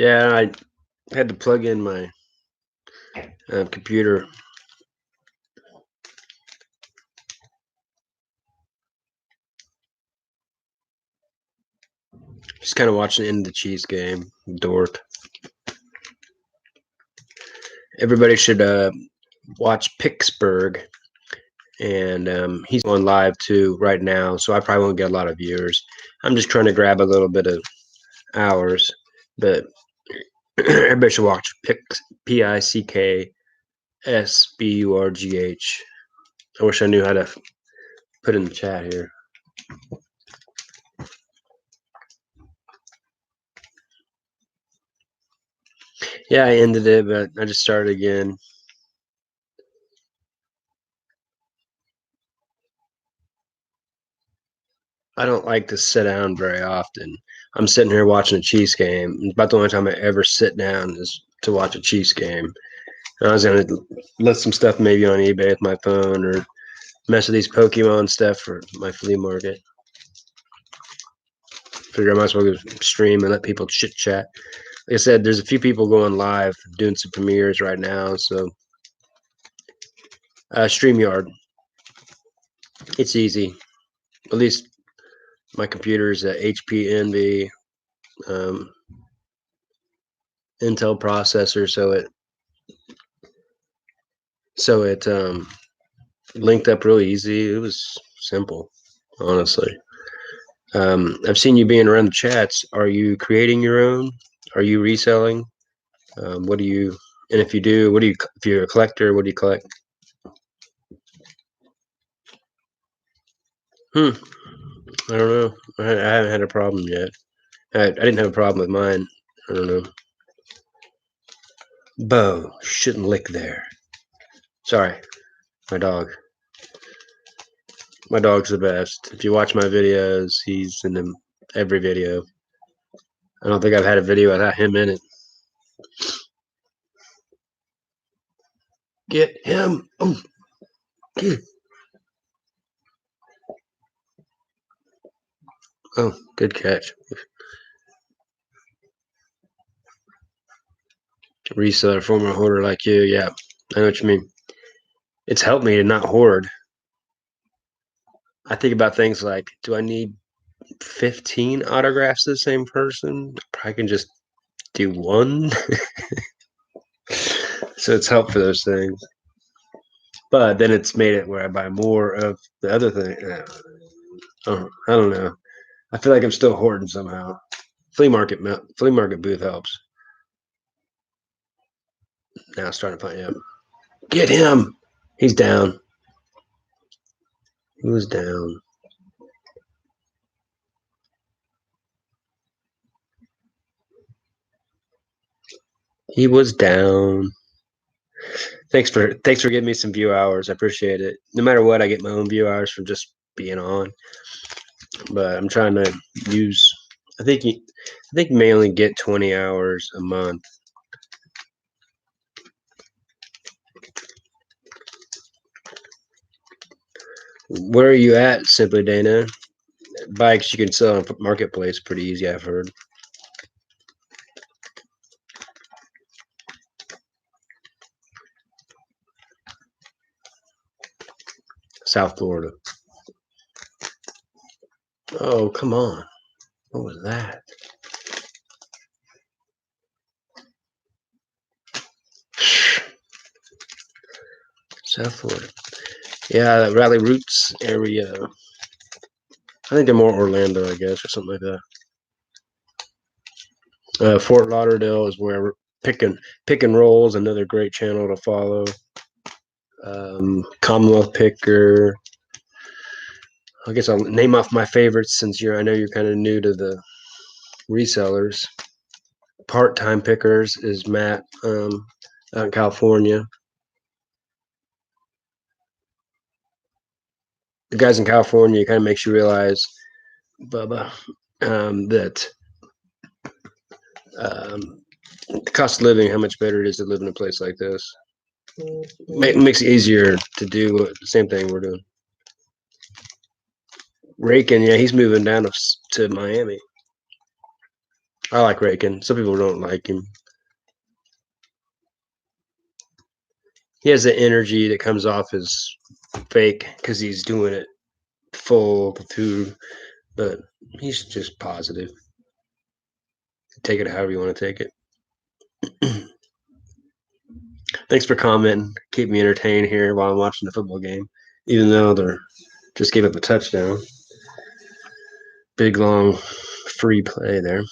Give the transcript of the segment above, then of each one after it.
Yeah, I had to plug in my computer. Just kind of watching the end of the Chiefs game. Dork. Everybody should watch Pittsburgh, and he's on live too right now, so I probably won't get a lot of viewers. I'm just trying to grab a little bit of hours, but everybody should watch Picksburgh. I wish I knew how to put in the chat here. Yeah, I ended it, but I just started again. I don't like to sit down very often. I'm sitting here watching a Chiefs game. About the only time I ever sit down is to watch a Chiefs game. And I was gonna list some stuff maybe on eBay with my phone or mess with these Pokemon stuff for my flea market. Figure I might as well go stream and let people chit chat. Like I said, there's a few people going live doing some premieres right now. So StreamYard, it's easy. At least my computer is a HP Envy Intel processor, so it linked up really easy. It was simple, honestly. I've seen you being around the chats. Are you creating your own? Are you reselling? What do you? And if you do, what do you? If you're a collector, what do you collect? I don't know. I haven't had a problem yet. I didn't have a problem with mine. I don't know. Bo shouldn't lick there. Sorry, my dog. My dog's the best. If you watch my videos, he's in them every video. I don't think I've had a video without him in it. Get him. Oh, get. Oh, good catch. Reseller, former hoarder like you. Yeah, I know what you mean. It's helped me to not hoard. I think about things like, do I need 15 autographs of the same person? I can just do one. So it's helped for those things. But then it's made it where I buy more of the other thing. I don't know. I feel like I'm still hoarding somehow. Flea market booth helps. Now it's starting to find him. Get him. He's down. He was down. He was down. Thanks for giving me some view hours. I appreciate it. No matter what, I get my own view hours from just being on. But I'm trying to use. I think you may only get 20 hours a month. Where are you at, Simply Dana? Bikes you can sell on marketplace pretty easy, I've heard. South Florida. Oh, come on. What was that? South Florida. Yeah, that Rally Roots area. I think they're more Orlando, I guess, or something like that. Fort Lauderdale is where Pick and Roll is another great channel to follow. Commonwealth Picker. I guess I'll name off my favorites since I know you're kind of new to the resellers. Part-time Pickers is Matt out in California. The guys in California, it kind of makes you realize, Bubba, that the cost of living, how much better it is to live in a place like this. Makes it easier to do the same thing we're doing. Rakin, yeah, he's moving down to Miami. I like Rakin. Some people don't like him. He has the energy that comes off as fake because he's doing it full through, but he's just positive. Take it however you want to take it. Thanks for commenting. Keep me entertained here while I'm watching the football game, even though they're just gave up a touchdown. Big long free play there.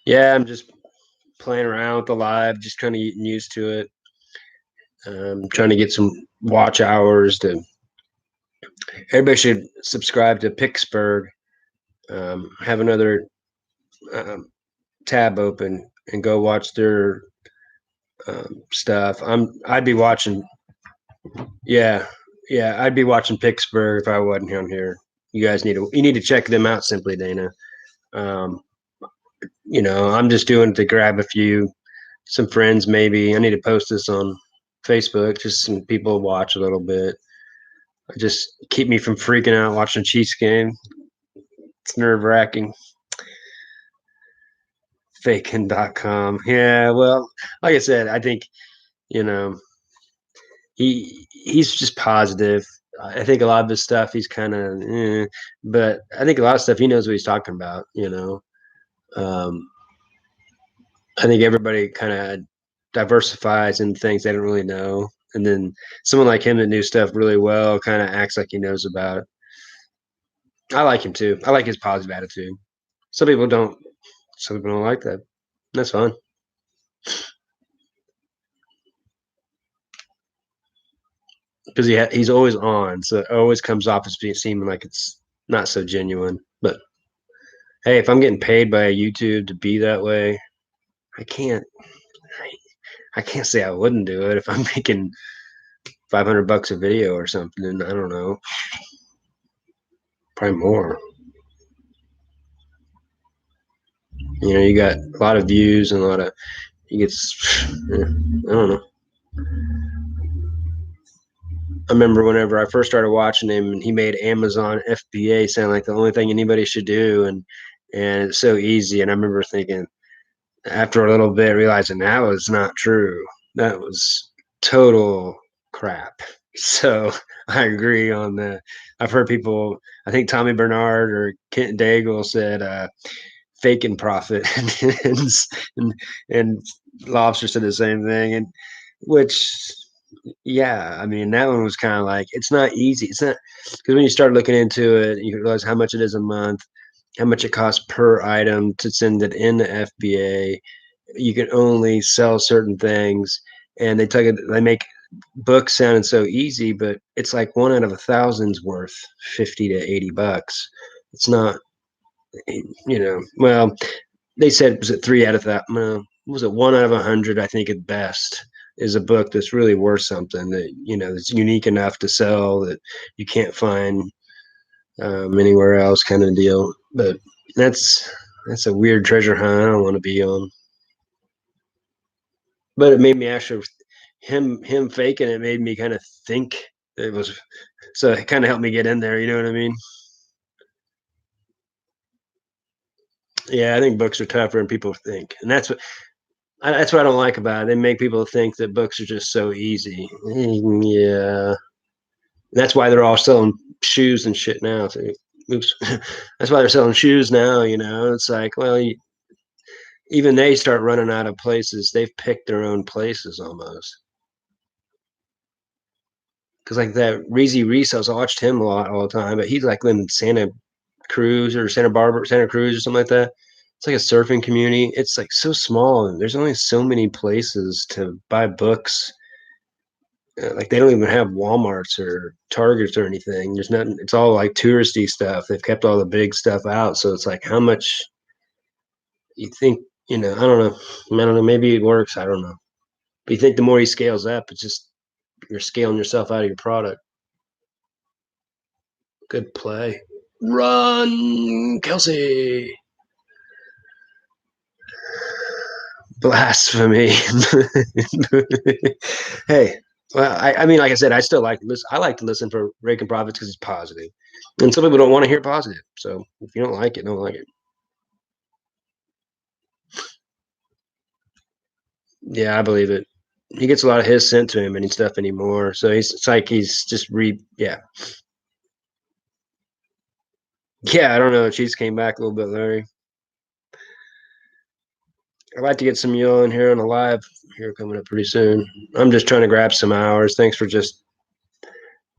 Yeah, I'm just playing around with the live, just kind of getting used to it. Trying to get some watch hours to. Everybody should subscribe to Pittsburgh. Have another tab open and go watch their stuff. I'd be watching. Yeah, yeah, I'd be watching Pittsburgh if I wasn't on here. You need to check them out. Simply Dana. Um, I'm just doing it to grab some friends. Maybe I need to post this on Facebook. Just some people watch a little bit. Just keep me from freaking out watching Chiefs game. It's nerve wracking. Faking.com. Yeah, well, like I said, I think, you know, he's just positive. I think a lot of his stuff he's kind of, but I think a lot of stuff he knows what he's talking about. I think everybody kind of diversifies in things they don't really know, and then someone like him that knew stuff really well kind of acts like he knows about it. I like him too. I like his positive attitude. Some people don't. Some people don't like that. That's fine. Because he's always on, so it always comes off as seeming like it's not so genuine. But hey, if I'm getting paid by YouTube to be that way, I can't. I can't say I wouldn't do it if I'm making $500 a video or something. I don't know, probably more. You got a lot of views and a lot of he gets. I don't know. I remember whenever I first started watching him, and he made Amazon FBA sound like the only thing anybody should do, and it's so easy. And I remember thinking, after a little bit, realizing that was not true. That was total crap. So I agree on that. I've heard people. I think Tommy Bernard or Kent Daigle said, "Fake and profit," and, and Lobster said the same thing, and which yeah, I mean that one was kind of like it's not easy. It's not because when you start looking into it, you realize how much it is a month, how much it costs per item to send it in the FBA. You can only sell certain things, and they make books sounding so easy, but it's like one out of 1,000's worth 50 to $80. It's not, well, they said was it three out of that? No, was it one out of 100? I think at best is a book that's really worth something that that's unique enough to sell that you can't find anywhere else, kind of deal. But that's a weird treasure hunt I don't want to be on. But it made me actually him faking it made me kind of think it was so it kind of helped me get in there. You know what I mean? Yeah, I think books are tougher than people think, and that's what I don't like about it. They make people think that books are just so easy. Yeah, that's why they're all selling shoes and shit now too. Oops, that's why they're selling shoes now. It's like, well, even they start running out of places. They've picked their own places almost. Because like that Reezy Reese, I watched him a lot all the time, but he's like in Santa Cruz or Santa Cruz or something like that. It's like a surfing community. It's like so small, and there's only so many places to buy books. Like they don't even have Walmarts or Targets or anything. There's nothing. It's all like touristy stuff. They've kept all the big stuff out, so it's like how much you think. I don't know. I don't know. Maybe it works. I don't know. But you think the more he scales up, it's just you're scaling yourself out of your product. Good play. Run, Kelsey. Blasphemy. Hey, well, I mean, like I said, I still like to listen. I like to listen for Rake and Profits because it's positive. And some people don't want to hear positive. So if you don't like it, don't like it. Yeah, I believe it. He gets a lot of his sent to him and stuff anymore. So it's like he's just yeah. Yeah, I don't know. Chiefs came back a little bit, Larry. I'd like to get some y'all in here on a live here coming up pretty soon. I'm just trying to grab some hours. Thanks for just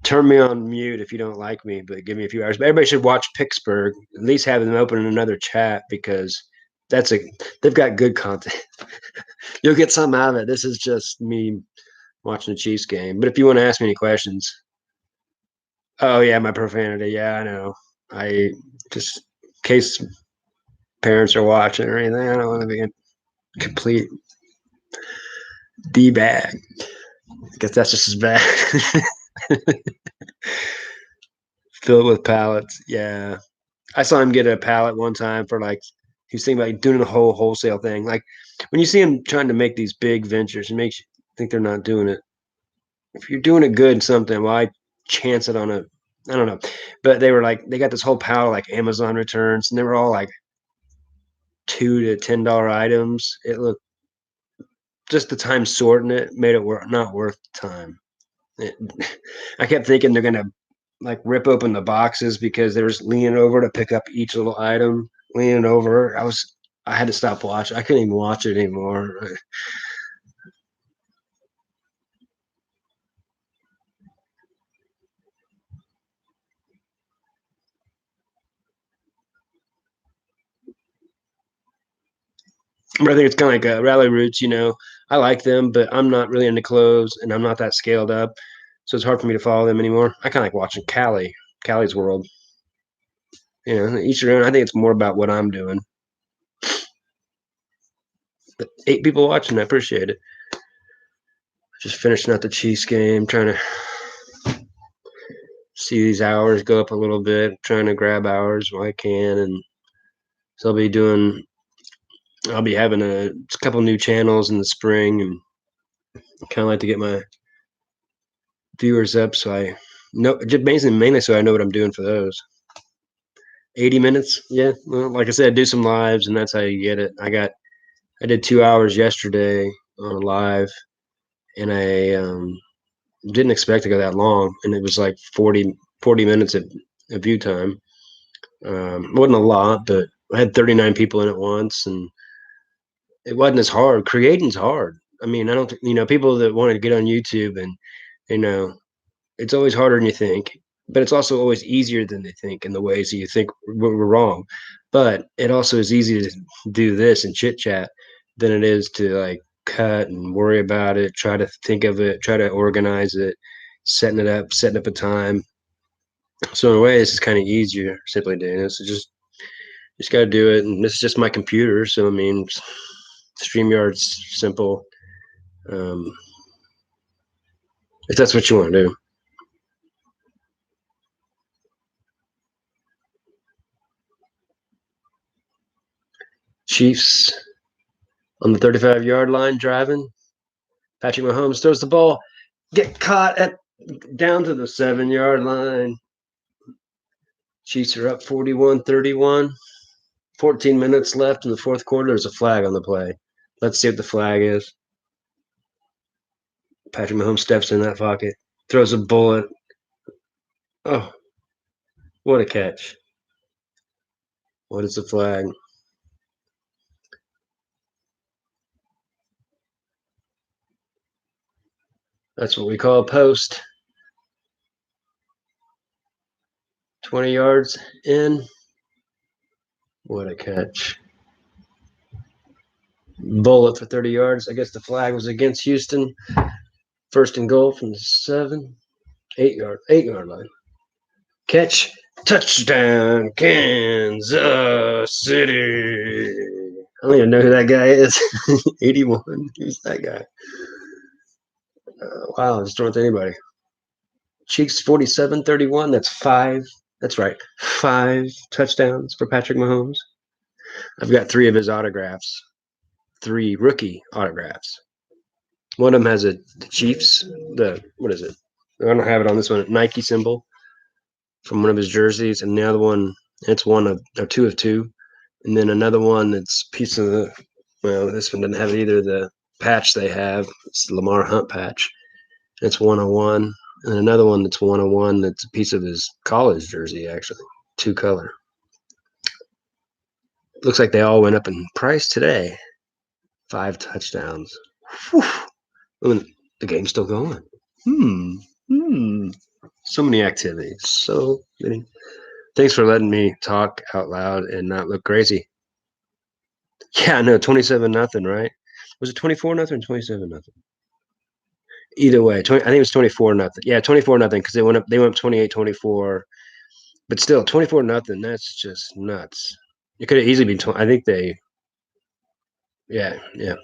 turn me on mute if you don't like me, but give me a few hours. But everybody should watch Pittsburgh. At least have them open another chat because that's a they've got good content. You'll get something out of it. This is just me watching the Chiefs game. But if you want to ask me any questions, oh yeah, my profanity. Yeah, I know. I just in case parents are watching or anything, I don't want to be a complete D bag. I guess that's just as bad. Filled with pallets. Yeah. I saw him get a pallet one time for like he was thinking about doing the whole wholesale thing. Like when you see him trying to make these big ventures, it makes you think they're not doing it. If you're doing it good in something, why chance it on a I don't know. But they were like they got this whole pile like Amazon returns and they were all like $2 to $10 items. It looked just the time sorting it made it not worth the time. It, I kept thinking they're gonna like rip open the boxes because they were leaning over to pick up each little item, leaning over. I had to stop watching. I couldn't even watch it anymore. But I think it's kind of like Rally Roots, you know. I like them, but I'm not really into clothes and I'm not that scaled up. So it's hard for me to follow them anymore. I kind of like watching Callie's World. You know, each their own. I think it's more about what I'm doing. But 8 people watching, I appreciate it. Just finishing out the Chiefs game, trying to see these hours go up a little bit, trying to grab hours while I can. And so I'll be having a couple new channels in the spring and kind of like to get my viewers up. So I know just mainly so I know what I'm doing for those. 80 minutes. Yeah. Well, like I said, do some lives and that's how you get it. I did 2 hours yesterday on a live and I didn't expect to go that long. And it was like 40 minutes of view time. It wasn't a lot, but I had 39 people in at once and it wasn't as hard. Creating's hard. I mean, I don't think, people that want to get on YouTube and, you know, it's always harder than you think, but it's also always easier than they think in the ways that you think we're wrong. But it also is easy to do this and chit chat than it is to like cut and worry about it, try to think of it, try to organize it, setting up a time. So in a way, this is kind of easier simply doing this. So just got to do it. And this is just my computer. So, I mean, StreamYard's simple. Um, if that's what you want to do. Chiefs on the 35-yard line driving. Patrick Mahomes throws the ball, get caught at down to the 7-yard line. Chiefs are up 41-31. 14 minutes left in the fourth quarter. There's a flag on the play. Let's see what the flag is. Patrick Mahomes steps in that pocket, throws a bullet. Oh, what a catch. What is the flag? That's what we call a post. 20 yards in. What a catch. Bullet for 30 yards. I guess the flag was against Houston. First and goal from the 8-yard line. Catch, touchdown, Kansas City. I don't even know who that guy is. 81. Who's that guy? Wow, just throwing to anybody. Cheeks 47-31. That's five. That's right. 5 touchdowns for Patrick Mahomes. I've got 3 of his autographs. 3 rookie autographs. One of them has the Chiefs. What is it? I don't have it on this one. Nike symbol. from one of his jerseys, and the other one, it's one of or two of two, and then another one that's piece of the. Well, this one doesn't have either the patch they have. It's the Lamar Hunt patch. It's 101, and another one that's 101. That's a piece of his college jersey, actually, two color. Looks like they all went up in price today. 5 touchdowns. Whew. The game's still going. Hmm. Hmm. So many activities. So many. Thanks for letting me talk out loud and not look crazy. Yeah, no, 27-0, right? Was it 24-0 or 27-0? Either way, 20, I think it was 24-0. Yeah, 24-0 because they went up 28-24. But still, 24-0, that's just nuts. It could have easily been 20. I think they yeah, yeah.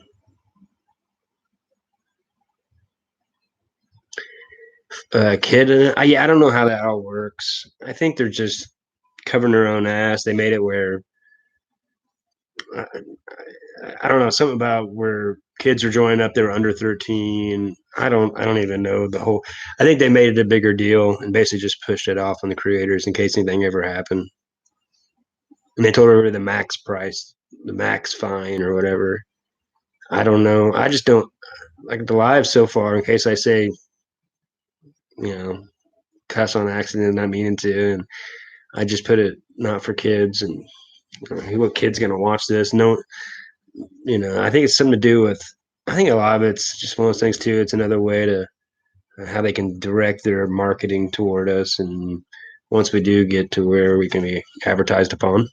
Kid yeah, I don't know how that all works. I think they're just covering their own ass. They made it where uh, I don't know, something about where kids are joining up, they were under 13. I don't even know the whole. I think they made it a bigger deal and basically just pushed it off on the creators in case anything ever happened. And they told everybody the max price, the max fine or whatever. I don't know. I just don't like the live so far in case I say, you know, cuss on accident, not meaning to, and I just put it not for kids and what kid's gonna watch this? No, I think it's something to do with. I think a lot of it's just one of those things too. It's another way to how they can direct their marketing toward us, and once we do get to where we can be advertised upon,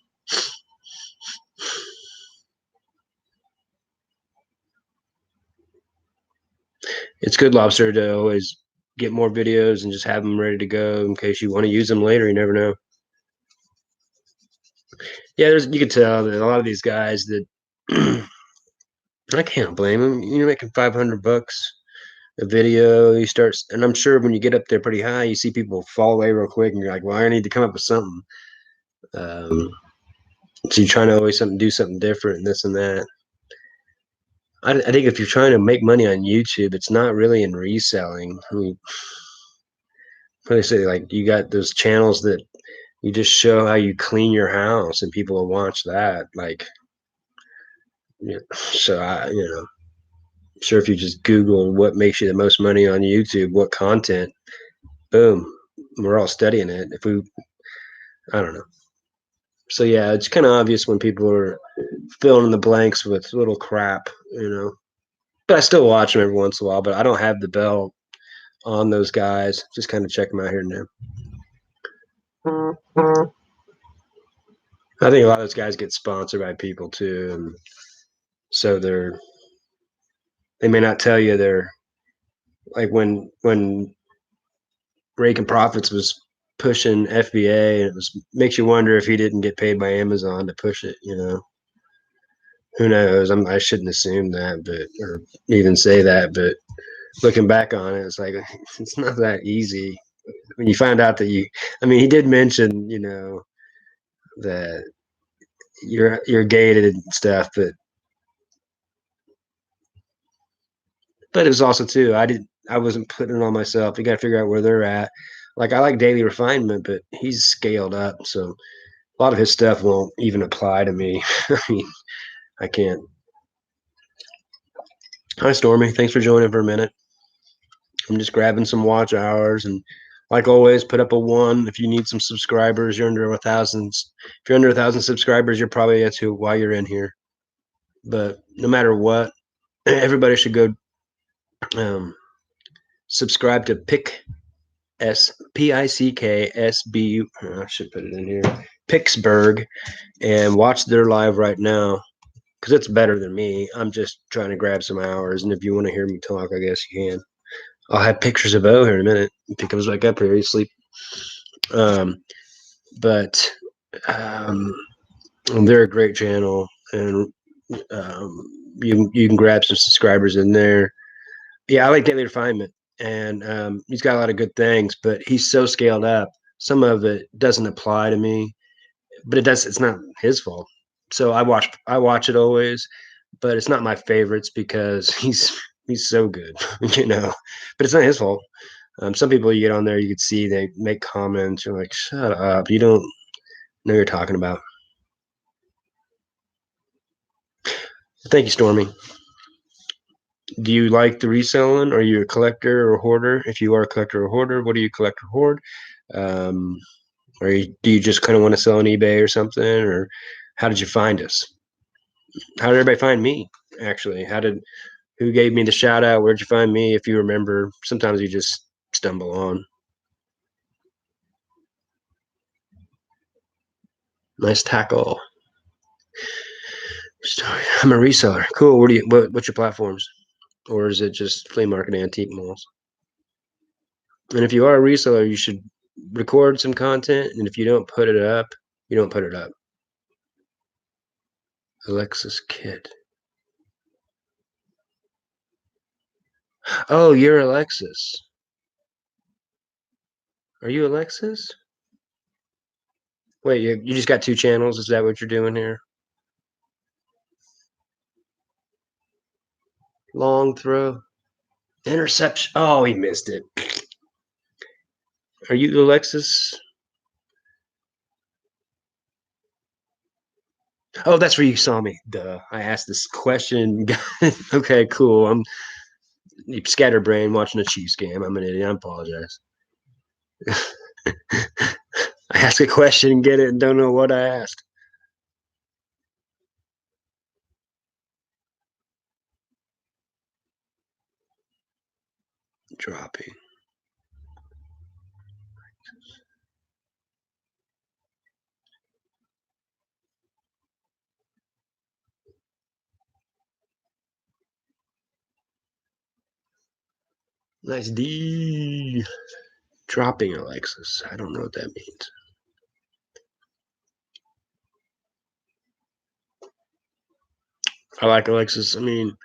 it's good, Lobster, to always get more videos and just have them ready to go in case you want to use them later. You never know. Yeah, you can tell that a lot of these guys that I can't blame them. You're making $500 a video. You start, and I'm sure when you get up there pretty high, you see people fall away real quick, and you're like, "Well, I need to come up with something." Um, so you're trying to always do something different, and this and that. I think if you're trying to make money on YouTube, it's not really in reselling. I mean, what do they say? Like you got those channels that you just show how you clean your house, and people will watch that. Like, so sure if you just Google what makes you the most money on YouTube, what content, boom, we're all studying it. I don't know. So yeah, it's kind of obvious when people are filling in the blanks with little crap. But I still watch them every once in a while. But I don't have the bell on those guys. Just kind of check them out here and there. I think a lot of those guys get sponsored by people too, and so they may not tell you they're like when Rake Profits was pushing FBA, and it makes you wonder if he didn't get paid by Amazon to push it. Who knows? I shouldn't assume that, but or even say that, but looking back on it, it's like it's not that easy. When you find out that I mean, he did mention, that you're gated and stuff, but it was also too. I wasn't putting it on myself. You got to figure out where they're at. Like I like Daily Refinement, but he's scaled up, so a lot of his stuff won't even apply to me. I mean, I can't. Hi, Stormy. Thanks for joining for a minute. I'm just grabbing some watch hours and like always, put up a one if you need some subscribers. You're under 1,000. If you're under 1,000 subscribers, you're probably that's why you're in here. But no matter what, everybody should go um, subscribe to Picksb. I should put it in here. Pittsburgh, and watch their live right now because it's better than me. I'm just trying to grab some hours, and if you want to hear me talk, I guess you can. I'll have pictures of O here in a minute if he comes back up here. He's asleep. Um, but um, they're a great channel, and you can grab some subscribers in there. Yeah, I like Daily Refinement, and he's got a lot of good things, but he's so scaled up. Some of it doesn't apply to me, but it does. It's not his fault. So I watch it always, but it's not my favorites because he's so good. But it's not his fault. Some people you get on there, you could see they make comments. You're like, shut up. You don't know what you're talking about. Thank you, Stormy. Do you like the reselling? Are you a collector or hoarder? If you are a collector or hoarder, what do you collect or hoard? Um, do you just kind of want to sell on eBay or something? Or how did you find us? How did everybody find me? Actually, who gave me the shout out? Where'd you find me? If you remember, sometimes you just stumble on. Nice tackle. I'm a reseller. Cool. What's your platforms? Or is it just flea market antique malls? And if you are a reseller, you should record some content. And if you don't put it up, you don't put it up. Alexis Kid. Oh, you're Alexis. Are you Alexis? Wait, you just got two channels? Is that what you're doing here? Long throw. Interception. Oh, he missed it. Are you Alexis? Oh, that's where you saw me. Duh. I asked this question. Okay, cool. I'm scatterbrain watching a Chiefs game. I'm an idiot. I apologize. I ask a question, get it, and don't know what I asked. Dropping. Nice D. Dropping Alexis. I don't know what that means. I like Alexis. I mean,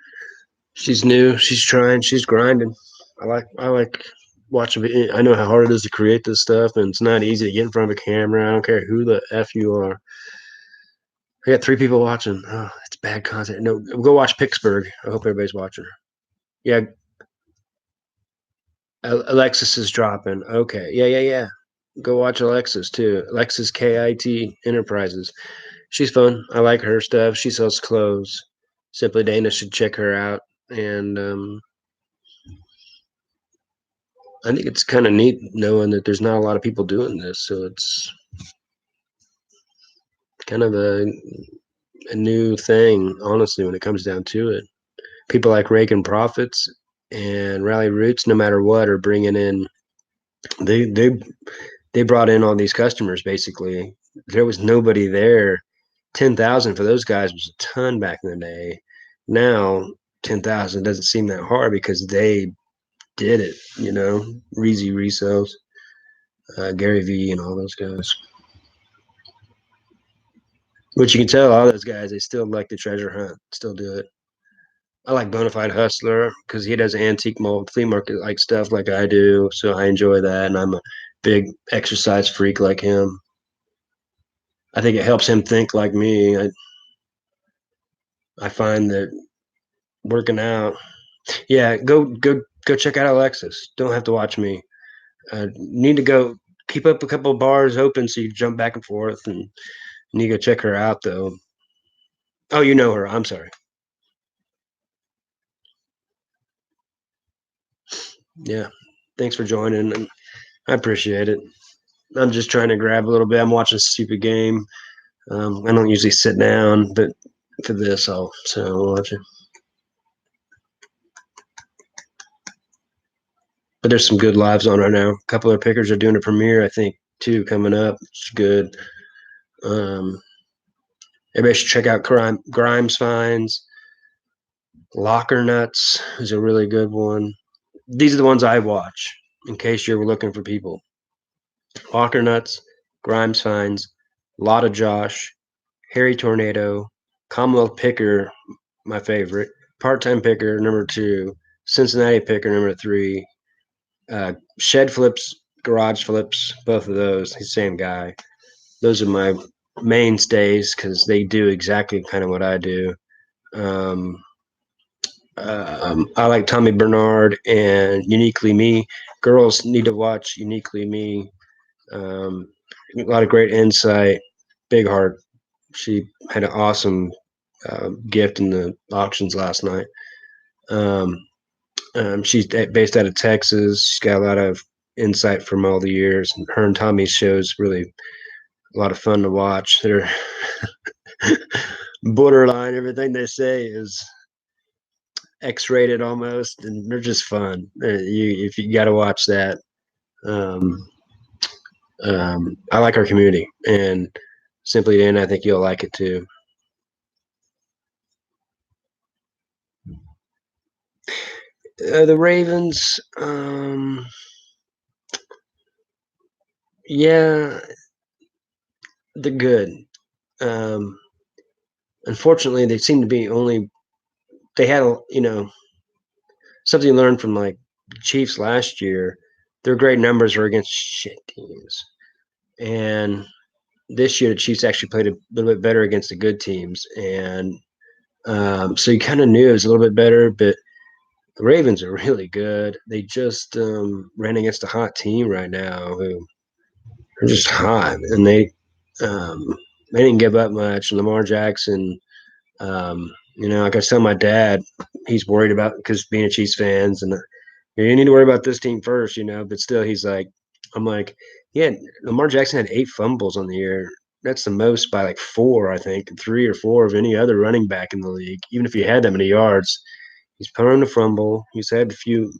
she's new. She's trying. She's grinding. I like watching. I know how hard it is to create this stuff, and it's not easy to get in front of a camera. I don't care who the f you are. I got three people watching. Oh, it's bad content. No, go watch Pittsburgh. I hope everybody's watching. Yeah, Alexis is dropping. Okay. Yeah, yeah, yeah. Go watch Alexis too. Alexis KIT Enterprises. She's fun. I like her stuff. She sells clothes. Simply Dana should check her out. And I think it's kind of neat knowing that there's not a lot of people doing this. So it's kind of a new thing, honestly, when it comes down to it. People like Raking Profits and Rally Roots, no matter what, are bringing in. They brought in all these customers. Basically, there was nobody there. 10,000 for those guys was a ton back in the day. Now 10,000 doesn't seem that hard because they did it. Reezy resells, Gary V, and all those guys. Which you can tell all those guys, they still like the treasure hunt, still do it. I like Bonafide Hustler because he does antique mold flea market like stuff like I do, so I enjoy that. And I'm a big exercise freak like him. I think it helps him think like me. I find that working out. Yeah, go check out Alexis. Don't have to watch me. Need to go keep up a couple of bars open so you jump back and forth, and need to go check her out though. Oh, you know her. I'm sorry. Yeah, thanks for joining. And I appreciate it. I'm just trying to grab a little bit. I'm watching a stupid game. I don't usually sit down, but for this, I'll watch it. But there's some good lives on right now. A couple of pickers are doing a premiere, I think, too, coming up. It's good. Um, Everybody should check out Grimes Finds. Locker Nuts is a really good one. These are the ones I watch in case you're looking for people. Locker Nuts, Grimes Finds, Lotta Josh, Harry Tornado, Commonwealth Picker, my favorite, Part Time Picker, number two, Cincinnati Picker, number three, Shed Flips, Garage Flips, both of those, the same guy. Those are my mainstays because they do exactly kind of what I do. Um, I like Tommy Bernard and Uniquely Me. Girls need to watch Uniquely Me. Um, a lot of great insight. Big heart. She had an awesome gift in the auctions last night. Um, she's based out of Texas. She's got a lot of insight from all the years. Her and Tommy's shows really a lot of fun to watch. They're borderline. Everything they say is X-rated almost, and they're just fun. If you got to watch that. Um, I like our community, and Simply Dan, I think you'll like it too. The Ravens, yeah, they're good. Um, Unfortunately, they seem to be only they had something learned from like Chiefs last year. Their great numbers were against shit teams, and this year the Chiefs actually played a little bit better against the good teams, and so you kind of knew it was a little bit better. But the Ravens are really good. They just ran against a hot team right now who are just hot, and um, they didn't give up much. And Lamar Jackson, like I was telling my dad, he's worried about because being a Chiefs fans, and you need to worry about this team first, But still, he's like, I'm like, yeah, Lamar Jackson had 8 fumbles on the year. That's the most by like 4, I think, 3 or 4 of any other running back in the league. Even if he had that many yards, he's prone to fumble. He's had a few.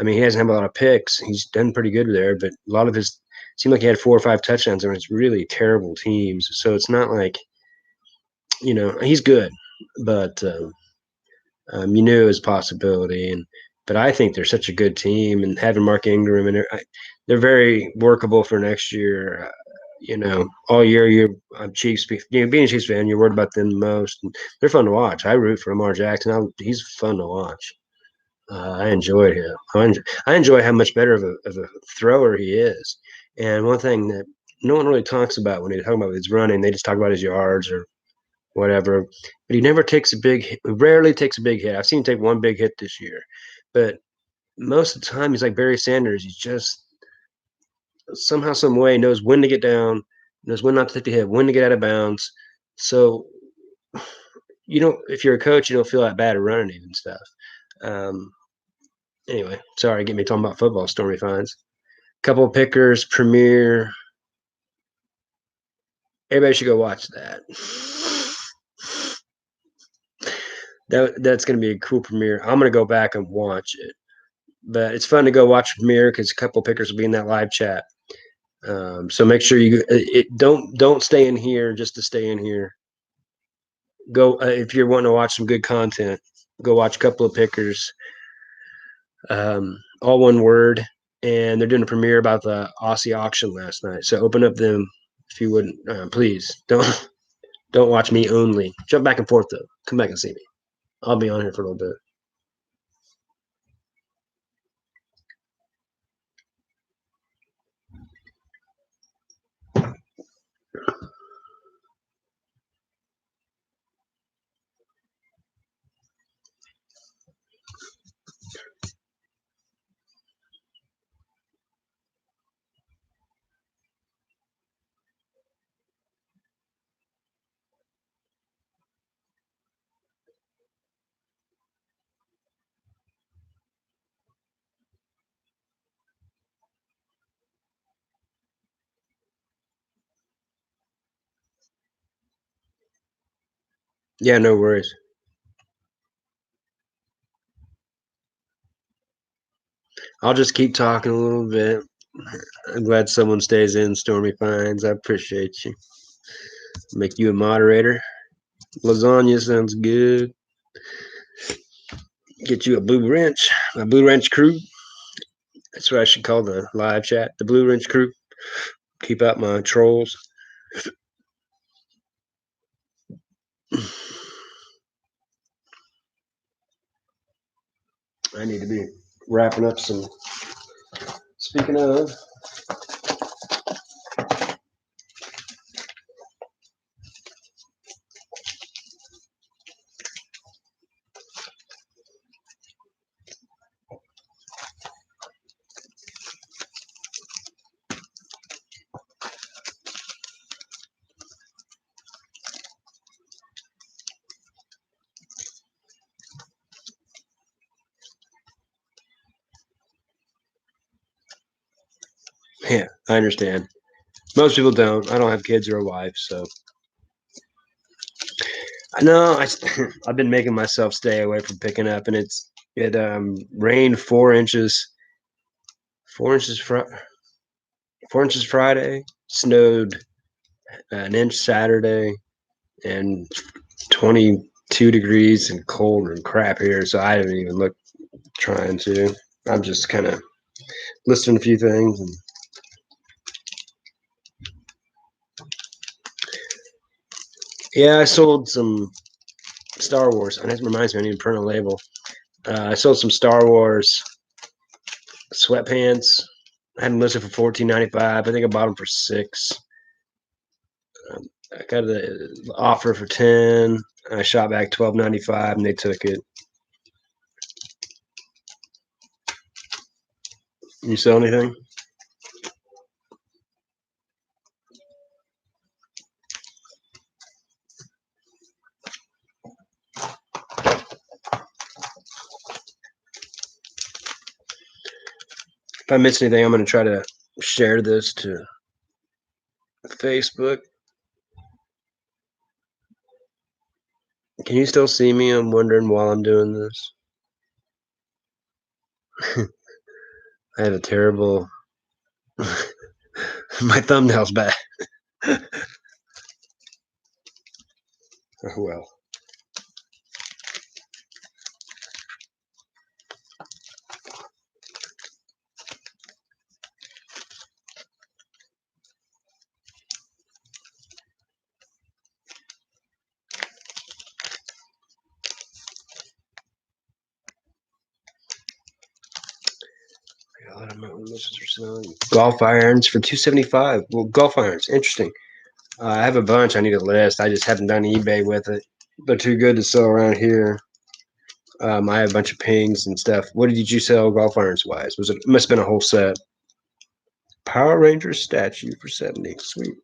I mean, he hasn't had a lot of picks. He's done pretty good there, but a lot of his seemed like he had 4 or 5 touchdowns against really terrible teams. So it's not like he's good, but you knew it was a possibility. But I think they're such a good team, and having Mark Ingram and they're very workable for next year. All year I'm Chiefs. Being a Chiefs fan, you're worried about them the most. And they're fun to watch. I root for Lamar Jackson. He's fun to watch. I enjoyed him. I enjoy how much better of a thrower he is. And one thing that no one really talks about when they talk about his running, they just talk about his yards or whatever. But he never takes a big hit, rarely takes a big hit. I've seen him take one big hit this year. But most of the time, he's like Barry Sanders. He's just somehow, some way knows when to get down, knows when not to take the hit, when to get out of bounds. So if you're a coach, you don't feel that bad at running even stuff. Um, anyway, sorry, get me talking about football. Stormy finds couple of pickers, premiere. Everybody should go watch that. That's going to be a cool premiere. I'm going to go back and watch it, but it's fun to go watch premiere because a couple of pickers will be in that live chat. So make sure don't stay in here just to stay in here. Go if you're wanting to watch some good content. Go watch a couple of pickers. All one word, and they're doing a premiere about the Aussie auction last night. So open up them if you wouldn't. Please don't watch me only. Jump back and forth though. Come back and see me. I'll be on here for a little bit. Yeah, no worries. I'll just keep talking a little bit. I'm glad someone stays in. Stormy Fines. I appreciate you. Make you a moderator. Lasagna sounds good. Get you a blue wrench. A blue wrench crew. That's what I should call the live chat. The blue wrench crew. Keep out my trolls. I need to be wrapping up some. Speaking of, Yeah, I understand. Most people don't. I don't have kids or a wife, so I know. I've been making myself stay away from picking up, and it rained 4 inches, 4 inches 4 inches Friday, snowed an inch Saturday, and 22 degrees and cold and crap here. So I didn't even look trying to. I'm just kind of listing a few things. And yeah, I sold some Star Wars. And that reminds me, I need to print a label. I sold some Star Wars sweatpants. I had them listed for $14.95. I think I bought them for $6. I got the offer for 10. I shot back $12.95, and they took it. You sell anything? If I miss anything, I'm going to try to share this to Facebook. Can you still see me? I'm wondering while I'm doing this. I have a terrible. My thumbnail's bad. Oh well. Golf irons for $275. Well, golf irons, interesting. I have a bunch. I need a list. I just haven't done eBay with it. They're too good to sell around here. I have a bunch of pings and stuff. What did you sell golf irons wise? Was it must have been a whole set? Power Rangers statue for 70. Sweet.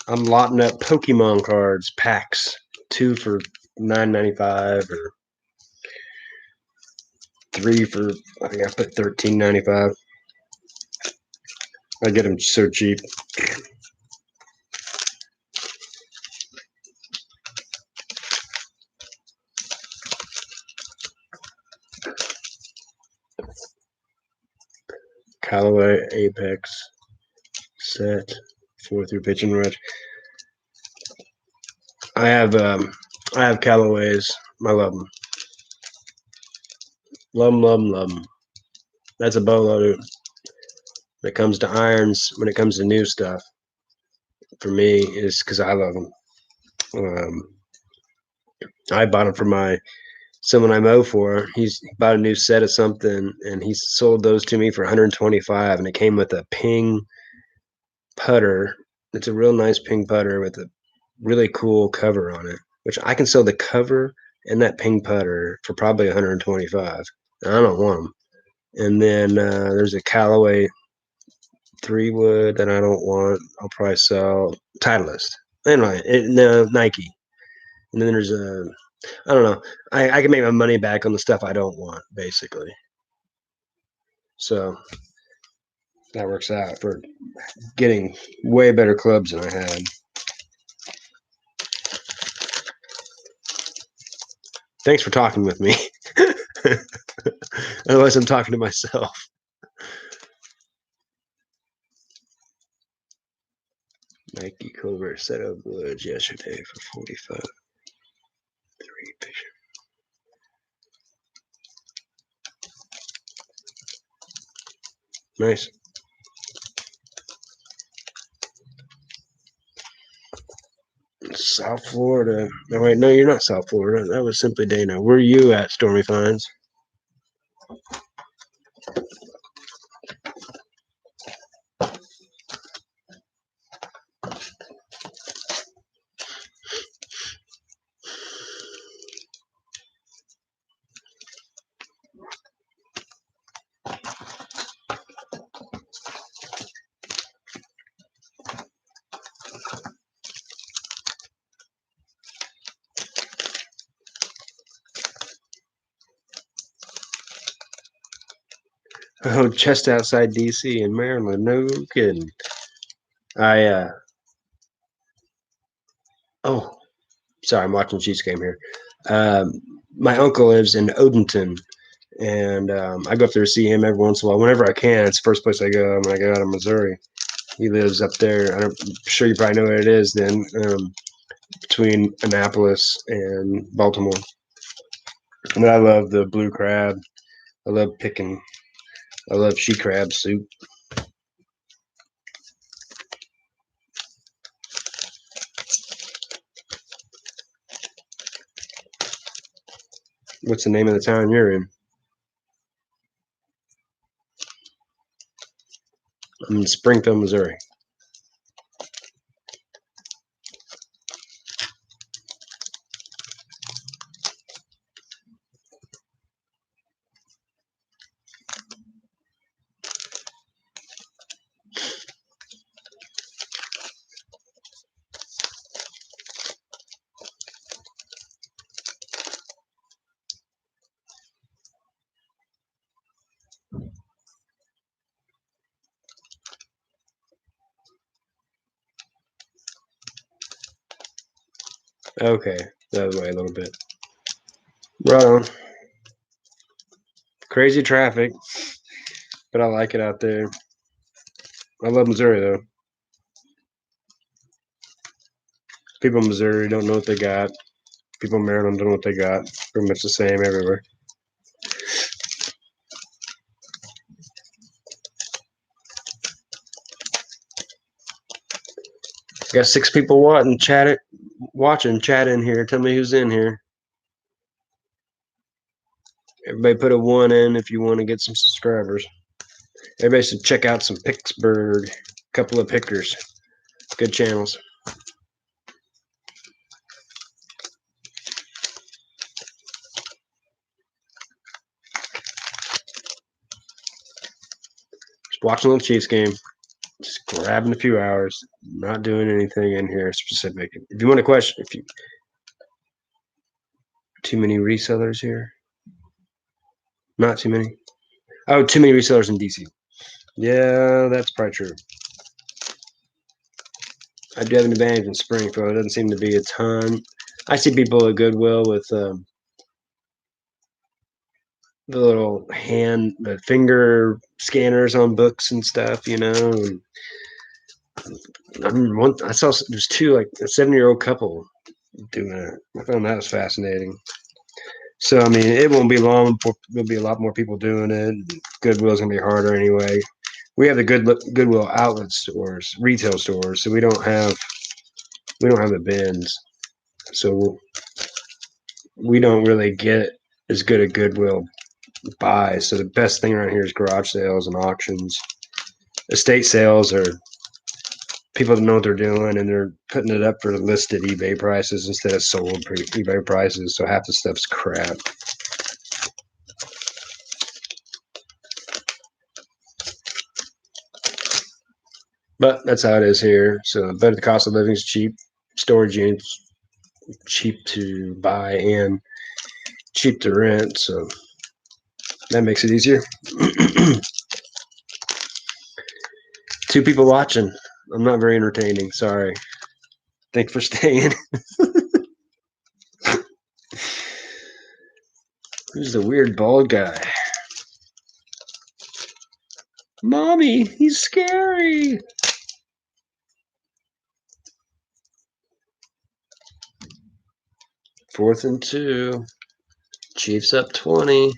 I'm lotting up Pokemon cards packs, 2 for $9.95 or 3 for I think I put $13.95. I get them so cheap. Callaway Apex set 4 through pitch and rush. I have Callaways. I love them. Love them, love them, love them. That's a boatload when it comes to irons. When it comes to new stuff, for me, is because I love them. I bought them for someone I mow for. He bought a new set of something, and he sold those to me for 125, and it came with a ping putter. It's a real nice ping putter with a really cool cover on it, which I can sell the cover and that ping putter for probably 125. And I don't want them. And then there's a Callaway 3-wood that I don't want. I'll probably sell Titleist. Anyway, no Nike. And then there's I don't know. I can make my money back on the stuff I don't want, basically. So that works out for getting way better clubs than I had. Thanks for talking with me. Otherwise, I'm talking to myself. Nike Covert set of woods yesterday for 45. 3 picture. Nice. South Florida. No, wait, no, you're not South Florida. That was Simply Dana. Where are you at, Stormy Fines? Oh, just outside DC in Maryland. No kidding. I oh, sorry, I'm watching Chiefs game here. Um, my uncle lives in Odenton, and I go up there to see him every once in a while. Whenever I can, it's the first place I go when I get out of Missouri. He lives up there. I'm sure you probably know what it is. Then between Annapolis and Baltimore, and I love the blue crab. I love picking. I love she crab soup. What's the name of the town you're in? I'm in Springfield, Missouri. Okay, the other way a little bit. Right on. Crazy traffic, but I like it out there. I love Missouri though. People in Missouri don't know what they got. People in Maryland don't know what they got. Pretty much the same everywhere. Got 6 people watching, chat in here. Tell me who's in here. Everybody put a 1 in if you want to get some subscribers. Everybody should check out some Pittsburgh. Couple of pickers. Good channels. Just watching a little Chiefs game. Just grabbing a few hours. Not doing anything in here specific. If you want a question, if you too many resellers here. Not too many. Oh, too many resellers in DC. Yeah, that's probably true. I do have an advantage in Springfield. It doesn't seem to be a ton. I see people at Goodwill with the little the finger scanners on books and stuff, you know. And I saw there's two, like a 7-year-old couple doing it. I found that was fascinating. So I mean, it won't be long. There'll be a lot more people doing it. Goodwill's gonna be harder anyway. We have the Goodwill outlet stores, retail stores, so we don't have the bins, so we don't really get as good a Goodwill buy. So the best thing around here is garage sales and auctions. Estate sales are people that know what they're doing and they're putting it up for listed eBay prices instead of sold eBay prices. So half the stuff's crap. But that's how it is here. So, but the cost of living is cheap. Storage units cheap to buy and cheap to rent. So that makes it easier. 2 people watching. I'm not very entertaining. Sorry. Thanks for staying. Who's the weird bald guy? Mommy, he's scary. 4th and 2. Chiefs up 20.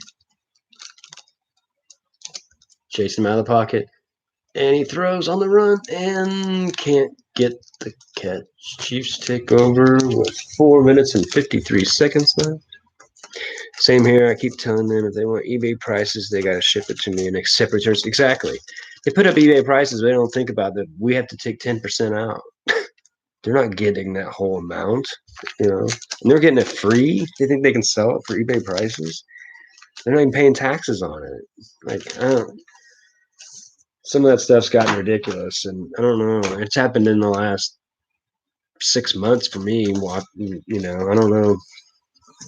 Chase him out of the pocket. And he throws on the run and can't get the catch. Chiefs take over with 4 minutes and 53 seconds left. Same here. I keep telling them if they want eBay prices, they got to ship it to me and accept returns. Exactly. They put up eBay prices, but they don't think about that. We have to take 10% out. They're not getting that whole amount, and they're getting it free. They think they can sell it for eBay prices. They're not even paying taxes on it. Like, I don't. Some of that stuff's gotten ridiculous, and I don't know. It's happened in the last 6 months for me. I don't know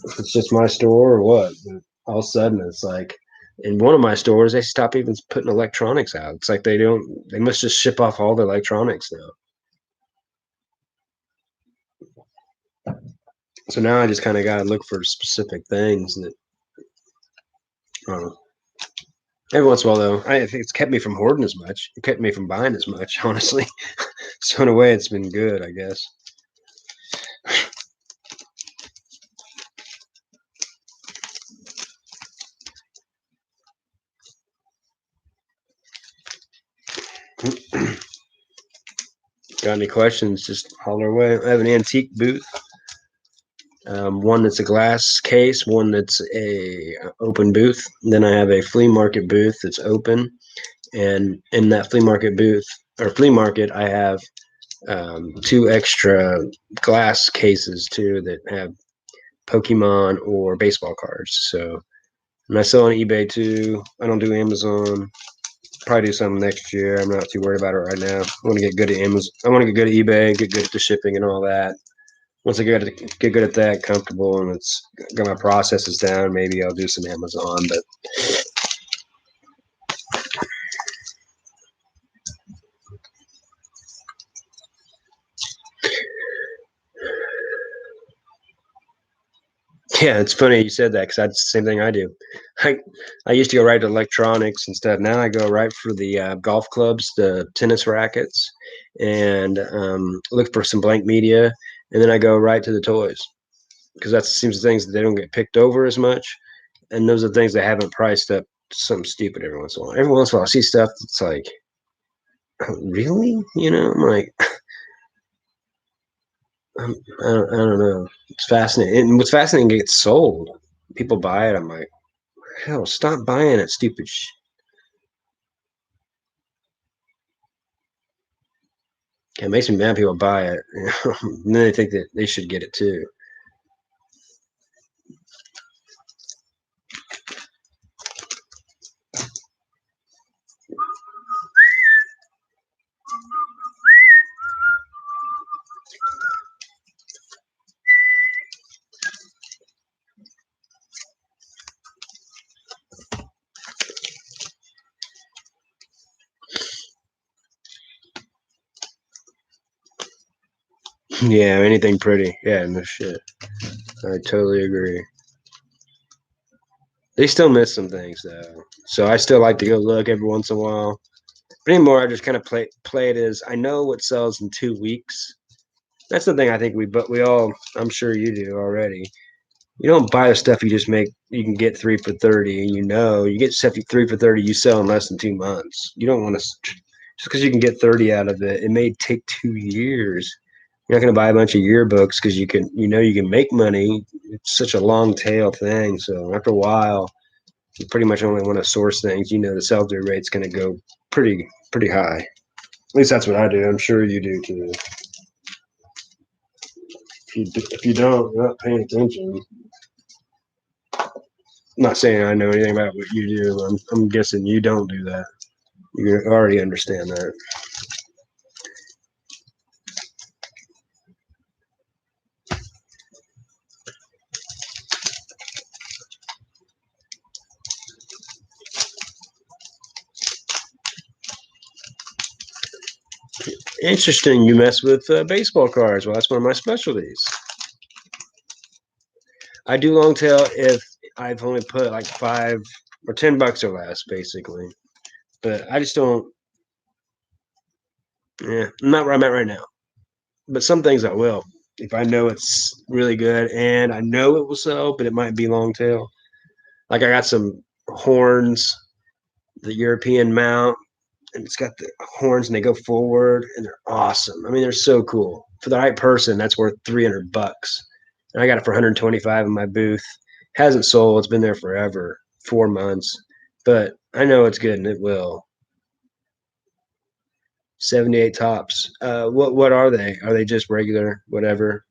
if it's just my store or what. But all of a sudden, it's like In one of my stores, they stop even putting electronics out. It's like they must just ship off all the electronics now. So now I just kind of got to look for specific things that, uh, every once in a while, though, I think it's kept me from hoarding as much. It kept me from buying as much, honestly. So in a way, it's been good, I guess. Got any questions? Just holler away. I have an antique booth. One that's a glass case, one that's a open booth. Then I have a flea market booth that's open, and in that flea market booth or flea market, I have two extra glass cases too that have Pokemon or baseball cards. So, and I sell on eBay too. I don't do Amazon. Probably do something next year. I'm not too worried about it right now. I want to get good at Amazon. I want to get good at eBay, get good at the shipping and all that. Once I get good at that, comfortable, and it's got my processes down, maybe I'll do some Amazon. But yeah, it's funny you said that because that's the same thing I do. I I used to go right to electronics and stuff. Now I go right for the golf clubs, the tennis rackets, and look for some blank media, and then I go right to the toys because that seems the things that they don't get picked over as much, and those are the things they haven't priced up something stupid every once in a while. Every once in a while, I see stuff that's like, really, I'm like, I don't know. It's fascinating, and what's fascinating, it gets sold. People buy it. I'm like, hell, stop buying it, stupid. It makes me mad people buy it. And then they think that they should get it too. Yeah, anything pretty. Yeah, no shit. I totally agree. They still miss some things though, so I still like to go look every once in a while. But anymore, I just kind of play it as I know what sells in 2 weeks. That's the thing I think but we all, I'm sure you do already. You don't buy the stuff you just make. You can get 3 for 30, and you get stuff 3 for 30. You sell in less than 2 months. You don't want to just because you can get 30 out of it. It may take 2 years. You're not going to buy a bunch of yearbooks because you can make money. It's such a long tail thing. So after a while, you pretty much only want to source things. The sell-through rate's going to go pretty high. At least that's what I do. I'm sure you do too. If you don't, you're not paying attention. I'm not saying I know anything about what you do. I'm guessing you don't do that. You already understand that. Interesting. You mess with baseball cards. Well, that's one of my specialties. I do long tail if I've only put like $5 or $10 or less, basically. But I just don't. Yeah, I'm not where I'm at right now. But some things I will. If I know it's really good and I know it will sell, but it might be long tail. Like I got some horns, the European mount, and it's got the horns and they go forward and they're awesome. I mean, they're so cool. For the right person, that's worth $300. And I got it for 125 in my booth. Hasn't sold. It's been there forever, 4 months. But I know it's good and it will. 78 tops. What are they? Are they just regular, whatever?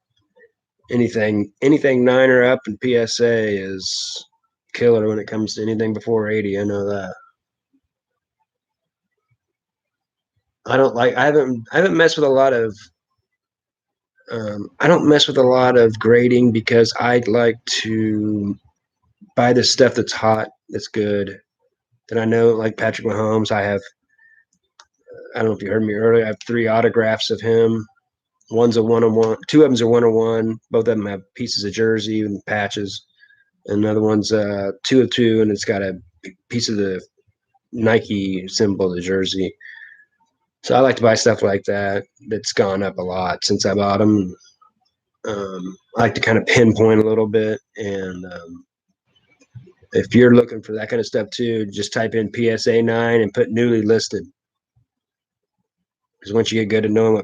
Anything nine or up in PSA is killer when it comes to anything before 80. I know that. I haven't messed with a lot of I don't mess with a lot of grading because I'd like to buy the stuff that's hot, that's good. that I know, like Patrick Mahomes. I don't know if you heard me earlier. I have 3 autographs of him. One's a 1-on-1. Two of them's a 1-on-1. Both of them have pieces of jersey and patches. And another one's 2 of 2, and it's got a piece of the Nike symbol of the jersey. So I like to buy stuff like that. That's gone up a lot since I bought them. I like to kind of pinpoint a little bit. And if you're looking for that kind of stuff too, just type in PSA 9 and put newly listed. Because once you get good at knowing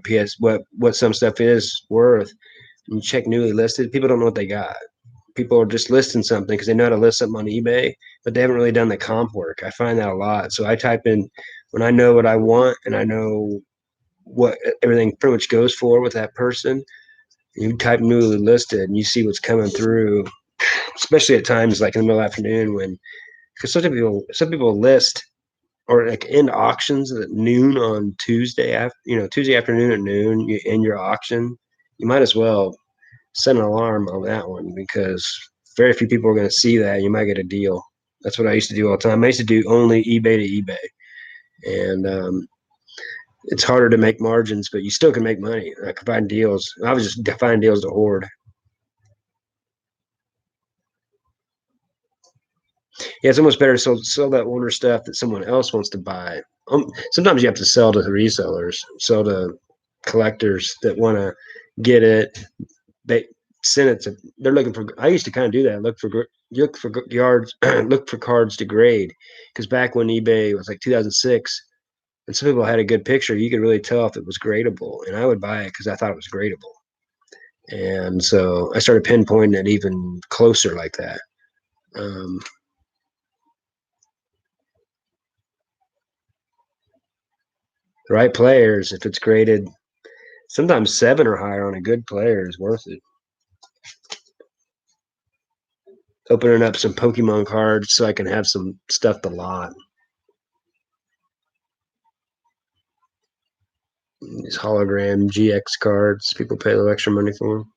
what some stuff is worth, and you check newly listed, people don't know what they got. People are just listing something because they know how to list something on eBay, but they haven't really done the comp work. I find that a lot. So I type in when I know what I want and I know what everything pretty much goes for with that person. You type newly listed and you see what's coming through, especially at times like in the middle of the afternoon when because some people list or like end auctions at noon on Tuesday after Tuesday afternoon at noon you end your auction. You might as well set an alarm on that one because very few people are going to see that. You might get a deal. That's what I used to do all the time. I used to do only eBay to eBay, and it's harder to make margins, but you still can make money. I could find deals. I was just finding deals to hoard. Yeah, it's almost better to sell that older stuff that someone else wants to buy. Sometimes you have to sell to resellers, sell to collectors that want to get it. They send it to. They're looking for. I used to kind of do that. Look for yards. Look for cards to grade, because back when eBay was like 2006, and some people had a good picture, you could really tell if it was gradable, and I would buy it because I thought it was gradable. And so I started pinpointing it even closer like that. Um, the right players, if it's graded, sometimes 7 or higher on a good player is worth it. Opening up some Pokemon cards so I can have some stuff to lot. These hologram GX cards, people pay a little extra money for them.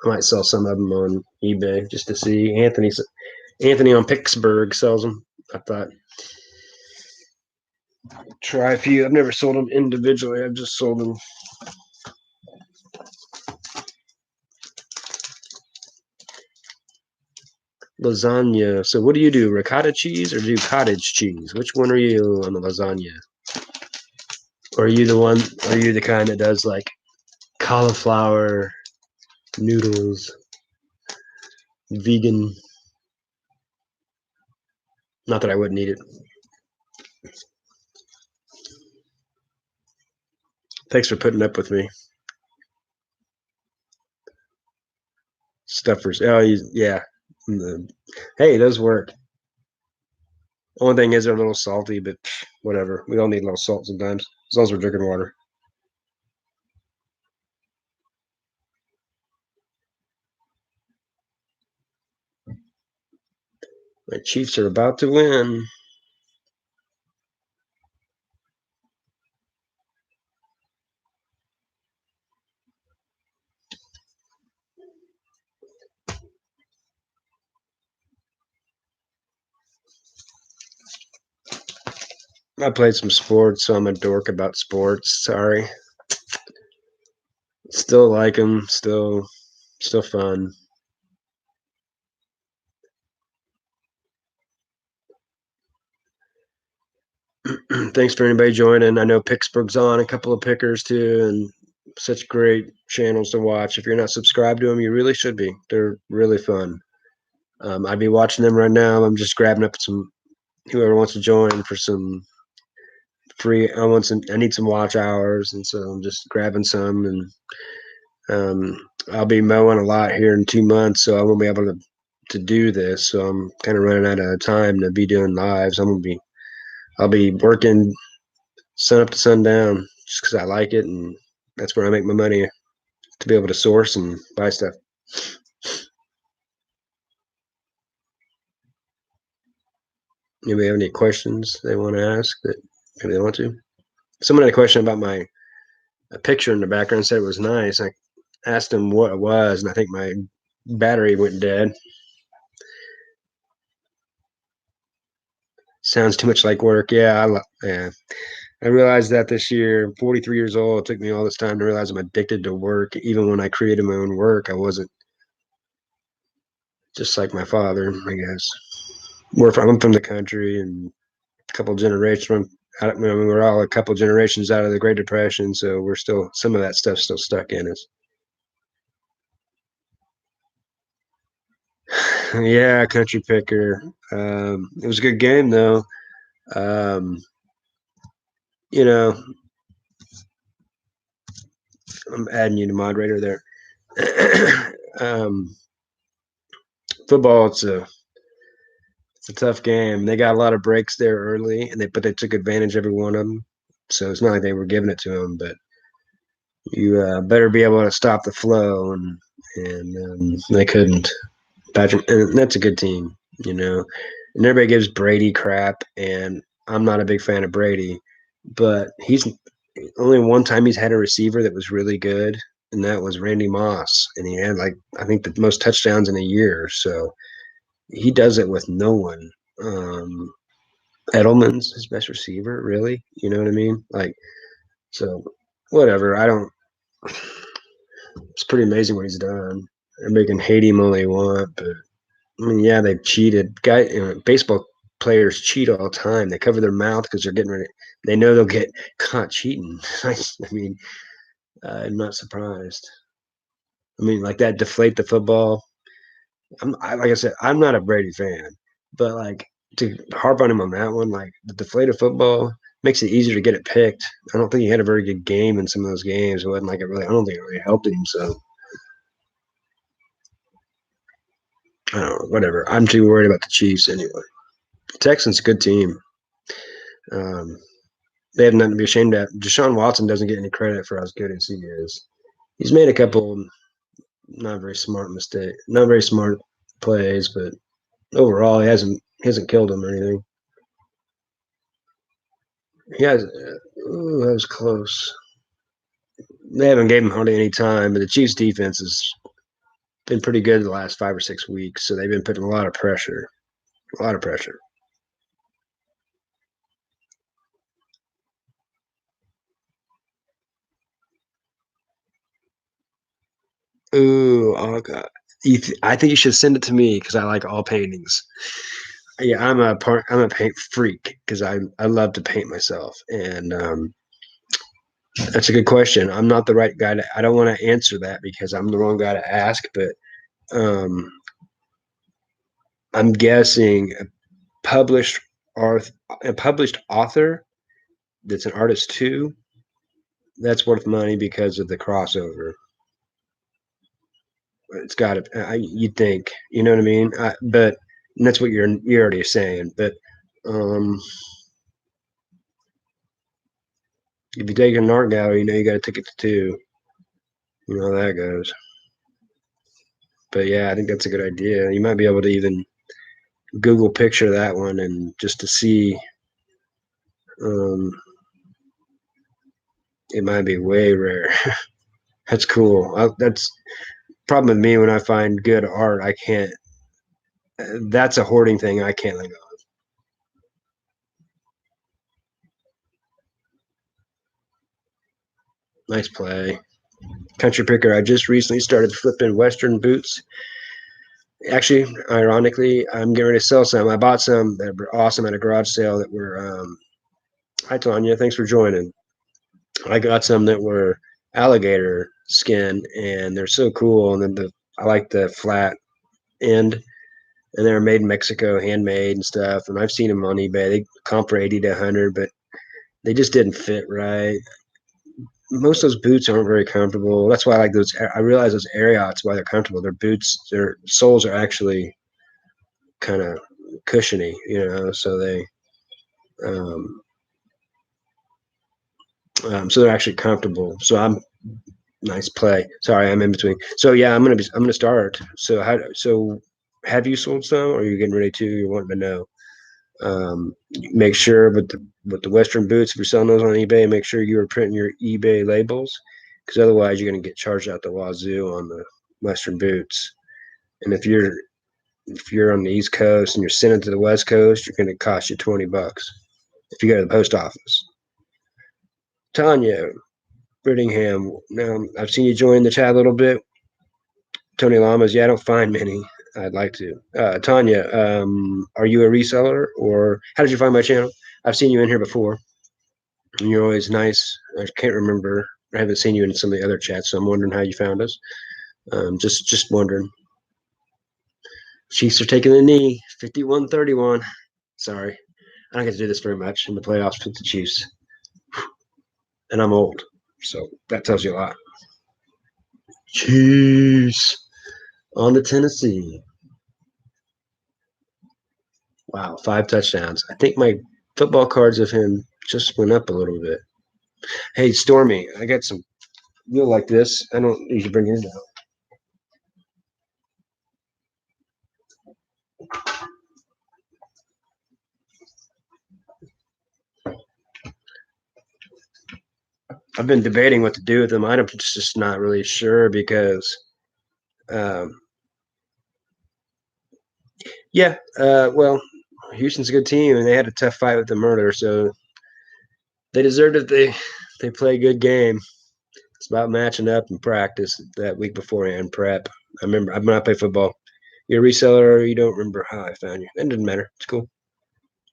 I might sell some of them on eBay just to see. Anthony on Pittsburgh sells them. I thought try a few. I've never sold them individually. I've just sold them. Lasagna. So what do you do? Ricotta cheese or do cottage cheese? Which one are you on the lasagna? Or are you the one? Are you the kind that does like cauliflower noodles, vegan? Not that I wouldn't eat it. Thanks for putting up with me. Stuffers. Oh, yeah. Hey, those work. Only thing is they're a little salty, but whatever. We all need a little salt sometimes, as long as we're drinking water. My Chiefs are about to win. I played some sports, so I'm a dork about sports. Sorry. Still like them. Still fun. Thanks for anybody joining. I know Pittsburgh's on a couple of pickers too, and such great channels to watch. If you're not subscribed to them, you really should be. They're really fun. I'd be watching them right now. I'm just grabbing up some whoever wants to join for some free. I need some watch hours, and so I'm just grabbing some. And I'll be mowing a lot here in 2 months, so I won't be able to do this. So I'm kind of running out of time to be doing lives. I'll be working sun up to sundown just because I like it, and that's where I make my money to be able to source and buy stuff. Anybody have any questions they want to ask that maybe they want to? Someone had a question about my a picture in the background, said it was nice. I asked him what it was, and I think my battery went dead. Sounds too much like work. Yeah, yeah. I realized that this year. I'm 43 years old. It took me all this time to realize I'm addicted to work. Even when I created my own work, I wasn't, just like my father, I guess. I'm from the country, and a couple generations from. I mean, we're all a couple generations out of the Great Depression, so we're still some of that stuff's still stuck in us. Yeah, country picker. It was a good game though. Um, you know, I'm adding you to moderator there. Football, it's a tough game. They got a lot of breaks there early, but they took advantage of every one of them. So it's not like they were giving it to them, but you better be able to stop the flow, and they couldn't. Patrick, and that's a good team, you know. And everybody gives Brady crap, and I'm not a big fan of Brady, but he's only one time he's had a receiver that was really good, and that was Randy Moss, and he had like I think the most touchdowns in a year. So he does it with no one. Um, Edelman's his best receiver, really. You know what I mean? Like, so whatever. I don't. It's pretty amazing what he's done. Everybody can hate him all they want, but I mean, yeah, they've cheated. Baseball players cheat all the time. They cover their mouth because they're getting ready. They know they'll get caught cheating. I mean, I'm not surprised. I mean, like that deflate the football. Like I said, I'm not a Brady fan, but like to harp on him on that one, like the deflated football makes it easier to get it picked. I don't think he had a very good game in some of those games. It wasn't like it really. I don't think it really helped him. So I don't know. Whatever. I'm too worried about the Chiefs anyway. Texans, good team. Um, they have nothing to be ashamed of. Deshaun Watson doesn't get any credit for how good as he is. He's made a couple not very smart plays, but overall he hasn't killed him or anything. He has. Ooh, that was close. They haven't gave him hardly any time, but the Chiefs' defense has been pretty good the last 5 or 6 weeks, so they've been putting a lot of pressure. A lot of pressure. Ooh, oh god. I think you should send it to me because I like all paintings. Yeah, I'm a paint freak because I love to paint myself, and that's a good question. I'm not the right guy to. I don't want to answer that because I'm the wrong guy to ask, but um, I'm guessing published art, a published author that's an artist too. That's worth money because of the crossover. It's got to. You'd think, you know what I mean? But that's what you're already saying. But um, if you take an art gallery, you know you got a ticket to two. You know how that goes. But yeah, I think that's a good idea. You might be able to even Google picture that one and just to see. Um, it might be way rare. That's cool. That's problem with me when I find good art. I can't. That's a hoarding thing. I can't let go. Nice play, country picker. I just recently started flipping Western boots. Actually, ironically, I'm getting ready to sell some. I bought some that were awesome at a garage sale that were. Hi, Tanya. Thanks for joining. I got some that were alligator skin, and they're so cool. And then I like the flat end, and they're made in Mexico, handmade and stuff. And I've seen them on eBay. They comp for 80 to 100, but they just didn't fit right. Most of those boots aren't very comfortable. That's why I like those. I realize those Ariats why they're comfortable. Their boots, their soles are actually kind of cushiony, so um, so they're actually comfortable. So I'm nice play. Sorry, I'm in between. So yeah, I'm gonna start. So have you sold some, or are you getting ready to? You're wanting to know. Make sure with the Western boots, if you're selling those on eBay, make sure you are printing your eBay labels, because otherwise you're going to get charged out the wazoo on the Western boots. And if you're If you're on the East Coast and you're sending to the West Coast, you're going to cost you $20 if you go to the post office. Tanya Brittingham. Now, I've seen you join the chat a little bit. Tony Lamas. Yeah, I don't find many. I'd like to. Tanya, are you a reseller or how did you find my channel? I've seen you in here before. And you're always nice. I can't remember. I haven't seen you in some of the other chats, so I'm wondering how you found us. Just wondering. Chiefs are taking the knee, 51-31. Sorry, I don't get to do this very much in the playoffs with the Chiefs, and I'm old, so that tells you a lot. Chiefs on to Tennessee. Wow, 5 touchdowns. I think my football cards of him just went up a little bit. Hey, Stormy, I got some. You'll like this. I don't usually bring yours down. I've been debating what to do with them. I'm just not really sure because, um, yeah, well, Houston's a good team and they had a tough fight with the murder, so they deserved it. They play a good game. It's about matching up and practice that week beforehand, prep. I remember when I played football. You're a reseller, you don't remember how I found you. It doesn't matter. It's cool.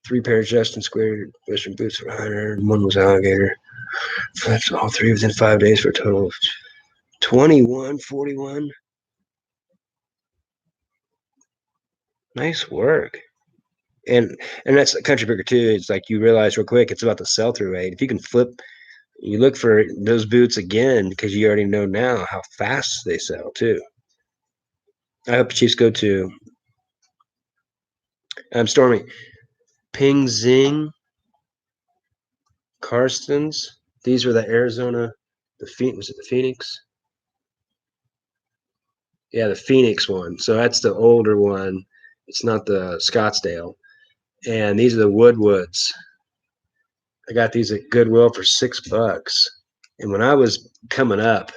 3 pairs Justin Square Western boots for 100. One was alligator. That's all three within 5 days for a total of 21.41. Nice work. And that's country picker too. It's like you realize real quick it's about the sell through rate. If you can flip, you look for those boots again because you already know now how fast they sell too. I hope the Chiefs go to Stormy. Ping Zing Karstens. These were the Arizona, was it the Phoenix? Yeah, the Phoenix one. So that's the older one. It's not the Scottsdale. And these are the Woodwoods. I got these at Goodwill for $6. And when I was coming up,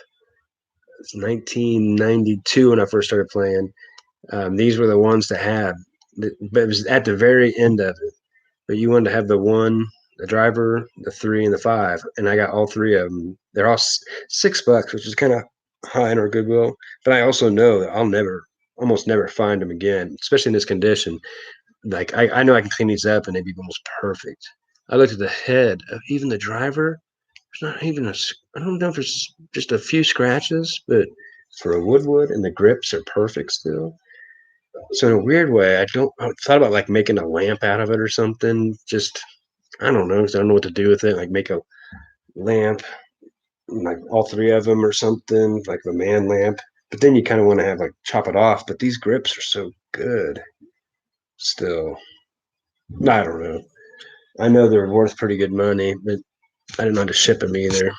it's 1992 when I first started playing. These were the ones to have. But it was at the very end of it. But you wanted to have the one, the driver, the 3, and the 5, and I got all 3 of them. They're all $6, which is kind of high in our Goodwill. But I also know that I'll almost never find them again, especially in this condition. Like I know I can clean these up and they'd be almost perfect. I looked at the head of even the driver. There's not even I don't know if there's just a few scratches, but for a Woodwood and the grips are perfect still. So in a weird way, I thought about like making a lamp out of it or something. Just I don't know, 'cause I don't know what to do with it. Like make a lamp, like all 3 of them or something, like the man lamp. But then you kind of want to have like chop it off. But these grips are so good still. I don't know. I know they're worth pretty good money, but I didn't know how to ship them either.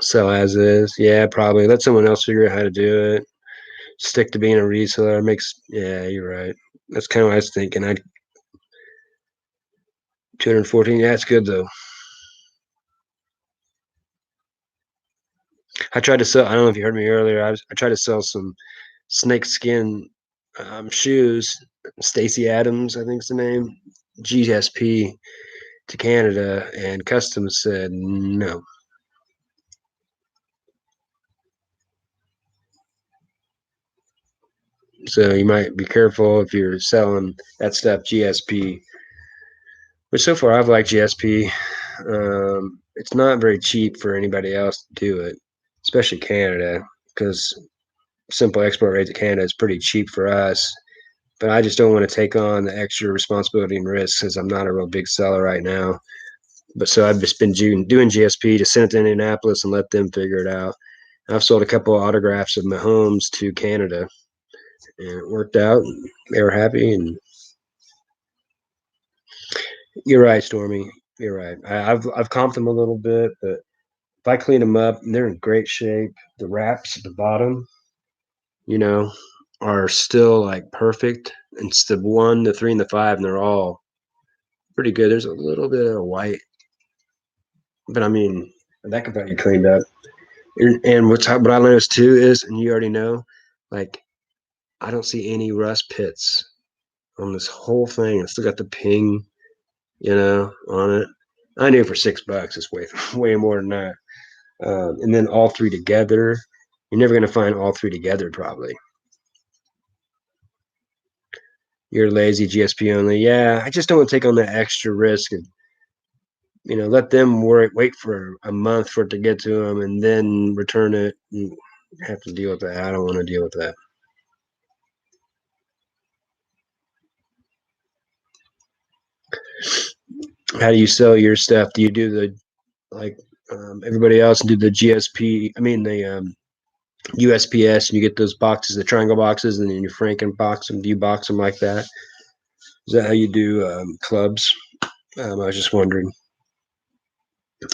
Sell as is. Yeah, probably. Let someone else figure out how to do it. Stick to being a reseller. Yeah, you're right. That's kind of what I was thinking. 214. Yeah, it's good though. I tried to sell. I don't know if you heard me earlier. I tried to sell some snake skin shoes. Stacy Adams, I think is the name. GSP to Canada, and customs said no. So you might be careful if you're selling that stuff GSP. But so far, I've liked GSP. It's not very cheap for anybody else to do it, especially Canada, because simple export rate to Canada is pretty cheap for us. But I just don't want to take on the extra responsibility and risk since I'm not a real big seller right now. But so I've just been doing GSP to send it to Indianapolis and let them figure it out. I've sold a couple of autographs of Mahomes to Canada, and it worked out. And they were happy. And you're right, Stormy. You're right. I've comped them a little bit, but if I clean them up, they're in great shape. The wraps at the bottom, you know, are still like perfect. It's the 1, the 3, and the 5, and they're all pretty good. There's a little bit of white, but I mean that could probably be cleaned up. And what I noticed too is, and you already know, like I don't see any rust pits on this whole thing. It's still got the ping, on it. I knew for $6 it's way way more than that. And then all three together, you're never gonna find all three together probably. You're lazy, GSP only. Yeah, I just don't want to take on that extra risk and let them wait for a month for it to get to them and then return it and have to deal with that. I don't want to deal with that. How do you sell your stuff? Do you do the like everybody else and do the GSP? I mean the USPS, and you get those boxes, the triangle boxes, and then you Franken box them. Do you box them like that? Is that how you do clubs? I was just wondering.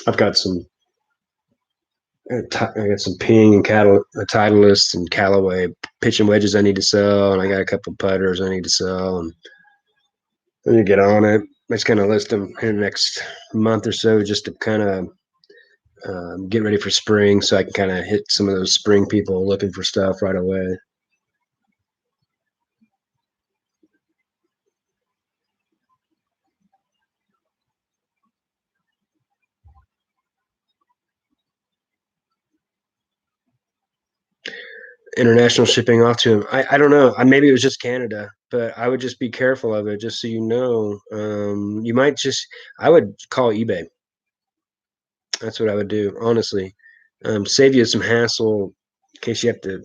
I've got some. I got some ping and Titleist and Callaway pitching wedges I need to sell, and I got a couple putters I need to sell, and I need to get on it. I just kind of list them in the next month or so, just to kind of get ready for spring, so I can kind of hit some of those spring people looking for stuff right away. International shipping off to him. I don't know. Maybe it was just Canada, but I would just be careful of it, just so you know. You might just. I would call eBay. That's what I would do, honestly. Save you some hassle in case you have to,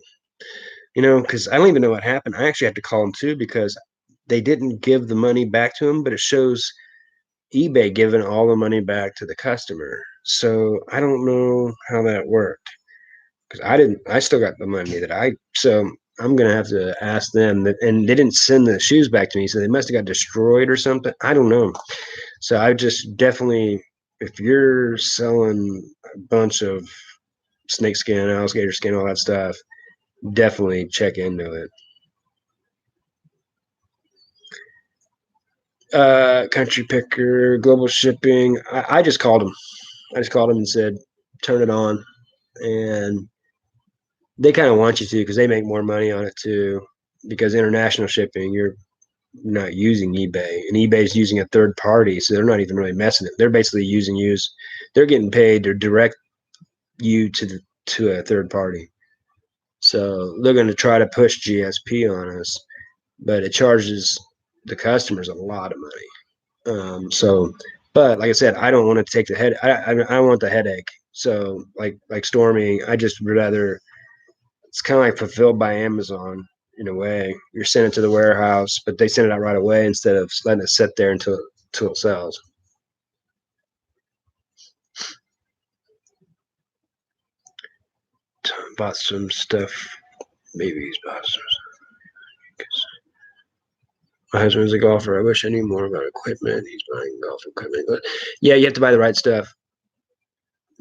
because I don't even know what happened. I actually had to call them too because they didn't give the money back to him, but it shows eBay giving all the money back to the customer. So I don't know how that worked because I didn't. I still got the money that I. So I'm gonna have to ask them that, and they didn't send the shoes back to me, so they must have got destroyed or something. I don't know. So I just definitely, if you're selling a bunch of snake skin, alligator skin, all that stuff, definitely check into it. Country Picker, Global Shipping. I just called them. I just called them and said, turn it on. And they kind of want you to because they make more money on it too. Because international shipping, you're not using eBay, and eBay's using a third party, so they're not even really messing it. They're basically using use. They're getting paid to direct you to a third party. So they're going to try to push GSP on us, but it charges the customers a lot of money. But like I said, I don't want to take the head. I don't want the headache. So like Stormy, I just would rather. It's kind of like fulfilled by Amazon in a way. You're sending it to the warehouse, but they send it out right away instead of letting it sit there until it sells. Bought some stuff. Maybe he's bought some. My husband's a golfer. I wish I knew more about equipment. He's buying golf equipment. But yeah, you have to buy the right stuff.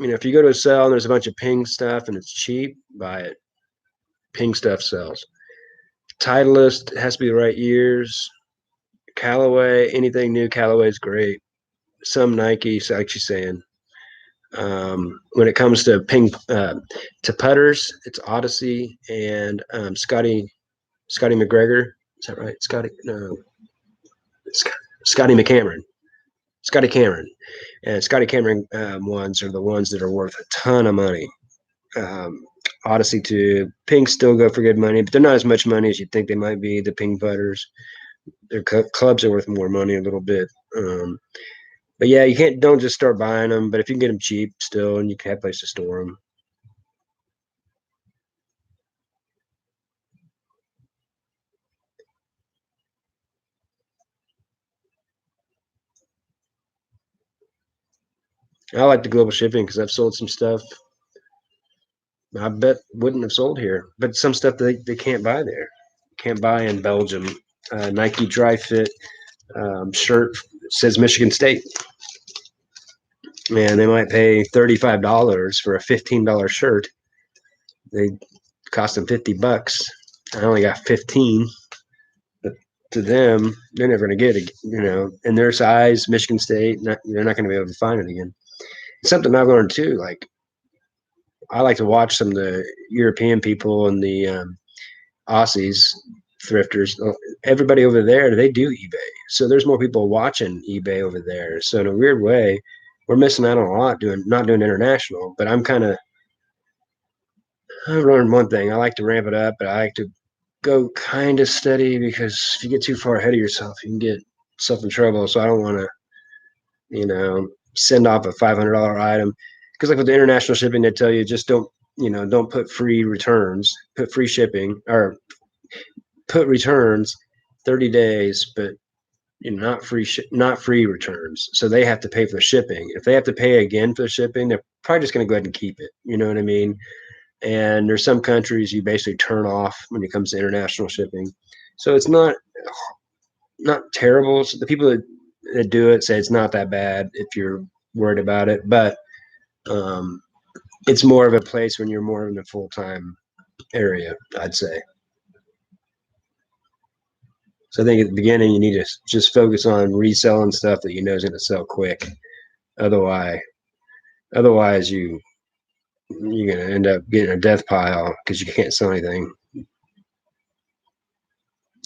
If you go to a sale and there's a bunch of ping stuff and it's cheap, buy it. Ping stuff sells. Titleist has to be the right years. Callaway, anything new, Callaway's great. Some Nike, like she's saying. When it comes to to putters, it's Odyssey and Scotty McGregor. Is that right? No, Scotty McCameron. Scotty Cameron. And Scotty Cameron ones are the ones that are worth a ton of money. Um, Odyssey to Pink still go for good money, but they're not as much money as you think they might be. The Pink putters, their clubs are worth more money a little bit. But yeah, you don't just start buying them. But if you can get them cheap still, and you can have a place to store them. I like the global shipping because I've sold some stuff I bet wouldn't have sold here, but some stuff they can't buy there. Can't buy in Belgium. Nike Dry Fit shirt says Michigan State. Man, they might pay $35 for a $15 shirt. They cost them $50. I only got 15, but to them, they're never going to get it. In their size, Michigan State, they're not going to be able to find it again. It's something I've learned too. Like I like to watch some of the European people and the Aussies thrifters. Everybody over there, they do eBay. So there's more people watching eBay over there. So in a weird way, we're missing out on a lot doing not doing international. But I've learned one thing. I like to ramp it up, but I like to go kind of steady because if you get too far ahead of yourself, you can get yourself in trouble. So I don't want to, send off a $500 item because like with the international shipping, they tell you just don't put free returns, put free shipping or put returns 30 days, but not free returns. So they have to pay for the shipping. If they have to pay again for the shipping, they're probably just going to go ahead and keep it. You know what I mean? And there's some countries you basically turn off when it comes to international shipping. So it's not terrible. So the people that do it say it's not that bad if you're worried about it, but um, it's more of a place when you're more in a full time area, I'd say. So I think at the beginning you need to just focus on reselling stuff that you know is going to sell quick. Otherwise, otherwise you're going to end up getting a death pile because you can't sell anything.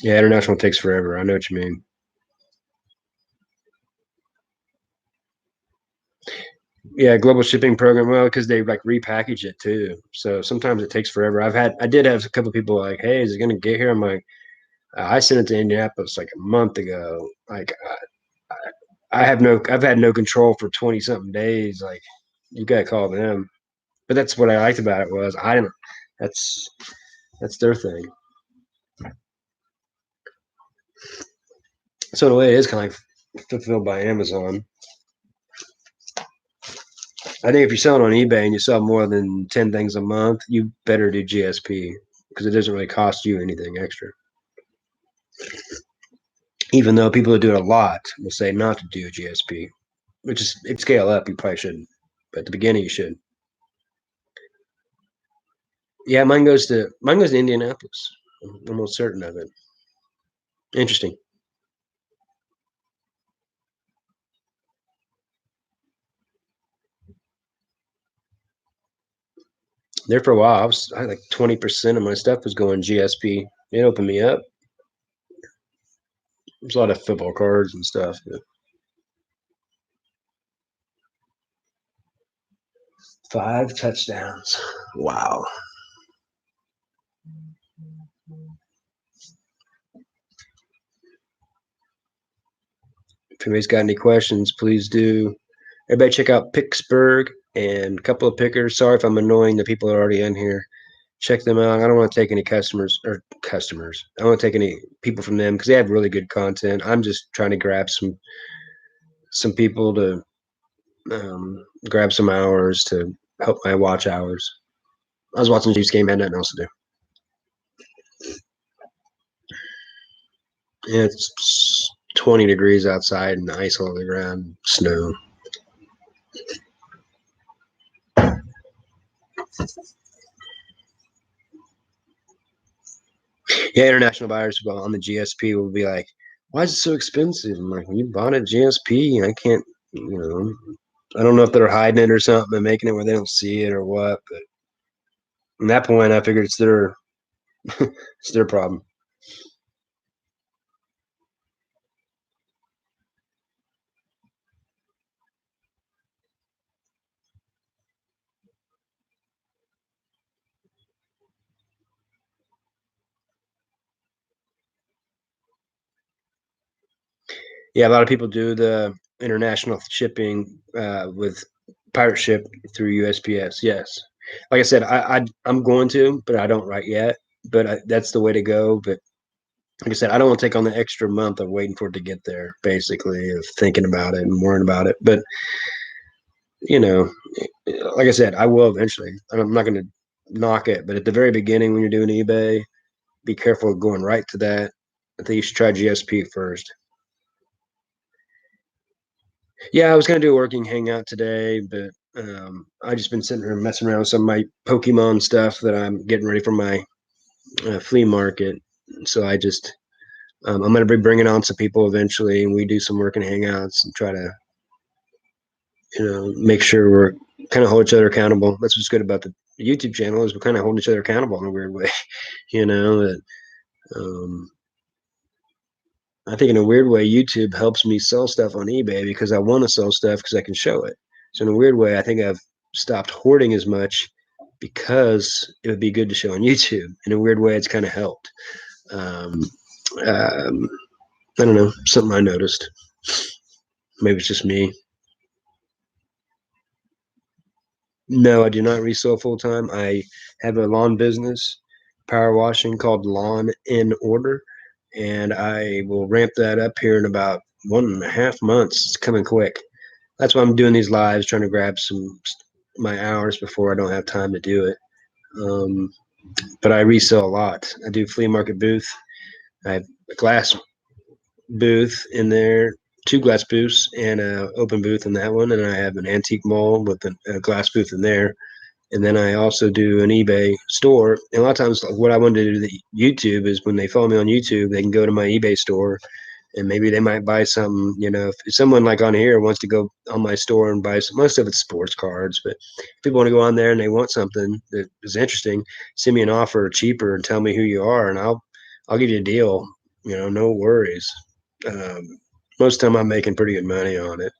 Yeah, international takes forever. I know what you mean. Yeah, global shipping program. Well, because they like repackage it too. So sometimes it takes forever. I did have a couple of people like, "Hey, is it going to get here?" I'm like, I sent it to Indianapolis like a month ago. Like, I've had no control for 20 something days. Like, you got to call them. But that's what I liked about it was I didn't. That's that's their thing. So in a way, it is kind of like fulfilled by Amazon. I think if you're selling on eBay and you sell more than 10 things a month, you better do GSP because it doesn't really cost you anything extra. Even though people that do it a lot will say not to do GSP, which is if you scale up, you probably shouldn't. But at the beginning, you should. Yeah, mine goes to Indianapolis. I'm almost certain of it. Interesting. There for a while, I had like 20% of my stuff was going GSP. It opened me up. There's a lot of football cards and stuff. But 5 touchdowns. Wow. If anybody's got any questions, please do. Everybody check out Pittsburgh and a couple of pickers. Sorry if I'm annoying the people that are already in here. Check them out. I don't want to take any customers. I don't want to take any people from them because they have really good content. I'm just trying to grab some people to grab some hours to help my watch hours. I was watching the Chiefs game, had nothing else to do. Yeah, it's 20 degrees outside and ice all over the ground, snow. Yeah, international buyers on the GSP will be like, "Why is it so expensive?" I'm like, "You bought a GSP. I can't, you know, I don't know if they're hiding it or something and making it where they don't see it or what." But at that point, I figured it's their problem. Yeah, a lot of people do the international shipping with pirate ship through USPS. Yes, like I said, I'm going to, but I don't right yet. But that's the way to go. But like I said, I don't want to take on the extra month of waiting for it to get there, basically, of thinking about it and worrying about it. But you know, like I said, I will eventually. I'm not going to knock it, but at the very beginning, when you're doing eBay, be careful of going right to that. I think you should try GSP first. Yeah, I was going to do a working hangout today, but I just been sitting here messing around with some of my Pokemon stuff that I'm getting ready for my flea market. So I'm going to be bringing on some people eventually, and we do some working hangouts and try to make sure we're kind of hold each other accountable. That's what's good about the YouTube channel is we're kind of holding each other accountable in a weird way. you know that um, I think in a weird way, YouTube helps me sell stuff on eBay because I want to sell stuff because I can show it. So in a weird way, I think I've stopped hoarding as much because it would be good to show on YouTube. In a weird way, it's kind of helped. Um, um, I don't know, something I noticed. Maybe it's just me. No, I do not resell full time. I have a lawn business, power washing called Lawn in Order, and I will ramp that up here in about 1.5 months. It's coming quick. That's why I'm doing these lives, trying to grab some my hours before I don't have time to do it. Um, but I resell a lot. I do flea market booth. I have a glass booth in there, two glass booths, and a open booth in that one. And I have an antique mall with a glass booth in there. And then I also do an eBay store. And a lot of times, like, what I want to do to YouTube is when they follow me on YouTube, they can go to my eBay store and maybe they might buy something. If someone like on here wants to go on my store and buy some, most of it's sports cards, but if people want to go on there and they want something that is interesting, send me an offer cheaper and tell me who you are, and I'll give you a deal. No worries. Um, most of the time, I'm making pretty good money on it.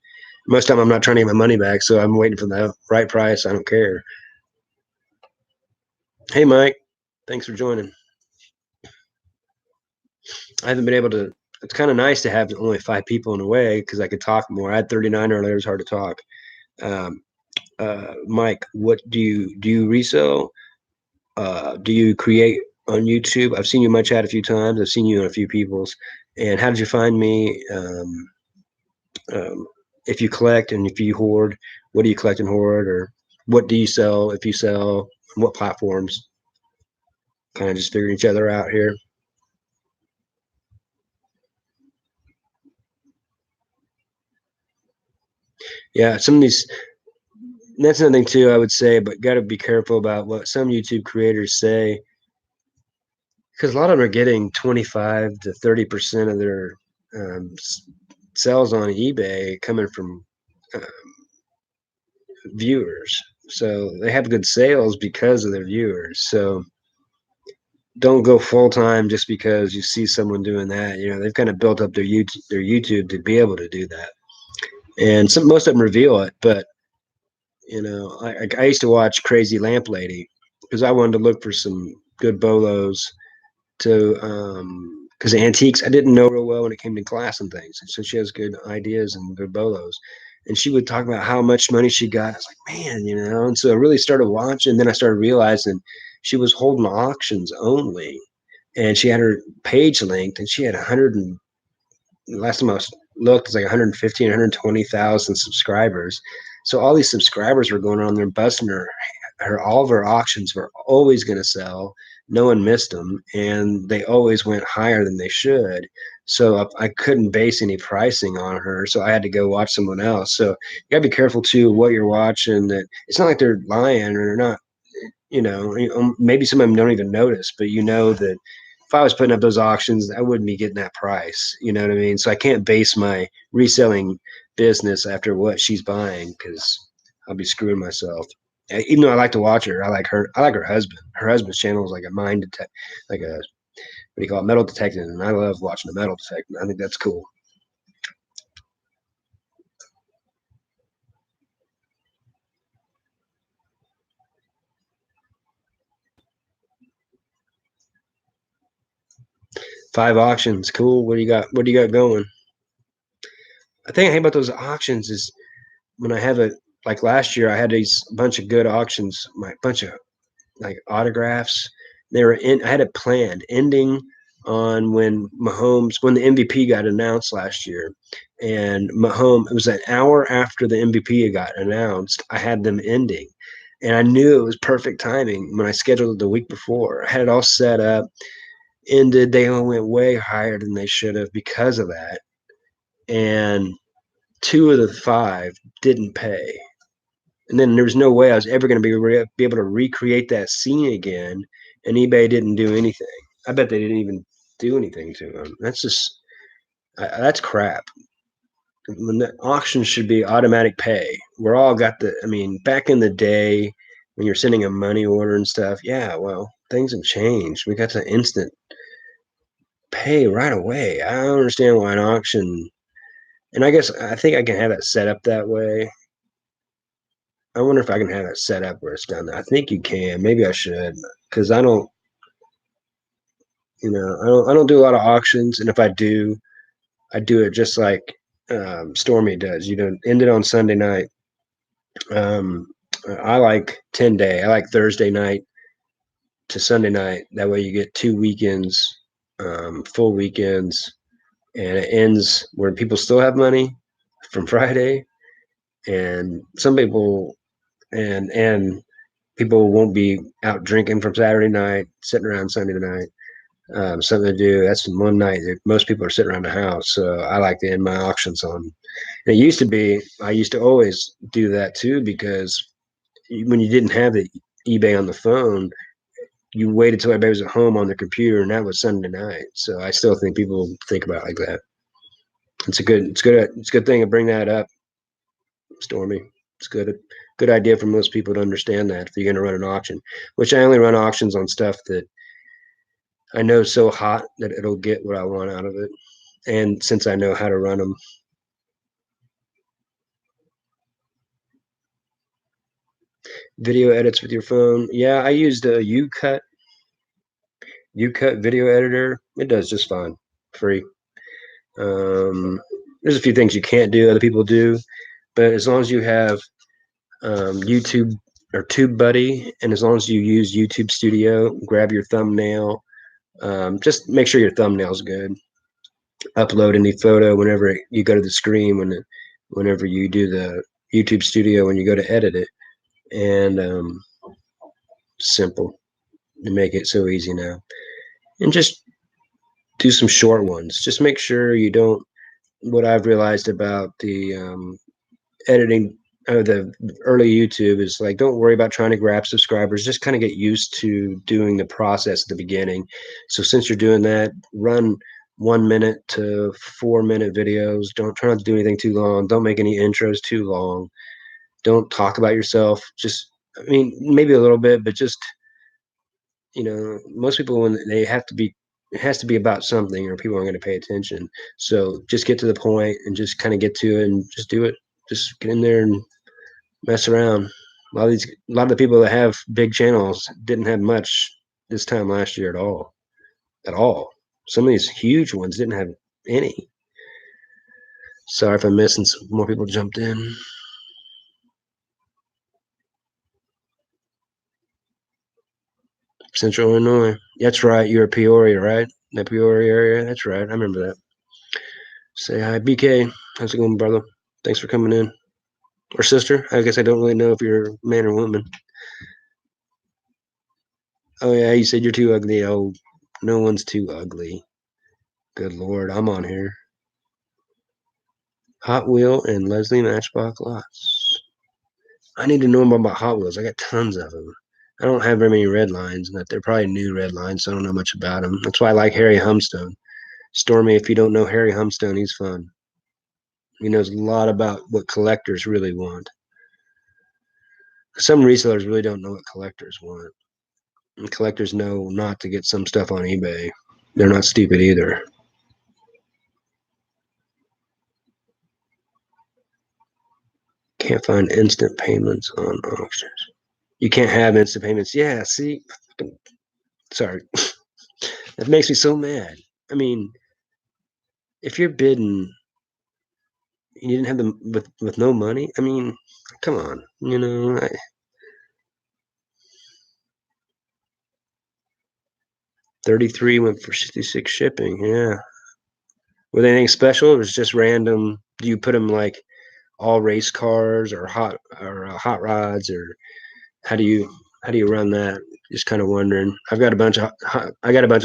Most of the time, I'm not trying to get my money back, so I'm waiting for the right price. I don't care. Hey, Mike, thanks for joining. I haven't been able to. It's kind of nice to have only 5 people in a way because I could talk more. I had 39 earlier; it was hard to talk. Um, Mike, what do you resell? Do you create on YouTube? I've seen you in my chat a few times. I've seen you in a few people's. And how did you find me? If you collect and if you hoard, what do you collect and hoard, or what do you sell? If you sell, what platforms? Kind of just figuring each other out here. Yeah, some of these. That's another thing too. I would say, but got to be careful about what some YouTube creators say because a lot of them are getting 25 to 30% of their um, sales on eBay coming from uh, viewers. So they have good sales because of their viewers. So don't go full time just because you see someone doing that. They've kind of built up their YouTube to be able to do that. And most of them reveal it, but I used to watch Crazy Lamp Lady because I wanted to look for some good bolos to because antiques I didn't know real well when it came to glass and things. And so she has good ideas and good bolos. And she would talk about how much money she got. I was like, man, and so I really started watching. Then I started realizing she was holding auctions only. And she had her page linked and she had 100 and last time I looked, it's like 115, 120,000 subscribers. So all these subscribers were going on there busting all of her auctions were always going to sell. No one missed them, and they always went higher than they should. So I couldn't base any pricing on her, so I had to go watch someone else. So you gotta be careful too what you're watching. That it's not like they're lying or they're not. Maybe some of them don't even notice, but that if I was putting up those auctions, I wouldn't be getting that price. You know what I mean? So I can't base my reselling business after what she's buying because I'll be screwing myself. Even though I like to watch her, I like her. I like her husband. Her husband's channel is like a mind detect, like a what do you call it, metal detecting, and I love watching the metal detecting. I think that's cool. 5 auctions, cool. What do you got? What do you got going? I think I hate about those auctions is when I have it like last year, I had these bunch of good auctions, my bunch of like autographs. They were in. I had it planned, ending on when the MVP got announced last year, and Mahomes. It was an hour after the MVP got announced. I had them ending, and I knew it was perfect timing when I scheduled it the week before. I had it all set up. Ended. They all went way higher than they should have because of that, and two of the five didn't pay. And then there was no way I was ever going to be able to recreate that scene again. And eBay didn't do anything. I bet they didn't even do anything to them. That's crap. When the auction should be automatic pay. We're all got the. I mean, back in the day when you're sending a money order and stuff. Yeah, well, things have changed. We got to instant pay right away. I don't understand why an auction, and I think I can have it set up that way. I wonder if I can have it set up where it's done. I think you can. Maybe I should, because I don't, I don't do a lot of auctions, and if I do it just like Stormy does. You know, end it on Sunday night. Um, I like 10-day. I like Thursday night to Sunday night. That way you get 2 weekends, full weekends, and it ends where people still have money from Friday, and some people and people won't be out drinking from Saturday night, sitting around Sunday night. Something to do. That's one night that most people are sitting around the house. So I like to end my auctions on. And it used to be, I used to always do that too because when you didn't have the eBay on the phone, you waited till everybody was at home on their computer, and that was Sunday night. So I still think people think about it like that. It's a good thing to bring that up, Stormy. It's good idea for most people to understand that if you're going to run an auction, which I only run auctions on stuff that I know is so hot that it'll get what I want out of it. And since I know how to run them, video edits with your phone. Yeah, I used a UCut video editor. It does just fine, free. There's a few things you can't do, other people do, but as long as you have YouTube or TubeBuddy, and as long as you use YouTube Studio, grab your thumbnail. Just make sure your thumbnail's good. Upload any photo whenever you go to the screen whenever you do the YouTube Studio when you go to edit it, and simple. To make it so easy now, and just do some short ones. Just make sure you don't. What I've realized about the editing the early YouTube is like, don't worry about trying to grab subscribers. Just kind of get used to doing the process at the beginning. So since you're doing that, run 1 minute to 4 minute videos. Don't try not to do anything too long. Don't make any intros too long. Don't talk about yourself. Just, I mean, maybe a little bit, but just, most people, when they have to be, it has to be about something or people aren't going to pay attention. So just get to the point and just kind of get to it and just do it. Just get in there and mess around. A lot of the people that have big channels didn't have much this time last year at all. Some of these huge ones didn't have any. Sorry if I'm missing some more people jumped in. Central Illinois. That's right. You're a Peoria, right? That Peoria area. That's right. I remember that. Say hi, BK. How's it going, brother? Thanks for coming in. Or sister. I guess I don't really know if you're man or woman. Oh yeah, you said you're too ugly. Oh, no one's too ugly. Good Lord, I'm on here. Hot Wheel and Leslie Matchbox lots. I need to know more about Hot Wheels. I got tons of them. I don't have very many red lines, but they're probably new red lines, so I don't know much about them. That's why I like Harry Humstone. Stormy, if you don't know Harry Humstone, he's fun. He knows a lot about what collectors really want. Some resellers really don't know what collectors want. And collectors know not to get some stuff on eBay. They're not stupid either. Can't find instant payments on auctions. You can't have instant payments. Yeah, see? Sorry. That makes me so mad. I mean, if you're bidding, you didn't have them with no money. I mean, come on. 33 went for 66 shipping. Yeah. Were they anything special? Or was it just random? Do you put them like all race cars or hot rods, or how do you how do you run that? Just kind of wondering. I got a bunch of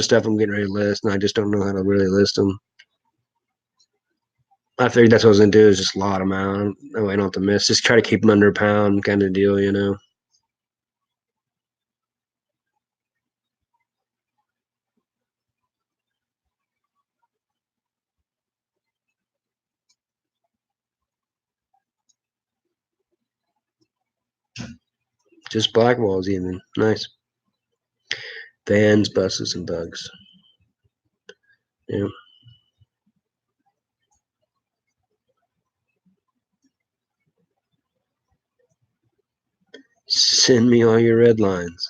stuff I'm getting ready to list, and I just don't know how to really list them. I figured that's what I was gonna do is just lot them out. That way I don't have to miss. Just try to keep them under a pound, kind of deal. Just black walls, even. Nice. Vans, buses, and bugs. Yeah. Send me all your red lines.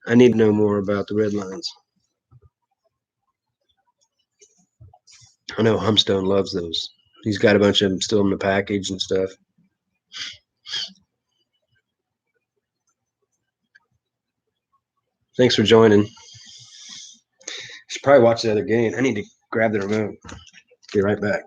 I need to know more about the red lines. I know Humstone loves those. He's got a bunch of them still in the package and stuff. Thanks for joining. Should probably watch the other game. I need to grab the remote. Be right back.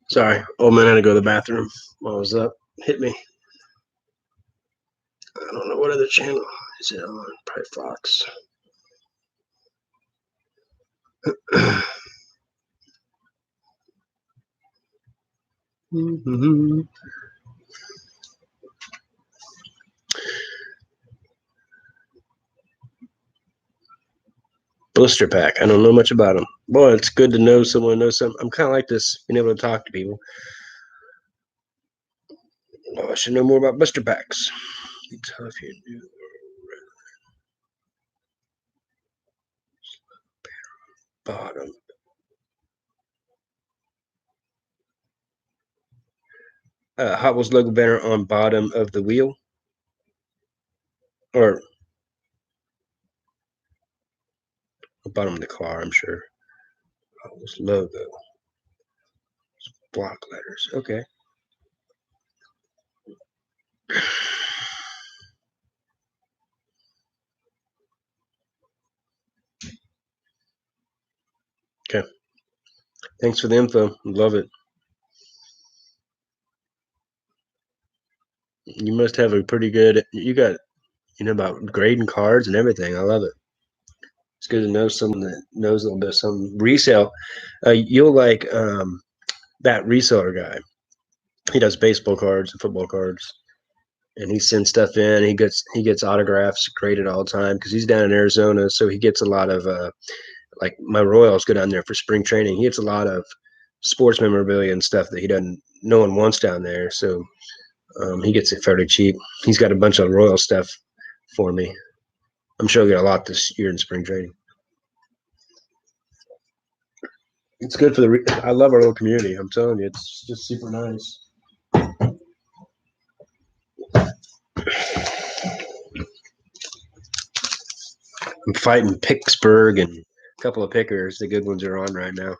Sorry, old man had to go to the bathroom while I was up. Hit me. I don't know what other channel is it on. Probably Fox. Blister pack. I don't know much about them. Boy, it's good to know someone knows something. I'm kind of like this, being able to talk to people. Oh, I should know more about blister packs. Tough here. Bottom. Hot Wheels logo banner on bottom of the wheel, or bottom of the car. I'm sure. Hot Wheels logo. Block letters. Okay. Okay. Thanks for the info. Love it. You must have a pretty good. You got about grading cards and everything. I love it. It's good to know someone that knows a little bit of some resale. You'll like that reseller guy. He does baseball cards and football cards, and he sends stuff in. He gets autographs graded all the time because he's down in Arizona, so he gets a lot of like my Royals go down there for spring training. He gets a lot of sports memorabilia and stuff that he doesn't. No one wants down there, so he gets it fairly cheap. He's got a bunch of Royal stuff for me. I'm sure I'll get a lot this year in spring training. It's good for the. I love our little community. I'm telling you, it's just super nice. I'm fighting Pittsburgh and a couple of pickers. The good ones are on right now.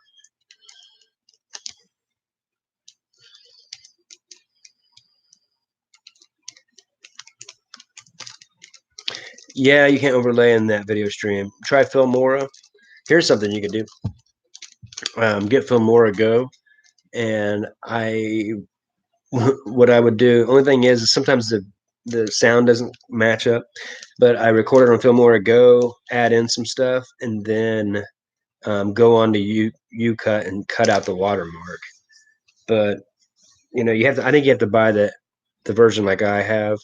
Yeah, you can't overlay in that video stream. Try Filmora. Here's something you could do. Get Filmora Go, and what I would do. Only thing is sometimes the sound doesn't match up, but I record it on Filmora Go, add in some stuff, and then go on to UCut and cut out the watermark. But you have to. I think you have to buy the version like I have.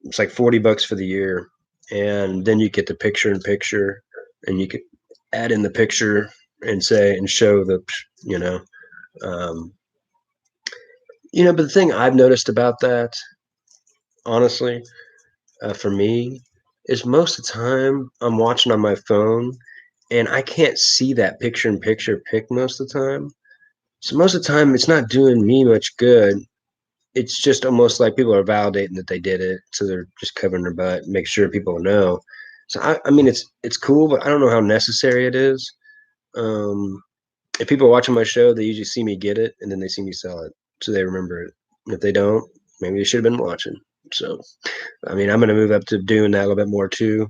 It's like $40 for the year, and then you get the picture in picture, and you could add in the picture and say and show the you know um, But the thing I've noticed about that, honestly, for me, is most of the time I'm watching on my phone and I can't see that picture in picture pic most of the time. So most of the time, it's not doing me much good. It's just almost like people are validating that they did it, so they're just covering their butt, and make sure people know. So I mean, it's cool, but I don't know how necessary it is. Um, if people are watching my show, they usually see me get it, and then they see me sell it, so they remember it. If they don't, maybe they should have been watching. So I mean, I'm going to move up to doing that a little bit more too.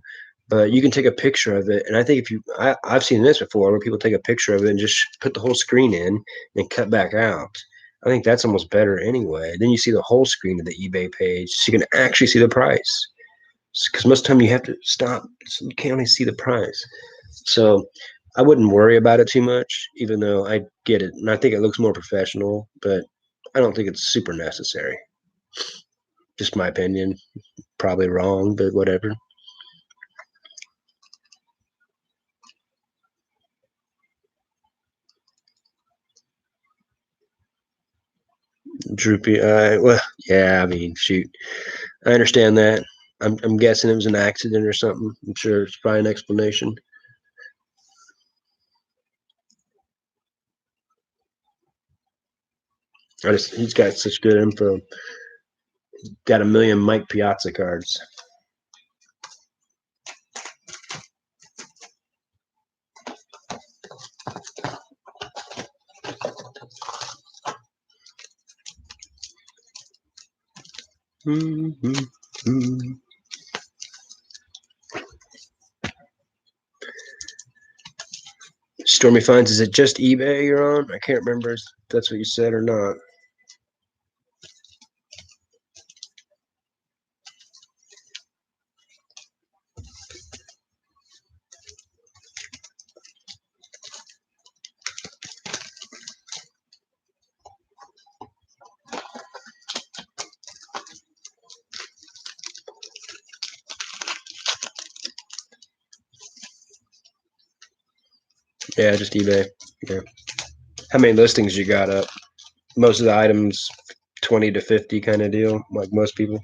But you can take a picture of it, and I think I've seen this before, where people take a picture of it and just put the whole screen in and cut back out. I think that's almost better anyway. Then you see the whole screen of the eBay page, so you can actually see the price. Because most of the time you have to stop, so you can't only see the price. So I wouldn't worry about it too much, even though I get it, and I think it looks more professional. But I don't think it's super necessary. Just my opinion. Probably wrong, but whatever. Droopy eye. Well, yeah, I mean, shoot. I understand that. I'm guessing it was an accident or something. I'm sure it's probably an explanation. He's got such good info. Got a million Mike Piazza cards. Mm-hmm. Stormy Finds, is it just eBay you're on? I can't remember if that's what you said or not. Yeah, just eBay. Yeah. How many listings you got up? Most of the items, 20 to 50 kind of deal, like most people.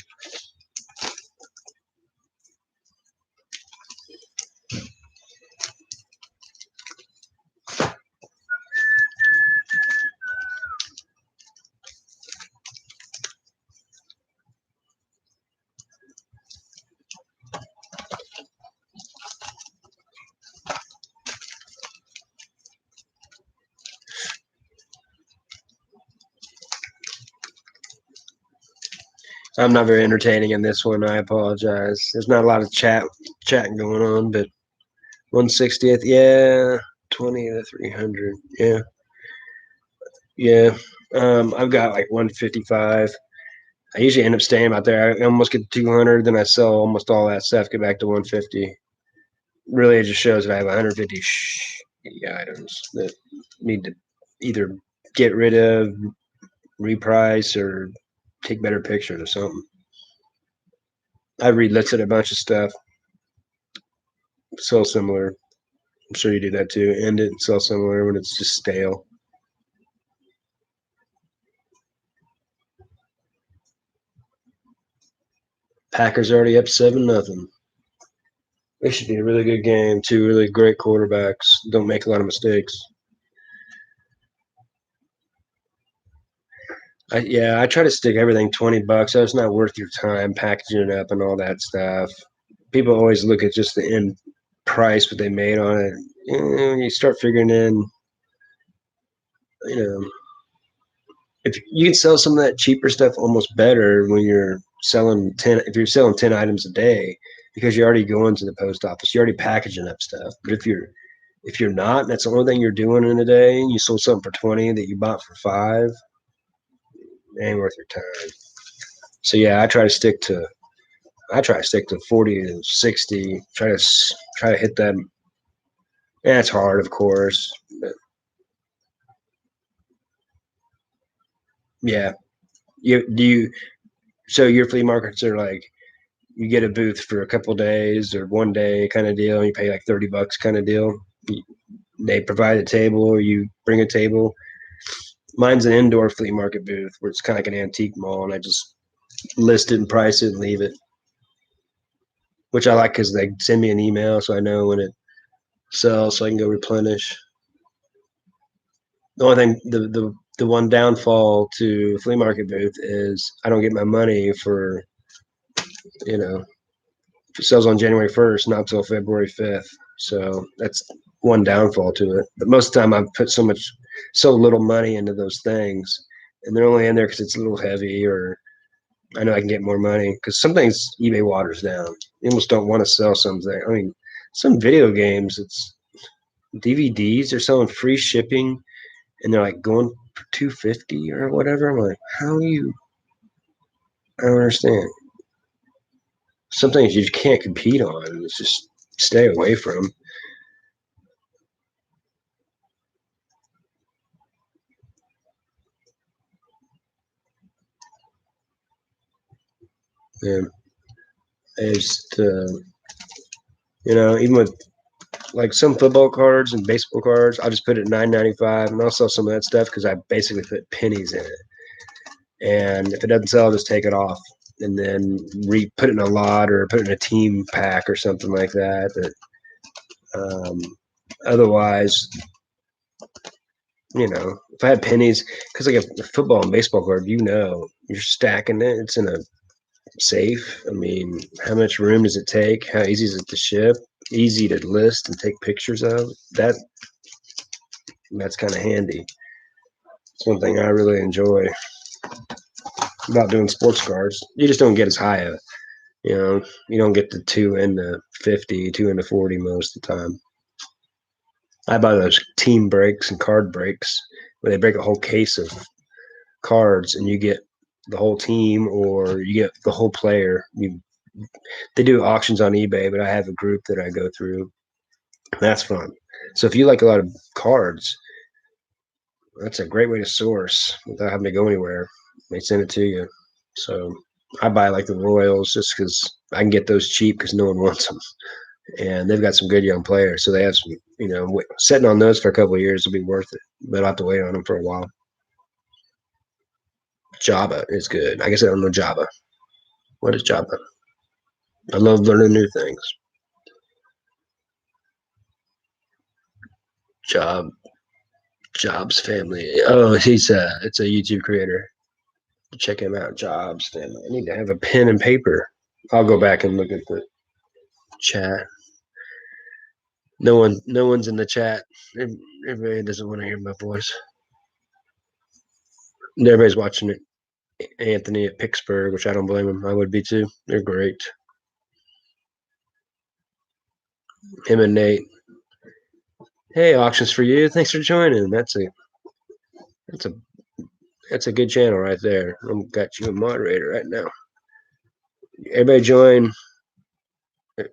I'm not very entertaining in this one. I apologize. There's not a lot of chatting going on, but 160th, yeah, 20 to 300, yeah, yeah. I've got like 155. I usually end up staying out there. I almost get to 200, then I sell almost all that stuff, get back to 150. Really, it just shows that I have 150 items that need to either get rid of, reprice, or take better pictures or something. I relisted a bunch of stuff, so similar. I'm sure you do that too. End it and sell similar when it's just stale. Packers already up 7-0. It should be a really good game. Two really great quarterbacks. Don't make a lot of mistakes. I try to stick everything $20. So it's not worth your time packaging it up and all that stuff. People always look at just the end price, what they made on it. You start figuring in, you know, if you can sell some of that cheaper stuff almost better when you're selling 10. If you're selling 10 items a day, because you're already going to the post office. You're already packaging up stuff. But if you're not, and that's the only thing you're doing in a day, and you sold something for 20 that you bought for 5, it ain't worth your time. So yeah, I try to stick to 40 to 60. Try to hit that. Yeah, it's hard, of course. But yeah, you do you. So your flea markets are like you get a booth for a couple days or one day kind of deal. And you pay like $30 kind of deal. They provide a table, or you bring a table. Mine's an indoor flea market booth where it's kind of like an antique mall, and I just list it and price it and leave it, which I like because they send me an email so I know when it sells so I can go replenish. The only thing, the one downfall to flea market booth is I don't get my money for, you know, if it sells on January 1st, not till February 5th. So that's one downfall to it. But most of the time I've put so little money into those things, and they're only in there because it's a little heavy, or I know I can get more money because some things eBay waters down. You almost don't want to sell something. I mean, some video games, it's DVDs, they're selling free shipping, and they're like going for 250 or whatever. I'm like, how are you? I don't understand. Some things you can't compete on. It's just stay away from. And it's even with like some football cards and baseball cards, I'll just put it at 9.95, and I'll sell some of that stuff because I basically put pennies in it. And if it doesn't sell, I'll just take it off and then put it in a lot or put it in a team pack or something like that. But otherwise, if I had pennies, because like a football and baseball card, you're stacking it. It's in a safe. I mean, how much room does it take? How easy is it to ship? Easy to list and take pictures of. That's kind of handy. It's one thing I really enjoy about doing sports cards. You just don't get as high you don't get the 2 into 50, 2 into 40 most of the time. I buy those team breaks and card breaks where they break a whole case of cards and you get the whole team or you get the whole player. They do auctions on eBay, but I have a group that I go through. That's fun. So if you like a lot of cards, that's a great way to source without having to go anywhere. They send it to you. So I buy like the Royals just because I can get those cheap because no one wants them. And they've got some good young players. So they have some, sitting on those for a couple of years will be worth it. But I'll have to wait on them for a while. Java is good. I guess I don't know Java. What is Java? I love learning new things. Job, Jobs family. Oh, it's a YouTube creator. Check him out. Jobs family. I need to have a pen and paper. I'll go back and look at the chat. No one's in the chat. Everybody doesn't want to hear my voice. Everybody's watching it. Anthony at Pittsburgh, which I don't blame him. I would be too. They're great. Him and Nate. Hey, auctions for you. Thanks for joining. That's a that's a good channel right there. I've got you a moderator right now. Everybody join.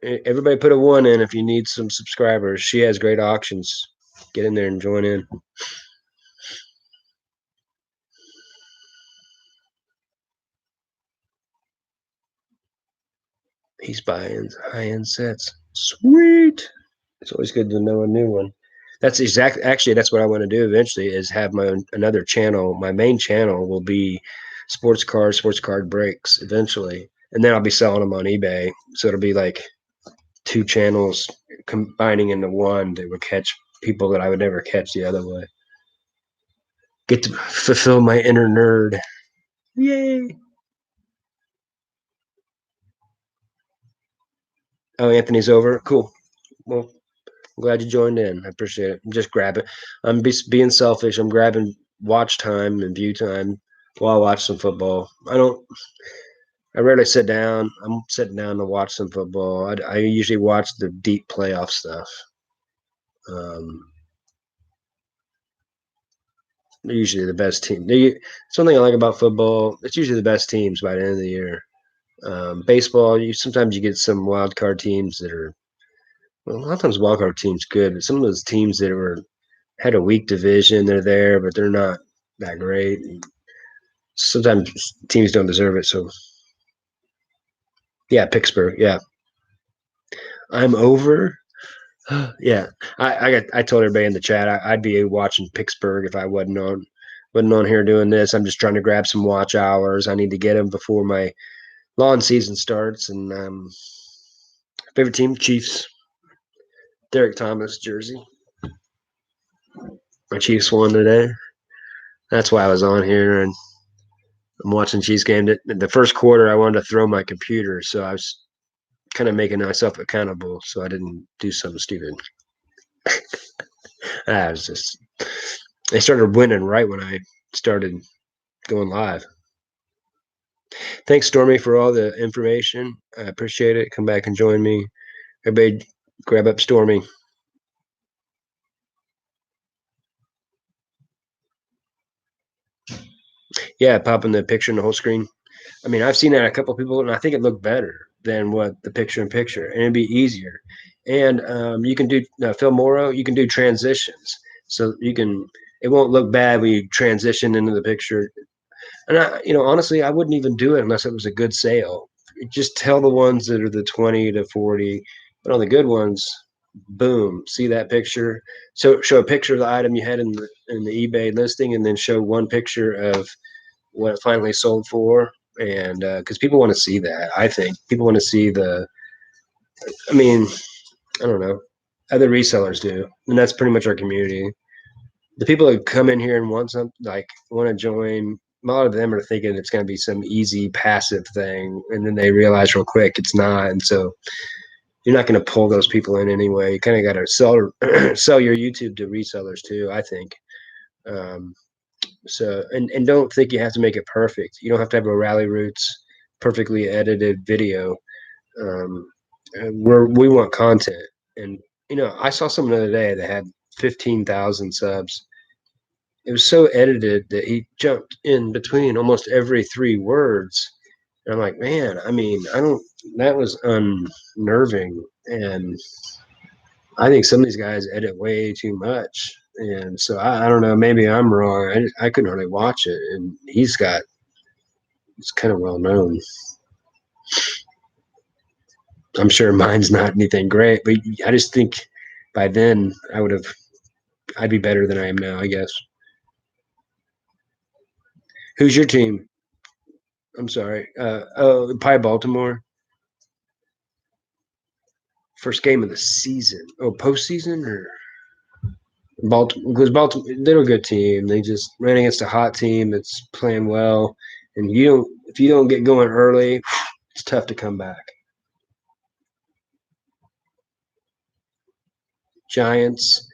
Everybody put a 1 in if you need some subscribers. She has great auctions. Get in there and join in. He's buying high-end sets. Sweet. It's always good to know a new one. Actually, that's what I want to do eventually is have another channel. My main channel will be sports card breaks eventually. And then I'll be selling them on eBay. So it'll be like 2 channels combining into one that would catch people that I would never catch the other way. Get to fulfill my inner nerd. Yay. Oh, Anthony's over. Cool. Well, I'm glad you joined in. I appreciate it. I'm just grabbing. I'm being selfish. I'm grabbing watch time and view time while I watch some football. I rarely sit down. I'm sitting down to watch some football. I usually watch the deep playoff stuff. Um, they're usually the best team. Something I like about football. It's usually the best teams by the end of the year. Baseball, you sometimes you get some wild card teams that are well, a lot of times wild card teams good, but some of those teams that were had a weak division, they're there, but they're not that great. Sometimes teams don't deserve it. So yeah, Pittsburgh. Yeah, I'm over. Yeah, I told everybody in the chat I'd be watching Pittsburgh if I wasn't on here doing this. I'm just trying to grab some watch hours. I need to get them before my lawn season starts. And favorite team, Chiefs. Derek Thomas jersey. My Chiefs won today. That's why I was on here, and I'm watching Chiefs game. The first quarter, I wanted to throw my computer, so I was kind of making myself accountable, so I didn't do something stupid. I was just they started winning right when I started going live. Thanks, Stormy, for all the information. I appreciate it. Come back and join me. Everybody, grab up Stormy. Yeah, popping the picture in the whole screen. I mean, I've seen that a couple of people, and I think it looked better than what the picture in picture, and it'd be easier. And you can do Phil Morrow. You can do transitions, so you can. It won't look bad when you transition into the picture. And honestly, I wouldn't even do it unless it was a good sale. Just tell the ones that are the 20 to 40, but on the good ones, boom, see that picture. So show a picture of the item you had in the eBay listing, and then show one picture of what it finally sold for. And because people want to see that, I think people want to see the. I mean, I don't know. Other resellers do, and that's pretty much our community. The people that come in here and want something like want to join, a lot of them are thinking it's going to be some easy passive thing, and then they realize real quick it's not. And so you're not going to pull those people in anyway. You kind of got to sell your YouTube to resellers too, I think. um, so and don't think you have to make it perfect. You don't have to have a Rally Roots perfectly edited video. um, we want content. And I saw someone the other day that had 15,000 subs. It was so edited that he jumped in between almost every three words. And I'm like, man, I mean, I don't, that was unnerving. And I think some of these guys edit way too much. And so I don't know, maybe I'm wrong. I couldn't really watch it. And it's kind of well known. I'm sure mine's not anything great, but I just think by then I'd be better than I am now, I guess. Who's your team? I'm sorry. Oh, probably Baltimore. First game of the season. Oh, postseason or Baltimore? Because Baltimore, they're a good team. They just ran against a hot team that's playing well, and if you don't get going early, it's tough to come back. Giants,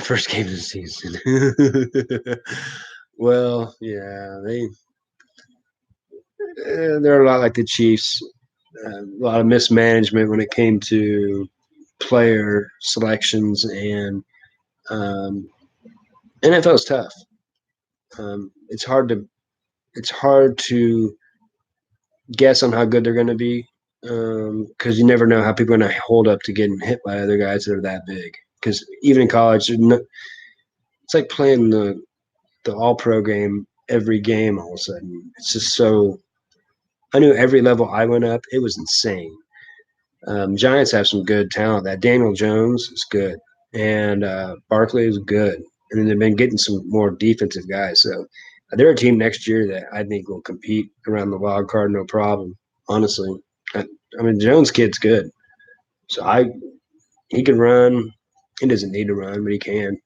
first game of the season. Well, yeah, they're a lot like the Chiefs. A lot of mismanagement when it came to player selections, and um, NFL is tough. It's hard to guess on how good they're going to be because you never know how people are going to hold up to getting hit by other guys that are that big. Because even in college, it's like playing the All Pro game every game. All of a sudden, it's just so. I knew every level I went up, it was insane. Giants have some good talent. That Daniel Jones is good, and Barkley is good. And then they've been getting some more defensive guys. So they're a team next year that I think will compete around the wild card, no problem. Honestly, I, I mean Jones kid's good. So he can run. He doesn't need to run, but he can,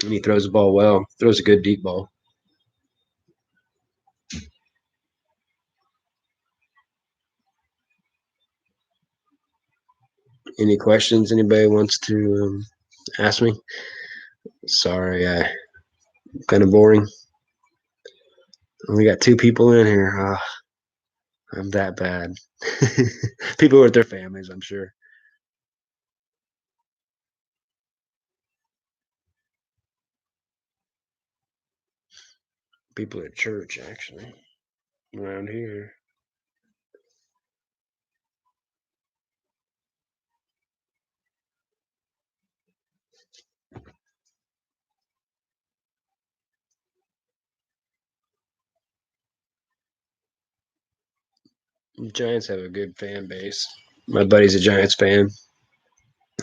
and he throws the ball well. Throws a good deep ball. Any questions anybody wants to ask me? Sorry, kind of boring. We got two people in here. I'm that bad. People with their families, I'm sure. People at church, actually, around here. Giants have a good fan base. My buddy's a Giants fan.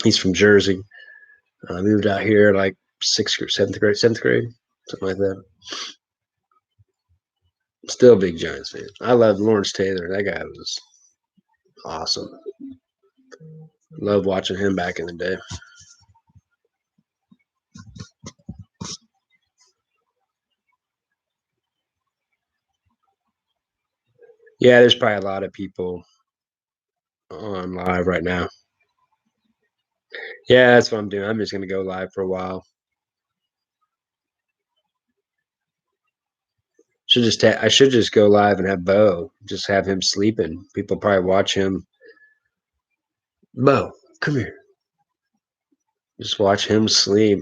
He's from Jersey. Moved out here like seventh grade, something like that. Still a big Giants fan. I love Lawrence Taylor. That guy was awesome. Love watching him back in the day. Yeah, there's probably a lot of people on live right now. Yeah, that's what I'm doing. I'm just gonna go live for a while. I should just go live and have Bo, just have him sleeping. People probably watch him. Bo, come here. Just watch him sleep.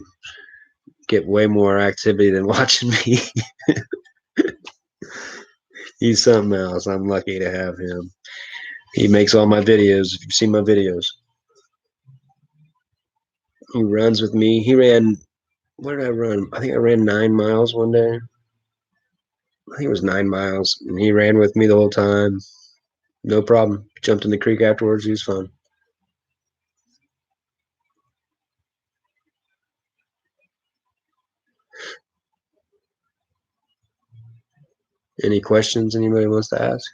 Get way more activity than watching me. He's something else. I'm lucky to have him. He makes all my videos. If you've seen my videos, he runs with me. He ran. What did I run? I think I ran 9 miles one day. I think it was 9 miles, and he ran with me the whole time. No problem. Jumped in the creek afterwards. He was fun. Any questions anybody wants to ask?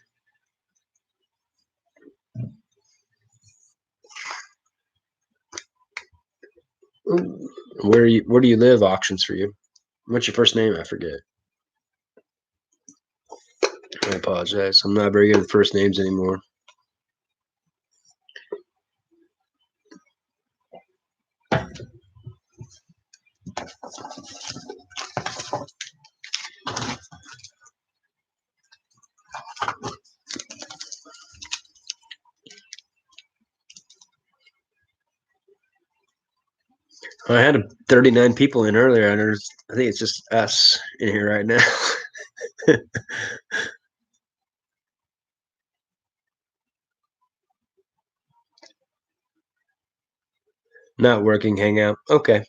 Where do you live? Auctions for you. What's your first name? I forget. I apologize. I'm not very good at first names anymore. I had 39 people in earlier, and I think it's just us in here right now. Not working hangout. Okay,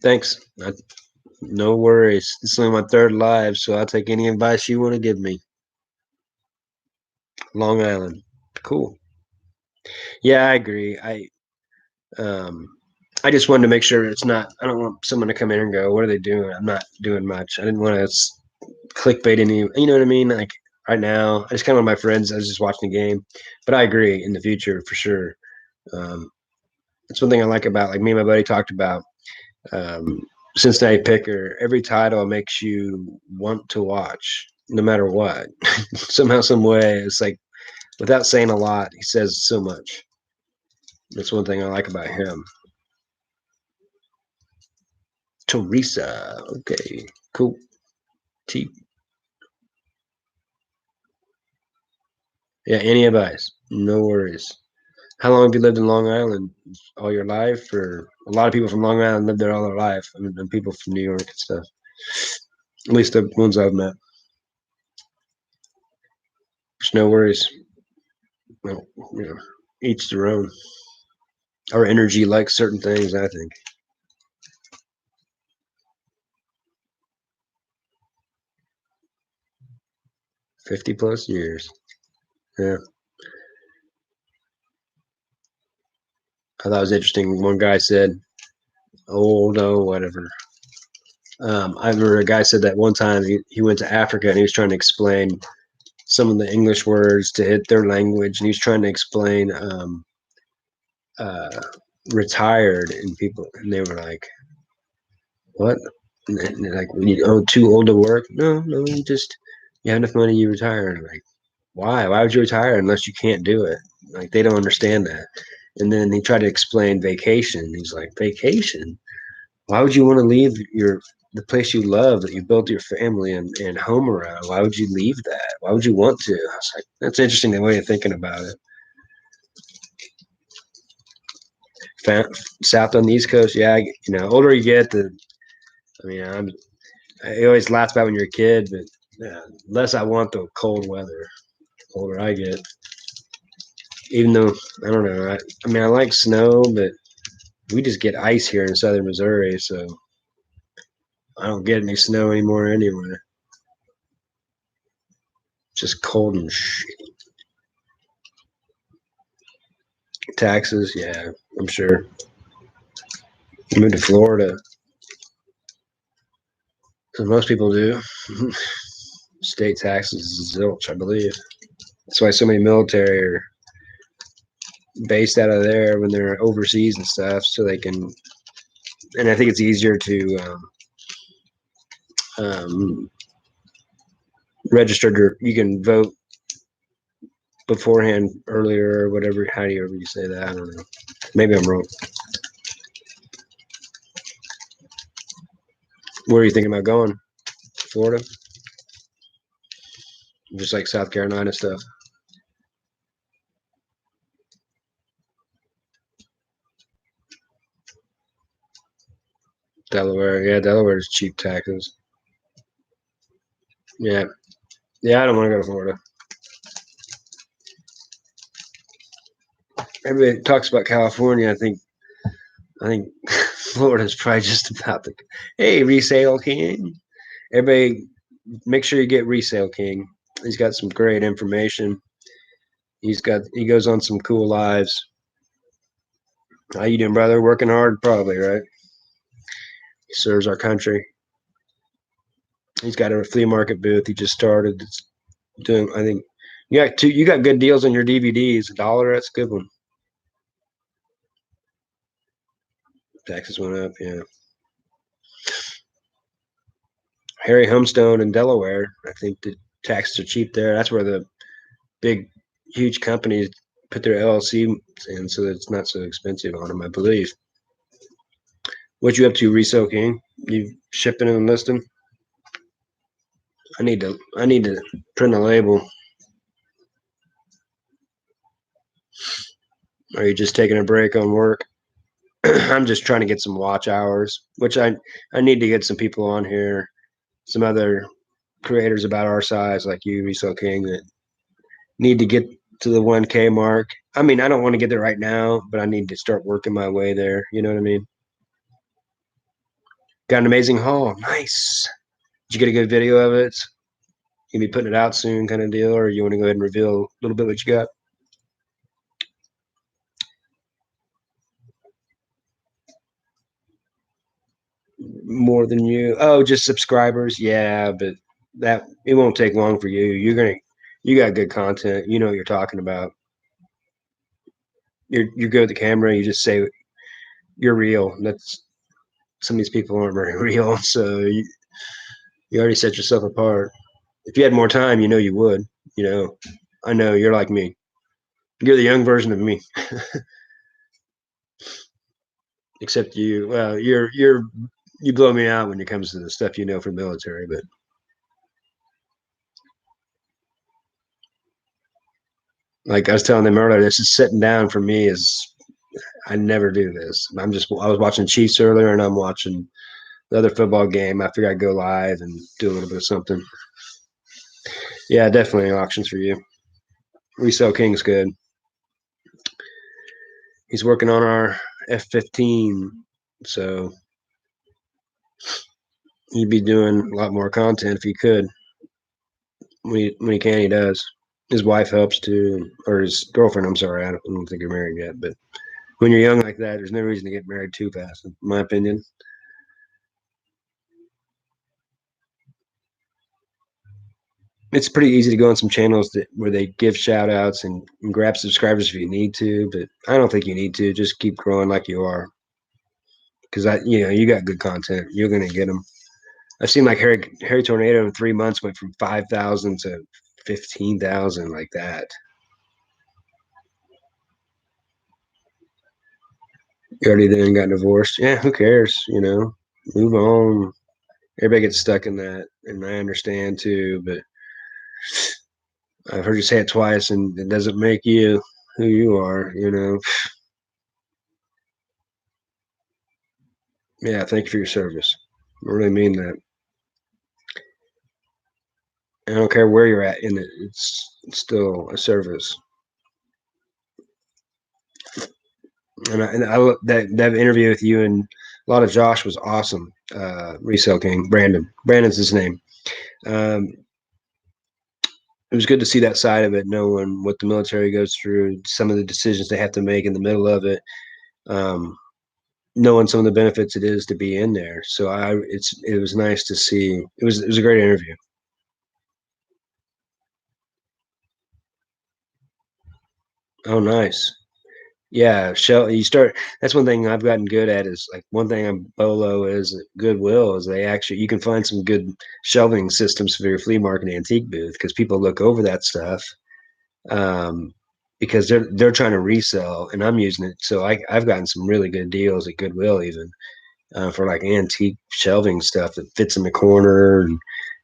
thanks. No worries. This is only my third live, so I'll take any advice you want to give me. Long Island. Cool. Yeah, I agree. Um I just wanted to make sure it's not. I don't want someone to come in and go, "What are they doing?" I'm not doing much. I didn't want to clickbait any. You know what I mean? Like right now, I just kind of my friends. I was just watching the game, but I agree in the future for sure. Um, that's one thing I like about like me and my buddy talked about. Um, Cincinnati Picker. Every title makes you want to watch, no matter what. Somehow, some way, it's like without saying a lot, he says so much. That's one thing I like about him. Teresa. Okay, cool. T. Yeah, any advice? No worries. How long have you lived in Long Island? All your life, or a lot of people from Long Island live there all their life, and people from New York and stuff. At least the ones I've met. There's no worries. Well, each their own. Our energy likes certain things. I think 50 plus years. Yeah, I thought it was interesting. One guy said, "Oh no, whatever." I remember a guy said that one time he went to Africa and he was trying to explain some of the English words to hit their language, and he was trying to explain uh, retired, and people, and they were like, "What?" And they're like, "When you too old to work?" No, no, you have enough money, you retire. And I'm like, why? Why would you retire unless you can't do it? Like they don't understand that. And then he tried to explain vacation. He's like, vacation? Why would you want to leave your the place you love that you built your family and home around. Why would you leave that? Why would you want to? I was like, that's interesting the way of thinking about it. South on the East Coast, yeah. Older you get, I mean, I always laugh about when you're a kid, but less I want the cold weather. The older I get, even though I don't know, I mean, I like snow, but we just get ice here in southern Missouri, so I don't get any snow anymore anywhere. Just cold and shitty. Taxes, yeah, I'm sure. Moved to Florida, because most people do. State taxes is zilch, I believe. That's why so many military are based out of there when they're overseas and stuff, so they can. And I think it's easier to um, register. You can vote beforehand earlier or whatever. How do you ever you say that? I don't know. Maybe I'm wrong. Where are you thinking about going? Florida? Just like South Carolina stuff. Delaware. Yeah, Delaware's cheap taxes. Yeah. Yeah, I don't want to go to Florida. Everybody talks about California. I think Florida's probably just about the hey, resale king. Everybody make sure you get resale king. He's got some great information. He goes on some cool lives. How you doing, brother? Working hard, probably, right? He serves our country. He's got a flea market booth. He just started. It's doing. I think you got good deals on your DVDs. $1, that's a good one. Taxes went up. Yeah. Harry Homestone in Delaware. I think the taxes are cheap there. That's where the big, huge companies put their LLC in, so that it's not so expensive on them. I believe. What you up to, Resale King? You shipping and listing? I need to print a label. Are you just taking a break on work? I'm just trying to get some watch hours, which I need to get some people on here, some other creators about our size like you, Resale King, that need to get to the 1K mark. I mean, I don't want to get there right now, but I need to start working my way there. You know what I mean? Got an amazing haul. Nice. Did you get a good video of it? You be putting it out soon, kind of deal, or you want to go ahead and reveal a little bit what you got? More than you? Oh, just subscribers. Yeah, but that it won't take long for you. You got good content. You know what you're talking about. You're good with the camera. You just say you're real. That's some of these people aren't very real. So you already set yourself apart. If you had more time, you know you would. You know, I know you're like me. You're the young version of me. Except you, well, you blow me out when it comes to the stuff you know from military. But like I was telling them earlier, this is sitting down for me is I never do this. I was watching Chiefs earlier, and I'm watching the other football game. I figured I'd go live and do a little bit of something. Yeah, definitely auctions for you. Resale King's good. He's working on our F-15, so he'd be doing a lot more content if he could. When he can, he does. His wife helps too, or his girlfriend. I'm sorry, I don't think you're married yet. But when you're young like that, there's no reason to get married too fast, in my opinion. It's pretty easy to go on some channels where they give shout outs and grab subscribers if you need to, but I don't think you need to. Just keep growing like you are. Because you got good content. You're gonna get them. I've seen like Harry Tornado in 3 months went from 5,000 to 15,000 like that. You already then got divorced. Yeah, who cares? Move on. Everybody gets stuck in that, and I understand too. But I've heard you say it twice, and it doesn't make you who you are. Yeah, thank you for your service. I really mean that. I don't care where you're at in it. It's still a service. And I that interview with you and a lot of Josh was awesome. Resale King, Brandon's his name. Um, it was good to see that side of it, knowing what the military goes through, some of the decisions they have to make in the middle of it, um, knowing some of the benefits it is to be in there. So it was nice to see. It was a great interview. Oh, nice. Yeah, shell. You start. That's one thing I've gotten good at is like one thing I'm Bolo is Goodwill is they actually you can find some good shelving systems for your flea market antique booth because people look over that stuff um, because they're trying to resell and I'm using it. So I've gotten some really good deals at Goodwill even for like antique shelving stuff that fits in the corner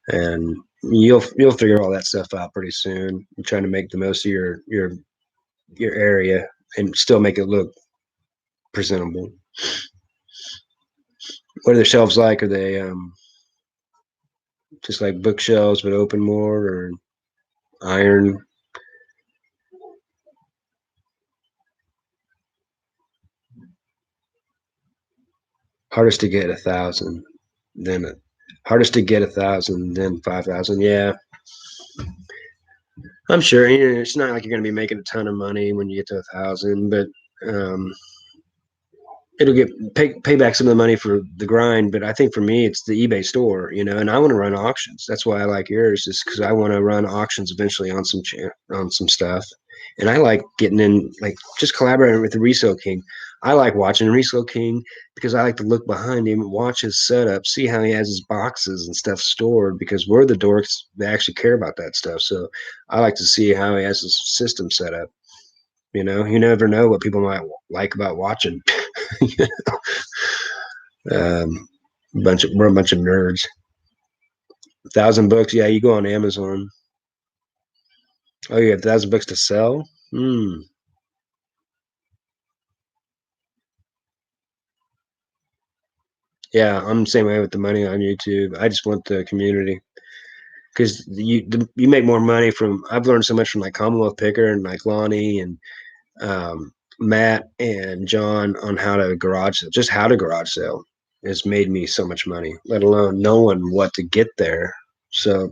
and you'll figure all that stuff out pretty soon. You're trying to make the most of your area and still make it look presentable. What are the shelves like? Are they just like bookshelves but open more or iron? Hardest to get 1,000, then hardest to get 1,000, then 5,000. Yeah, I'm sure. It's not like you're going to be making a ton of money when you get to 1,000, but um, it'll pay back some of the money for the grind. But I think for me, it's the eBay store, and I want to run auctions. That's why I like yours, is because I want to run auctions eventually on on some stuff. And I like getting in, like just collaborating with the Resale King. I like watching Resale King because I like to look behind him, watch his setup, see how he has his boxes and stuff stored. Because we're the dorks that actually care about that stuff. So I like to see how he has his system set up. You never know what people might like about watching. Um, we're a bunch of nerds. 1,000 books, yeah. You go on Amazon. Oh, you have 1,000 books to sell. Hmm. Yeah, I'm the same way with the money on YouTube. I just want the community because you make more money from. I've learned so much from like Commonwealth Picker and like Lonnie and um, Matt and John on how to garage sale. Just how to garage sale has made me so much money. Let alone knowing what to get there. So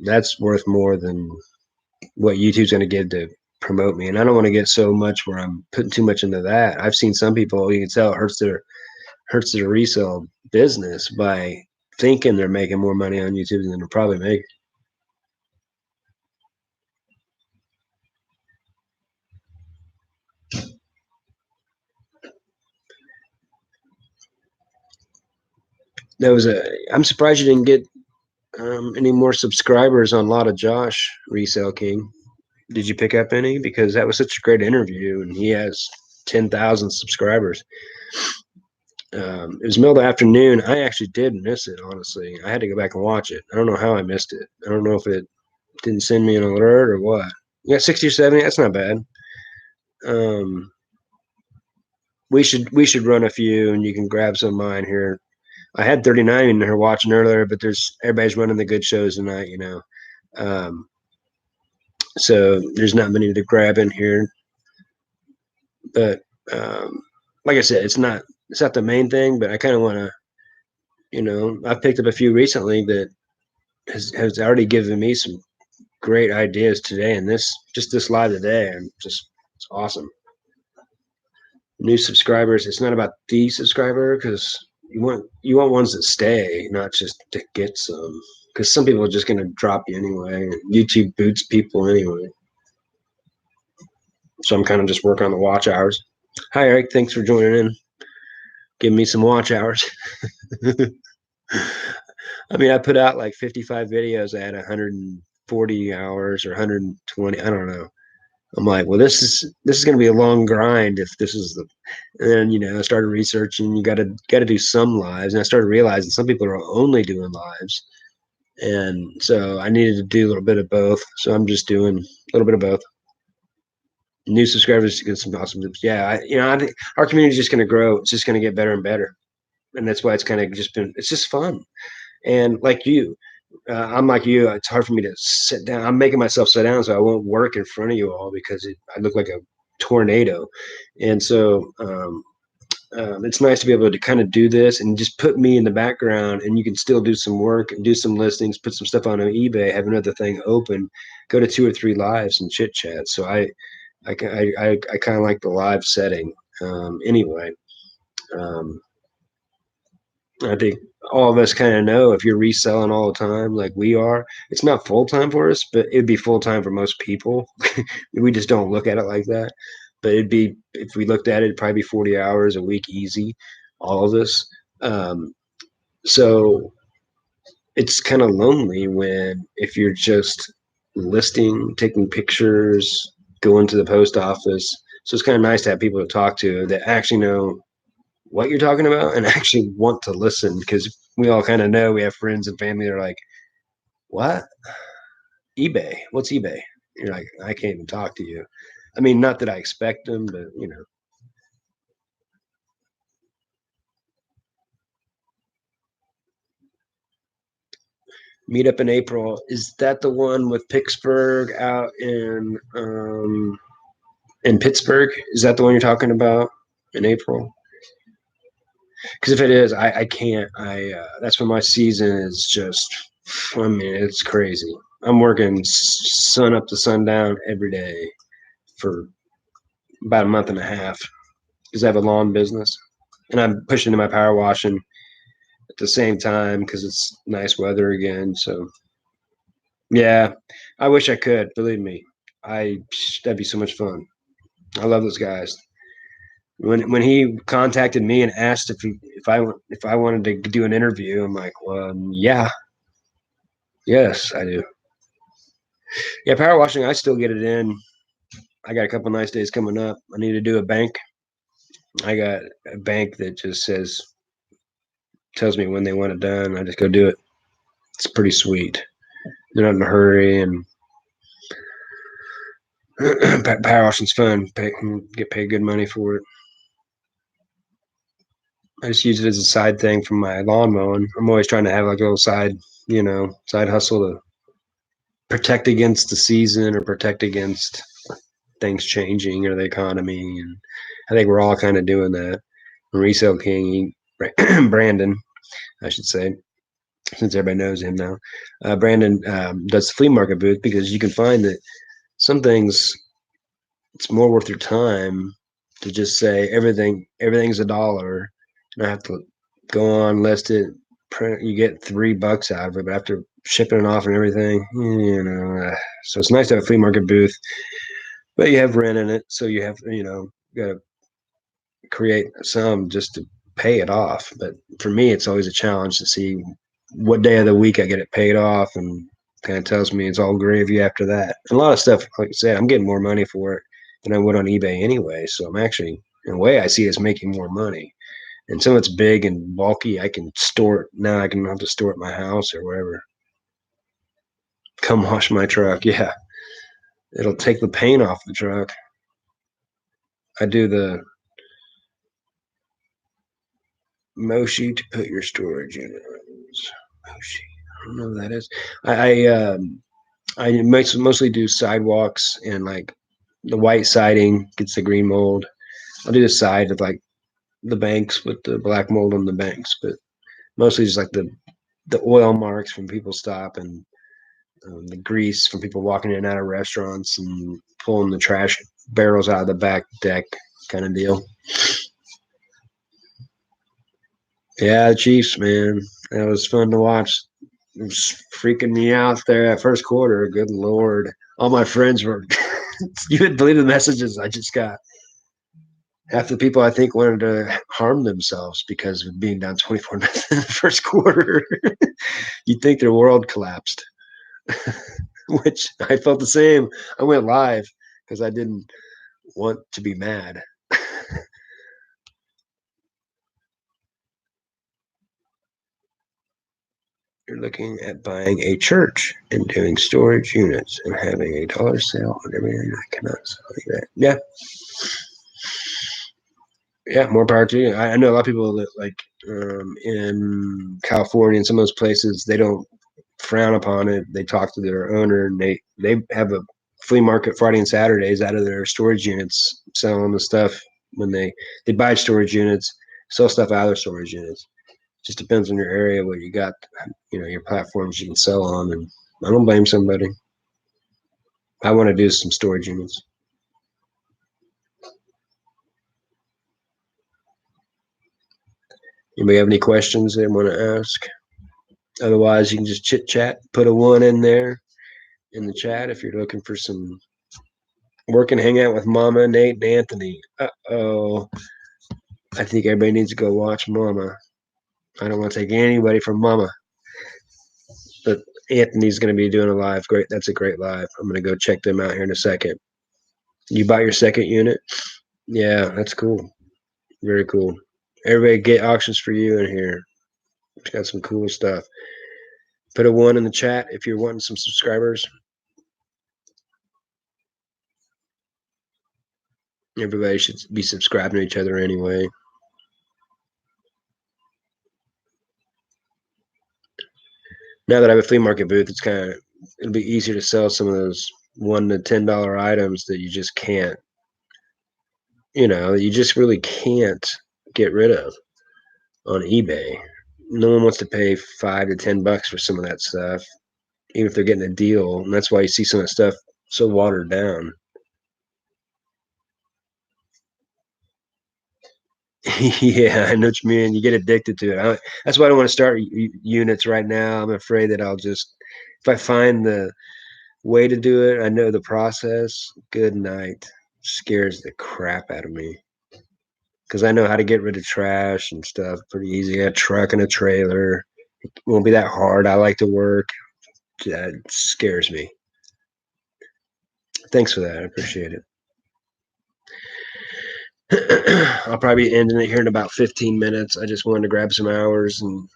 that's worth more than what YouTube's going to give to promote me. And I don't want to get so much where I'm putting too much into that. I've seen some people, you can tell it hurts their resale business by thinking they're making more money on YouTube than they're probably making. I'm surprised you didn't get any more subscribers on a lot of Josh Resale King. Did you pick up any? Because that was such a great interview and he has 10,000 subscribers. It was middle of the afternoon. I actually did miss it, honestly. I had to go back and watch it. I don't know how I missed it. I don't know if it didn't send me an alert or what. Yeah, 60 or 70. That's not bad. Um, we should run a few, and you can grab some of mine here. I had 39 in here watching earlier, but there's everybody's running the good shows tonight. Um, so there's not many to grab in here. But um, like I said, it's not the main thing. But I kind of want to, I've picked up a few recently that has already given me some great ideas today, and this live today, and just it's awesome. New subscribers. It's not about the subscriber because you want ones that stay, not just to get some. Because some people are just going to drop you anyway. YouTube boots people anyway. So I'm kind of just working on the watch hours. Hi Eric, thanks for joining in. Give me some watch hours. I mean, I put out like 55 videos. I had 140 hours or 120. I don't know. I'm like, well, this is going to be a long grind if this is the. And then I started researching. You got to do some lives, and I started realizing some people are only doing lives, and so I needed to do a little bit of both. So I'm just doing a little bit of both. New subscribers to get some awesome tips. Yeah, I think our community is just going to grow. It's just going to get better and better, and that's why it's kind of just been. It's just fun, and like you, I'm like you. It's hard for me to sit down. I'm making myself sit down so I won't work in front of you all because I look like a tornado. And so it's nice to be able to kind of do this and just put me in the background, and you can still do some work and do some listings, put some stuff on eBay, have another thing open, go to 2 or 3 lives and chit chat. So I kind of like the live setting anyway. Um, I think all of us kind of know if you're reselling all the time, like we are, it's not full time for us, but it'd be full time for most people. We just don't look at it like that. But it'd be, if we looked at it, it'd probably be 40 hours a week easy, all of us. Um, so it's kind of lonely when, if you're just listing, taking pictures, going to the post office. So it's kind of nice to have people to talk to that actually know what you're talking about and actually want to listen, because we all kind of know, we have friends and family that are like, what? eBay? What's eBay? You're like, I can't even talk to you. I mean, not that I expect them, but meet up in April. Is that the one with Pittsburgh out in Pittsburgh? Is that the one you're talking about in April? Because if it is, I can't. That's when my season is just. I mean, it's crazy. I'm working sun up to sundown every day for about a month and a half because I have a lawn business, and I'm pushing into my power washing at the same time because it's nice weather again. So yeah, I wish I could. Believe me, I that'd be so much fun. I love those guys. When he contacted me and asked if I wanted to do an interview, I'm like, well, yeah, yes, I do. Yeah, power washing, I still get it in. I got a couple nice days coming up. I need to do a bank. I got a bank that just tells me when they want it done. I just go do it. It's pretty sweet. They're not in a hurry, and power washing's fun. Get paid good money for it. I just use it as a side thing from my lawn mowing. I'm always trying to have like a little side hustle to protect against the season or protect against things changing or the economy. And I think we're all kind of doing that. Resale King, Brandon, I should say, since everybody knows him now. Brandon does the flea market booth because you can find that some things, it's more worth your time to just say everything's $1, and I have to go on, list it, print. You get $3 out of it, but after shipping it off and everything, so it's nice to have a flea market booth, but you have rent in it, so you have got to create some just to pay it off. But for me, it's always a challenge to see what day of the week I get it paid off, and kind of tells me it's all gravy after that. And a lot of stuff, like I said, I'm getting more money for it than I would on eBay anyway. So I'm actually, in a way, I see it as making more money. And some of it's big and bulky. I can store it now. I can have to store it at my house or wherever. Come wash my truck. Yeah, it'll take the paint off the truck. I do the Moshi to put your storage in. Moshi. I don't know what that is. I mostly do sidewalks and like the white siding gets the green mold. I'll do the side of like the banks with the black mold on the banks, but mostly just like the oil marks from people stopping, the grease from people walking in and out of restaurants and pulling the trash barrels out of the back deck kind of deal. Yeah, the Chiefs, man. That was fun to watch. It was freaking me out there at first quarter. Good Lord. All my friends were, you would believe the messages I just got. Half the people I think wanted to harm themselves because of being down 24 nothing in the first quarter. You'd think their world collapsed, which I felt the same. I went live because I didn't want to be mad. You're looking at buying a church and doing storage units and having a dollar sale on everything. I cannot sell you that. Yeah, yeah, more power to you. I know a lot of people that like in California and some of those places they don't frown upon it. They talk to their owner and they have a flea market Friday and Saturdays out of their storage units selling the stuff when they buy storage units, sell stuff out of their storage units. Just depends on your area, what you got, your platforms you can sell on, and I don't blame somebody. I want to do some storage units. Anybody have any questions they want to ask? Otherwise, you can just chit chat. Put a one in there in the chat if you're looking for some work and hang out with Mama, Nate, and Anthony. Uh-oh. I think everybody needs to go watch Mama. I don't want to take anybody from Mama. But Anthony's going to be doing a live. Great. That's a great live. I'm going to go check them out here in a second. You bought your second unit? Yeah, that's cool. Very cool. Everybody get auctions for you in here. It's got some cool stuff. Put a one in the chat if you're wanting some subscribers. Everybody should be subscribing to each other anyway. Now that I have a flea market booth, it'll be easier to sell some of those $1 to $10 items that you just can't, you just really can't get rid of on eBay. No one wants to pay $5 to $10 for some of that stuff, even if they're getting a deal. And that's why you see some of that stuff so watered down. Yeah, I know what you mean. You get addicted to it. That's why I don't want to start units right now. I'm afraid that if I find the way to do it, I know the process. Good night. Scares the crap out of me because I know how to get rid of trash and stuff pretty easy. A truck and a trailer. It won't be that hard. I like to work. That scares me. Thanks for that. I appreciate it. I'll probably be ending it here in about 15 minutes. I just wanted to grab some hours, and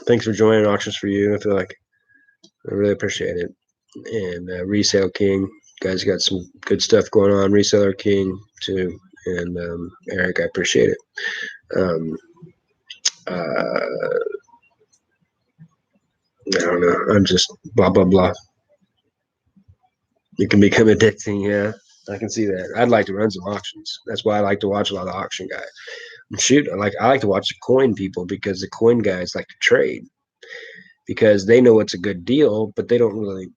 thanks for joining Auctions for You. I feel like I really appreciate it. And Resale King, guys got some good stuff going on. Reseller King too, and Eric, I appreciate it. Um, I don't know. I'm just blah blah blah. It can become addicting. Yeah, I can see that. I'd like to run some auctions. That's why I like to watch a lot of auction guys. Shoot, I like to watch the coin people because the coin guys like to trade because they know it's a good deal, but they don't really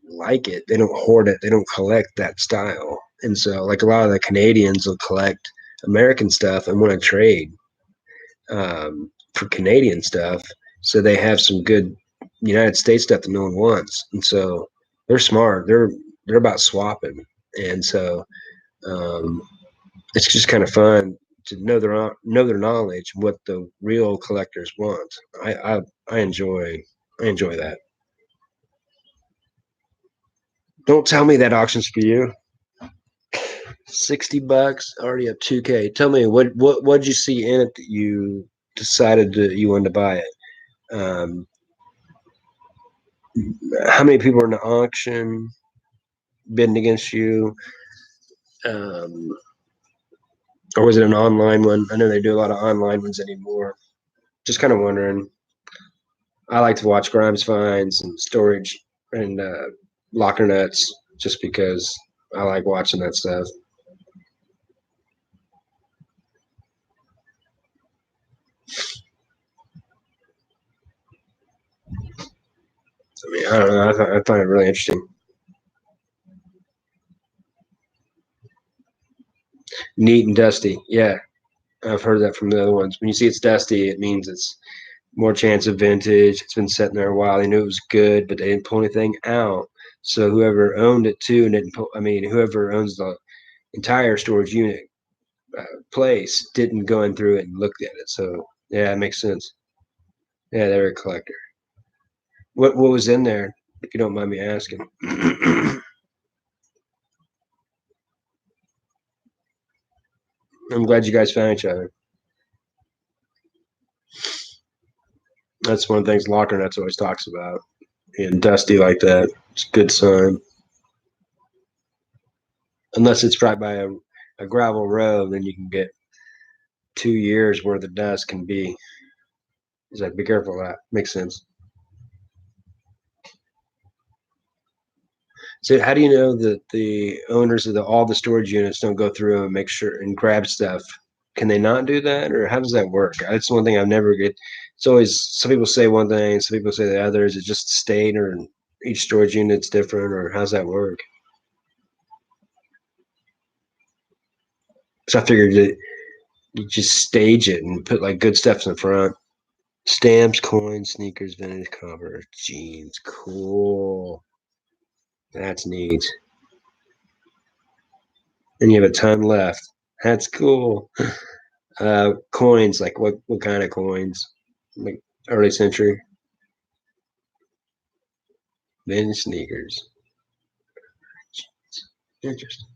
like it. They don't hoard it. They don't collect that style. And so, like a lot of the Canadians will collect American stuff and want to trade for Canadian stuff. So they have some good United States stuff that no one wants. And so they're smart. They're about swapping. And so um, it's just kind of fun to know their knowledge, what the real collectors want. I enjoy that. Don't tell me that auction's for you. $60 already up 2K. Tell me what'd you see in it that you decided you wanted to buy it? How many people are in the auction bidding against you? Um, or was it an online one? I know they do a lot of online ones anymore. Just kind of wondering. I like to watch Grimes finds and storage and locker nuts just because I like watching that stuff. I mean, I don't know. I find it really interesting. Neat and dusty. Yeah, I've heard that from the other ones. When you see it's dusty, it means it's more chance of vintage. It's been sitting there a while. They knew it was good, but they didn't pull anything out. So whoever owned it too didn't pull. I mean, whoever owns the entire storage unit place didn't go in through it and looked at it. So yeah, it makes sense. Yeah, they're a collector. What was in there? If you don't mind me asking. I'm glad you guys found each other. That's one of the things Locker Nuts always talks about. And dusty like that, it's a good sign. Unless it's right by a gravel road, then you can get 2 years where the dust can be. He's like, be careful of that. Makes sense. So how do you know that the owners of all the storage units don't go through and make sure and grab stuff? Can they not do that, or how does that work? That's one thing I've never get. It's always some people say one thing, some people say the other. Is it just state or each storage unit's different, or how's that work? So I figured that you just stage it and put like good stuff in the front. Stamps, coins, sneakers, vintage cover, jeans. Cool. That's neat. And you have a ton left. That's cool. Coins, like what kind of coins? Like early century vintage sneakers. Interesting.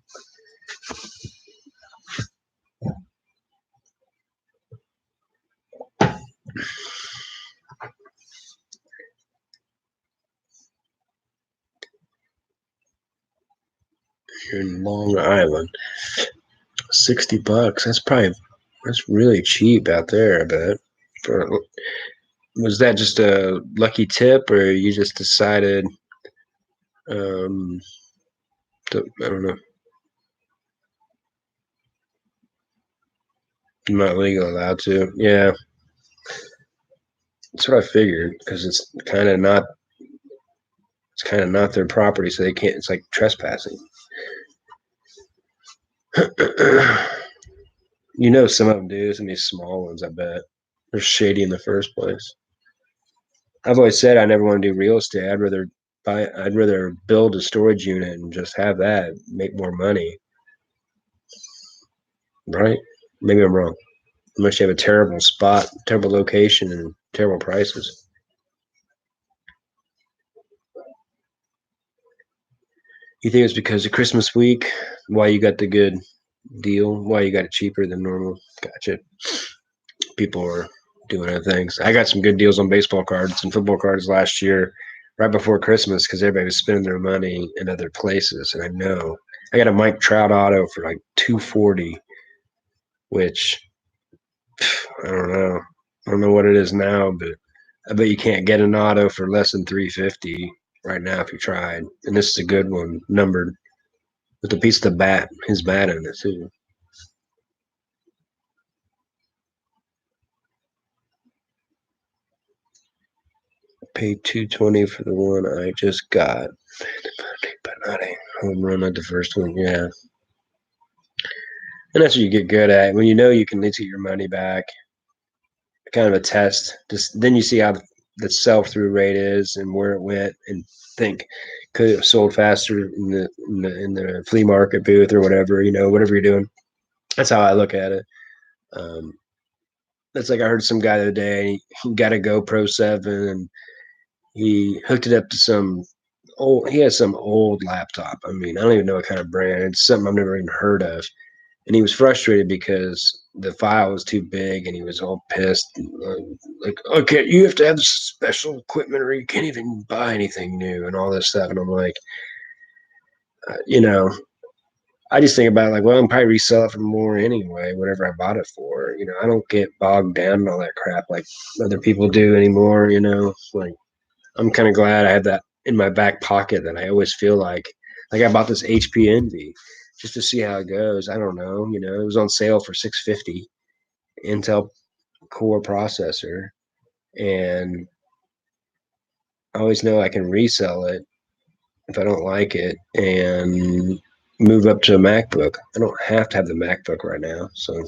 You're in Long Island. $60. That's really cheap out there, I bet. For was that just a lucky tip or you just decided um I don't know. I'm not legally allowed to. Yeah, that's what I figured because it's kind of not their property, so they can't. It's like trespassing. Some of them do. Some of these small ones, I bet they're shady in the first place. I've always said I never want to do real estate. I'd rather build a storage unit and just have that make more money, right? Maybe I'm wrong. Unless you have a terrible spot, terrible location, and terrible prices. You think it's because of Christmas week? Why you got the good deal? Why you got it cheaper than normal? Gotcha. People are doing other things. I got some good deals on baseball cards and football cards last year, right before Christmas, because everybody was spending their money in other places. And I know I got a Mike Trout auto for like 240, which I don't know. I don't know what it is now, but I bet you can't get an auto for less than 350 right now if you tried. And this is a good one, numbered with a piece of the bat, his bat in it too. Paid 220 for the one I just got, but not a home run at the first one. Yeah, and that's what you get good at when you know you can at least get your money back. Kind of a test. Just then you see how the sell through rate is and where it went, and think could it have sold faster in the flea market booth or whatever. Whatever you're doing. That's how I look at it. Um, that's like I heard some guy the other day. He got a GoPro 7 and he hooked it up to some old. He has some old laptop. I mean, I don't even know what kind of brand. It's something I've never even heard of. And he was frustrated because the file was too big, and he was all pissed. Like, okay, you have to have special equipment, or you can't even buy anything new, and all this stuff. And I'm like, uh, you know, I just think about it like, well, I'm probably resell it for more anyway, whatever I bought it for. I don't get bogged down in all that crap like other people do anymore. Like I'm kind of glad I have that in my back pocket that I always feel like I bought this HP Envy just to see how it goes. I don't know. It was on sale for 650 Intel Core processor, and I always know I can resell it if I don't like it and move up to a MacBook. I don't have to have the MacBook right now, so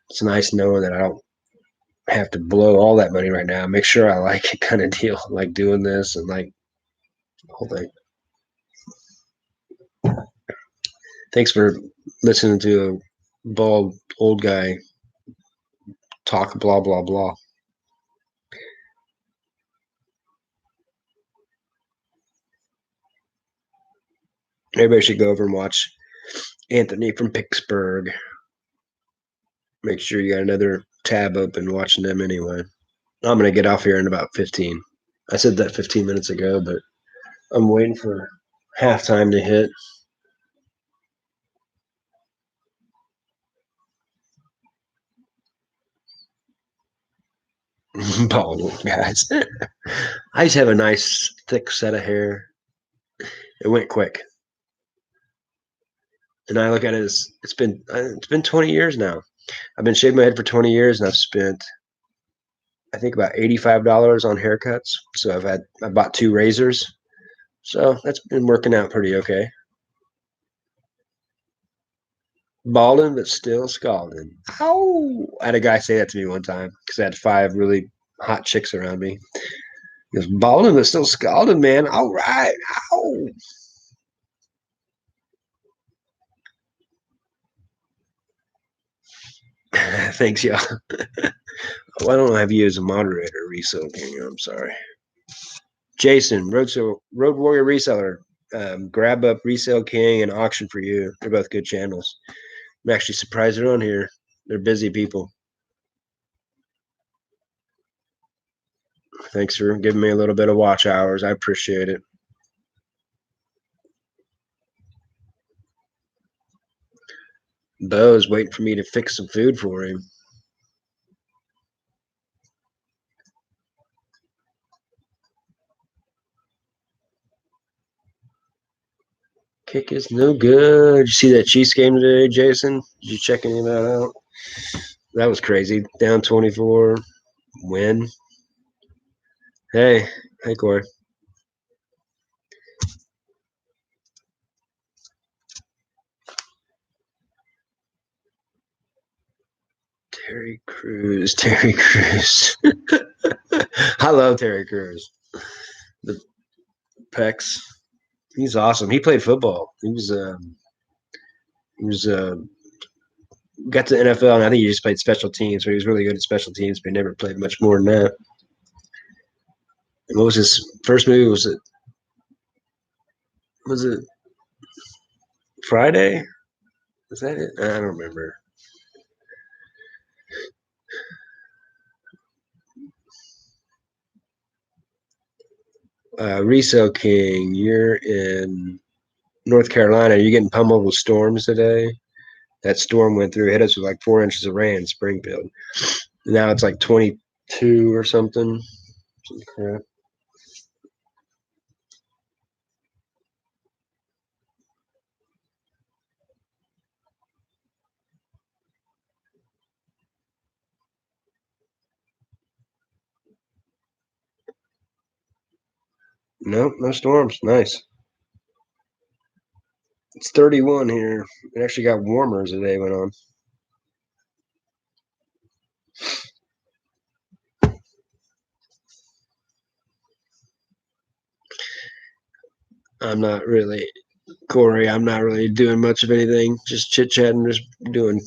it's nice knowing that I don't have to blow all that money right now. Make sure I like it, kind of deal, like doing this and like the whole thing. Thanks for listening to a bald old guy talk blah blah blah. Everybody should go over and watch Anthony from Pittsburgh. Make sure you got another tab open watching them anyway. I'm gonna get off here in about 15. I said that 15 minutes ago, but I'm waiting for halftime to hit. Bald guys. I used to have a nice thick set of hair. It went quick, and I look at it as it's been 20 years now. I've been shaving my head for 20 years, and I've spent I think about $85 on haircuts. So I bought two razors. So that's been working out pretty okay. Balding, but still scalding. Ow! I had a guy say that to me one time because I had five really hot chicks around me. He goes, balding, but still scalding, man. All right. Ow! Thanks, y'all. Why don't I have you as a moderator, Resale King? I'm sorry. Jason, Road Warrior Reseller. Grab up Resale King and Auction for You. They're both good channels. I'm actually surprised they're on here. They're busy people. Thanks for giving me a little bit of watch hours. I appreciate it. Bo's waiting for me to fix some food for him. Kick is no good. You see that Chiefs game today, Jason? Did you check any of that out? That was crazy. Down 24, win. Hey, Corey. Terry Crews. Terry Crews. I love Terry Crews. The Pecs. He's awesome. He played football. He was got to the NFL, and I think he just played special teams. So he was really good at special teams, but he never played much more than that. And what was his first movie? Was it Friday? Was that it? I don't remember. Resale King, you're in North Carolina. You're getting pummeled with storms today. That storm went through, hit us with like 4 inches of rain in Springfield. Now it's like 22 or something. Crap. Nope, no storms. Nice. It's 31 here. It actually got warmer as the day went on. I'm not really, Corey, I'm not really doing much of anything. Just chit chatting, just doing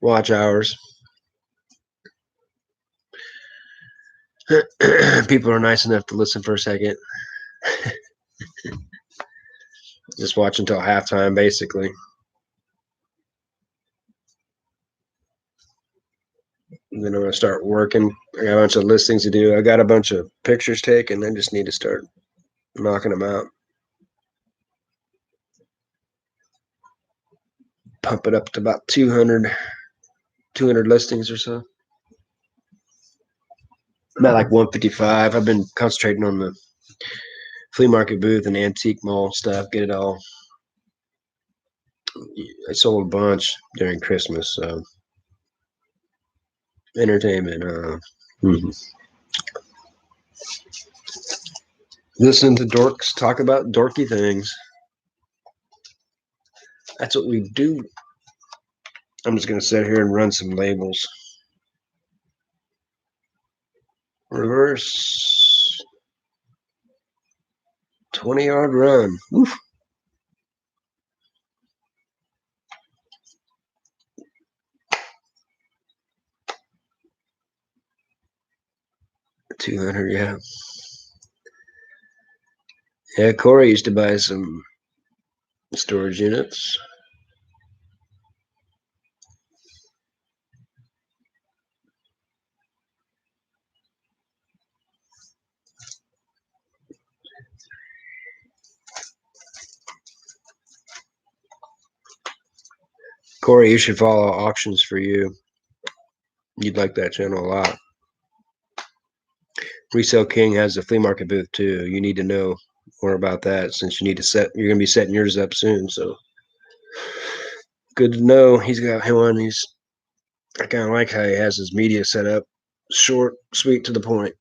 watch hours. People are nice enough to listen for a second. Just watch until halftime, basically. And then I'm gonna start working. I got a bunch of listings to do. I got a bunch of pictures taken. I just need to start knocking them out. Pump it up to about 200 listings or so. I'm at like 155. I've been concentrating on the flea market booth and antique mall stuff. Get it all. I sold a bunch during Christmas. So entertainment. Mhm. Listen to dorks talk about dorky things. That's what we do. I'm just gonna sit here and run some labels. Reverse 20-yard run. Woof. 200, yeah. Yeah, Corey used to buy some storage units. Corey, you should follow Auctions for You. You'd like that channel a lot. Resale King has a flea market booth too. You need to know more about that since you need to set. You're going to be setting yours up soon, so good to know. He's got one. I kind of like how he has his media set up, short, sweet, to the point.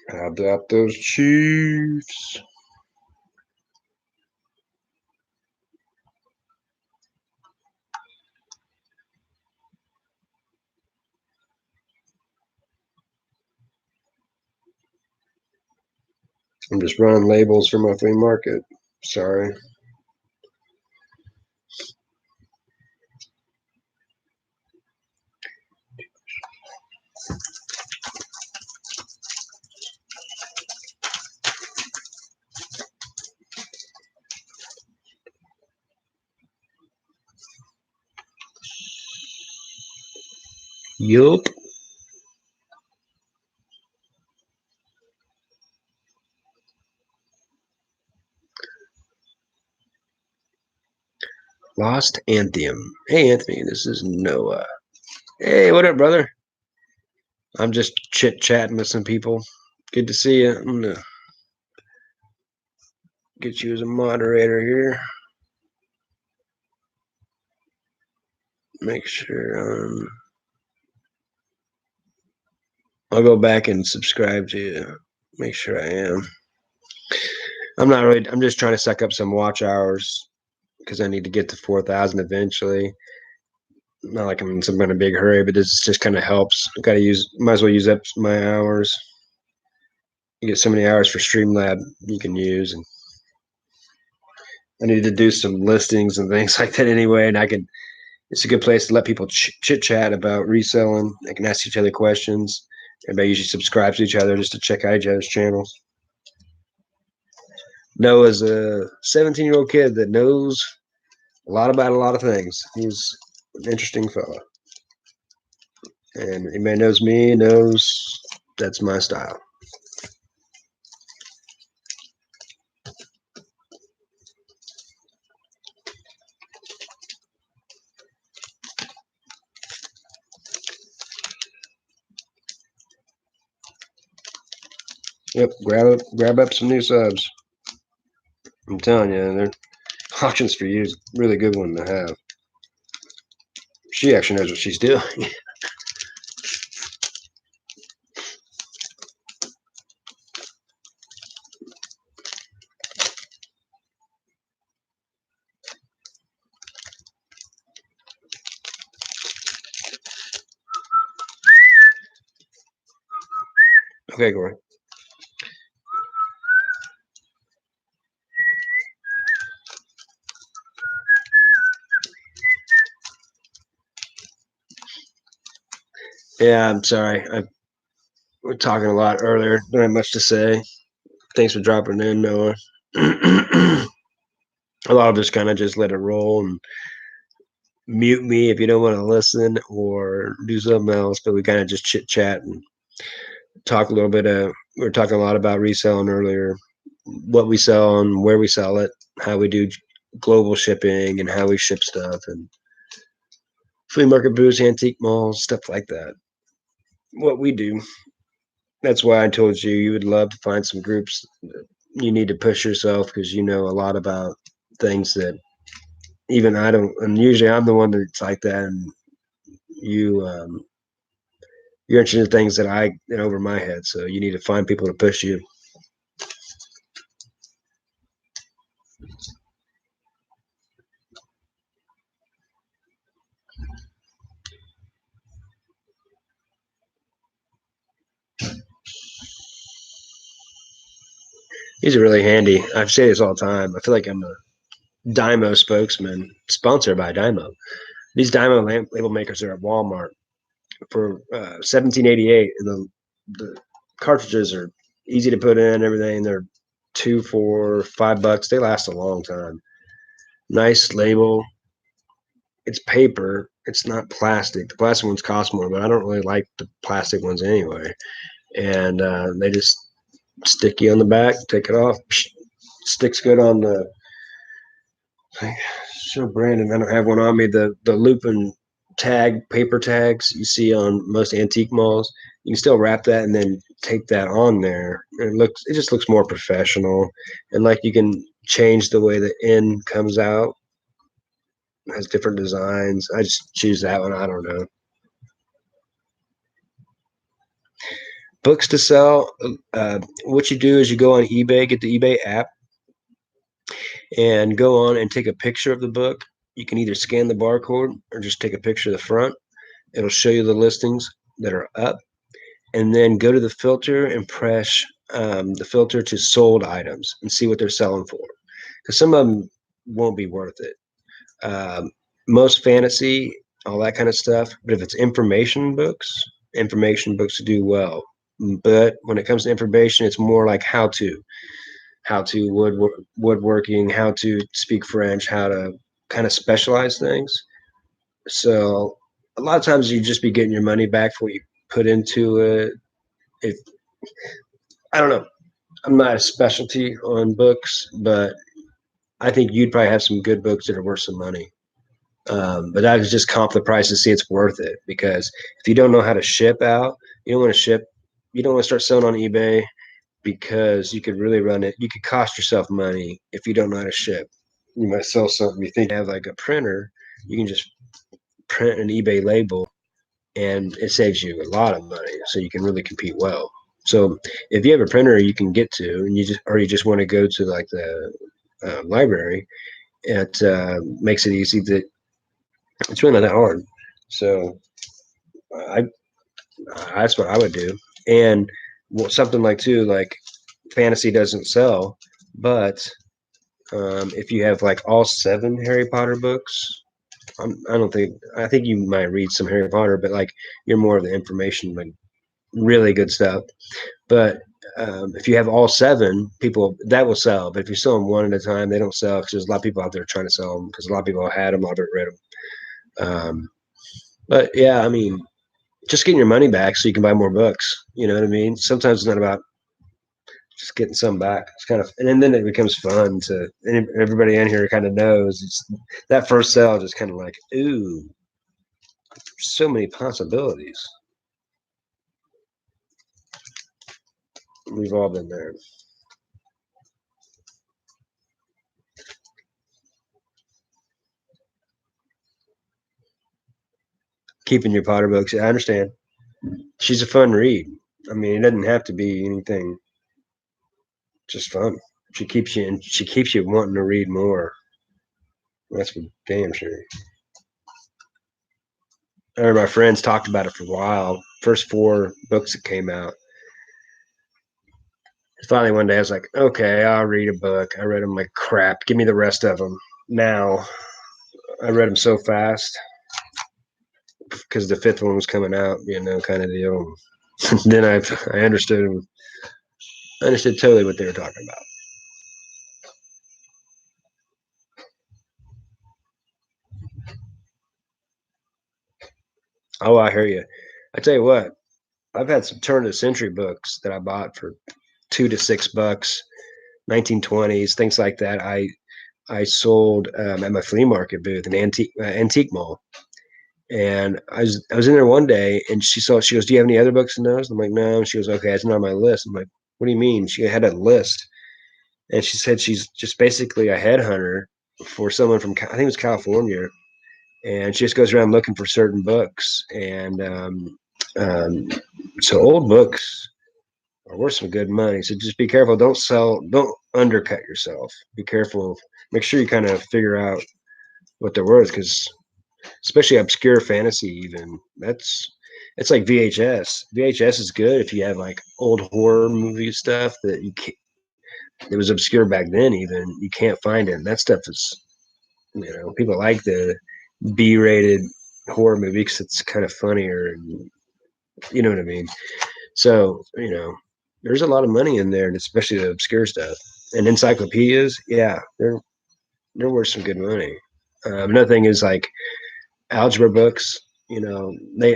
How about those Chiefs? I'm just running labels for my flea market. Sorry. Yup. Lost Anthem. Hey, Anthony, this is Noah. Hey, what up, brother? I'm just chit chatting with some people. Good to see you. I'm gonna get you as a moderator here. Make sure. I'll go back and subscribe to you. Make sure I am. I'm not really. I'm just trying to suck up some watch hours because I need to get to 4,000 eventually. Not like I'm in some kind of big hurry, but this just kind of helps. Got to use. Might as well use up my hours. You get so many hours for Streamlab you can use, and I need to do some listings and things like that anyway. And I can. It's a good place to let people chit chat about reselling. They can ask each other questions. Everybody usually subscribes to each other just to check out each other's channels. Noah's a 17-year-old kid that knows a lot about a lot of things. He's an interesting fella. And anybody knows me knows that's my style. Yep, grab up some new subs. I'm telling you, they're Auctions for You is a really good one to have. She actually knows what she's doing. Okay, Corey. Yeah, I'm sorry. We're talking a lot earlier. Don't have much to say. Thanks for dropping in, Noah. A lot of us kind of just let it roll and mute me if you don't want to listen or do something else. But we kind of just chit chat and talk a little bit. We were talking a lot about reselling earlier, what we sell and where we sell it, how we do global shipping and how we ship stuff, and flea market booths, antique malls, stuff like that. What we do. That's why I told you you would love to find some groups. You need to push yourself because you know a lot about things that even I don't. And usually I'm the one that's like that, and you you're interested in things that I get over my head. So you need to find people to push you. These are really handy. I say this all the time. I feel like I'm a Dymo spokesman, sponsored by Dymo. These Dymo label makers are at Walmart for 1788, and the cartridges are easy to put in. Everything they're 2 for $5. They last a long time. Nice label. It's paper. It's not plastic. The plastic ones cost more, but I don't really like the plastic ones anyway. And they just Sticky on the back. Take it off. Sticks good on the. Show Brandon. I don't have one on me. The Lupin tag paper tags you see on most antique malls. You can still wrap that and then tape that on there. It just looks more professional, and like you can change the way the end comes out. It has different designs. I just choose that one. I don't know. Books to sell. What you do is you go on eBay, get the eBay app, and go on and take a picture of the book. You can either scan the barcode or just take a picture of the front. It'll show you the listings that are up, and then go to the filter and press the filter to sold items and see what they're selling for. Because some of them won't be worth it. Most fantasy, all that kind of stuff. But if it's information books do well. But when it comes to information, it's more like how to woodworking, how to speak French, how to kind of specialize things. So a lot of times you just be getting your money back for what you put into it. If I don't know, I'm not a specialty on books, but I think you'd probably have some good books that are worth some money. But I would just comp the price to see it's worth it because if you don't know how to ship out, you don't want to ship, you don't want to start selling on eBay because you could really run it. You could cost yourself money if you don't know how to ship. You might sell something. You think you have like a printer, you can just print an eBay label and it saves you a lot of money. So you can really compete well. So if you have a printer you can get to, and you just want to go to like the library, it makes it easy that it's really not that hard. So I that's what I would do. And something like too, like fantasy doesn't sell, but if you have like all seven Harry Potter books, I don't think I think you might read some Harry Potter, but like you're more of the information, like really good stuff. But if you have all seven, people that will sell. But if you sell them one at a time, they don't sell because there's a lot of people out there trying to sell them because a lot of people have had them, a lot of read them. But yeah, I mean, just getting your money back so you can buy more books. You know what I mean? Sometimes it's not about just getting some back. It's kind of, and then it becomes fun to, and everybody in here kind of knows it's that first sale, just kind of like, ooh, so many possibilities. We've all been there. Keeping your Potter books. I understand. She's a fun read. I mean, it doesn't have to be anything. Just fun. She keeps you wanting to read more. That's for damn sure. I remember my friends talked about it for a while. First four books that came out. Finally, one day I was like, okay, I'll read a book. I read them like crap. Give me the rest of them. Now, I read them so fast because the fifth one was coming out, kind of deal. Then I understood totally what they were talking about. Oh, I hear you. I tell you what, I've had some turn of the century books that I bought for $2 to $6, 1920s, things like that. I sold at my flea market booth, an antique mall, and I was in there one day, and she goes, "Do you have any other books in those?" I'm like, "No." And she goes, "Okay, it's not on my list." I'm like, "What do you mean?" She had a list, and she said she's just basically a headhunter for someone from I think it was California, and she just goes around looking for certain books, and um, so old books are worth some good money. So just be careful. Don't undercut yourself. Be careful. Make sure you kind of figure out what they're worth, because especially obscure fantasy, even it's like VHS. VHS is good if you have like old horror movie stuff that you can't, it was obscure back then. Even you can't find it. And that stuff is, people like the B-rated horror movie because it's kind of funnier, and you know what I mean. So there's a lot of money in there, and especially the obscure stuff. And encyclopedias, yeah, they're worth some good money. Another thing is like algebra books. They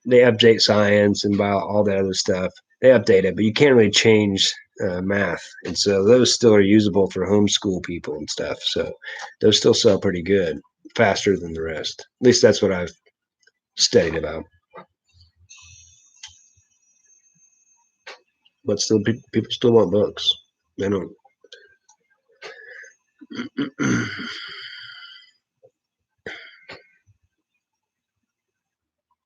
update science and all that other stuff. They update it, but you can't really change math, and so those still are usable for homeschool people and stuff. So those still sell pretty good, faster than the rest. At least that's what I've studied about. But still, people still want books. They don't.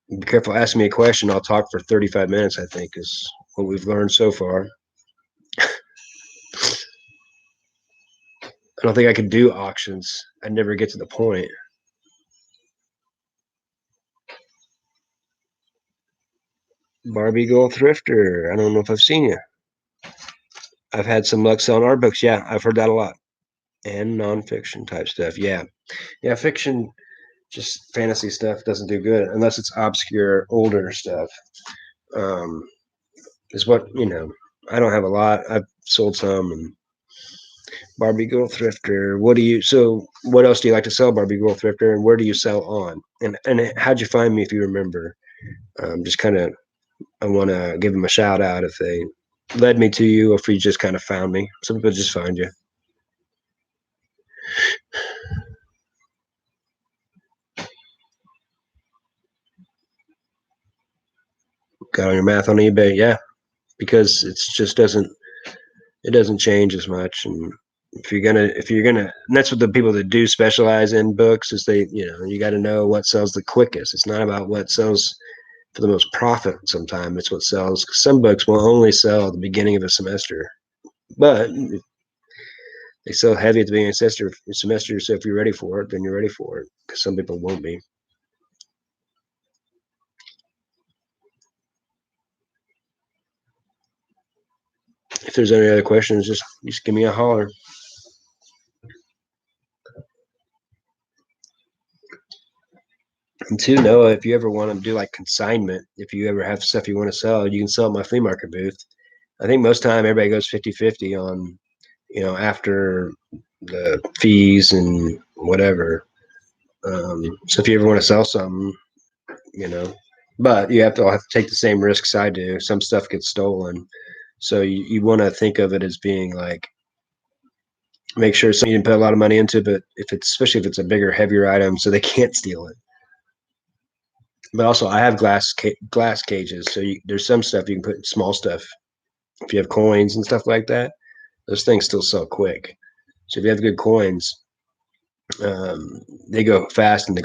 Be careful asking me a question. I'll talk for 35 minutes, I think, is what we've learned so far. I don't think I could do auctions. I'd never get to the point. Barbie Gold Thrifter. I don't know if I've seen you. I've had some luck selling art books. Yeah, I've heard that a lot. And nonfiction type stuff. Yeah. Yeah, fiction, just fantasy stuff doesn't do good unless it's obscure, older stuff. Um, is what, I don't have a lot. I've sold some and Barbie Girl Thrifter. What else do you like to sell, Barbie Girl Thrifter, and where do you sell on? And how'd you find me if you remember? Just kind of, I want to give them a shout out if they led me to you or if you just kind of found me. Some people just find you. Got on your math on eBay, yeah, because it's just doesn't change as much. And if you're gonna, and that's what the people that do specialize in books is you got to know what sells the quickest. It's not about what sells for the most profit. Sometimes it's what sells. Some books will only sell at the beginning of a semester, but they sell heavy at the beginning of the semester. So if you're ready for it, then you're ready for it. Because some people won't be. If there's any other questions, just give me a holler. And two, Noah, if you ever want to do like consignment, if you ever have stuff you want to sell, you can sell at my flea market booth. I think most time everybody goes 50-50 on, after the fees and whatever. So if you ever want to sell something, you know, but you have to take the same risks I do. Some stuff gets stolen. So you want to think of it as being like, make sure you didn't put a lot of money into, but especially if it's a bigger, heavier item, so they can't steal it. But also, I have glass cages, so there's some stuff you can put in small stuff. If you have coins and stuff like that, those things still sell quick. So if you have good coins, they go fast and the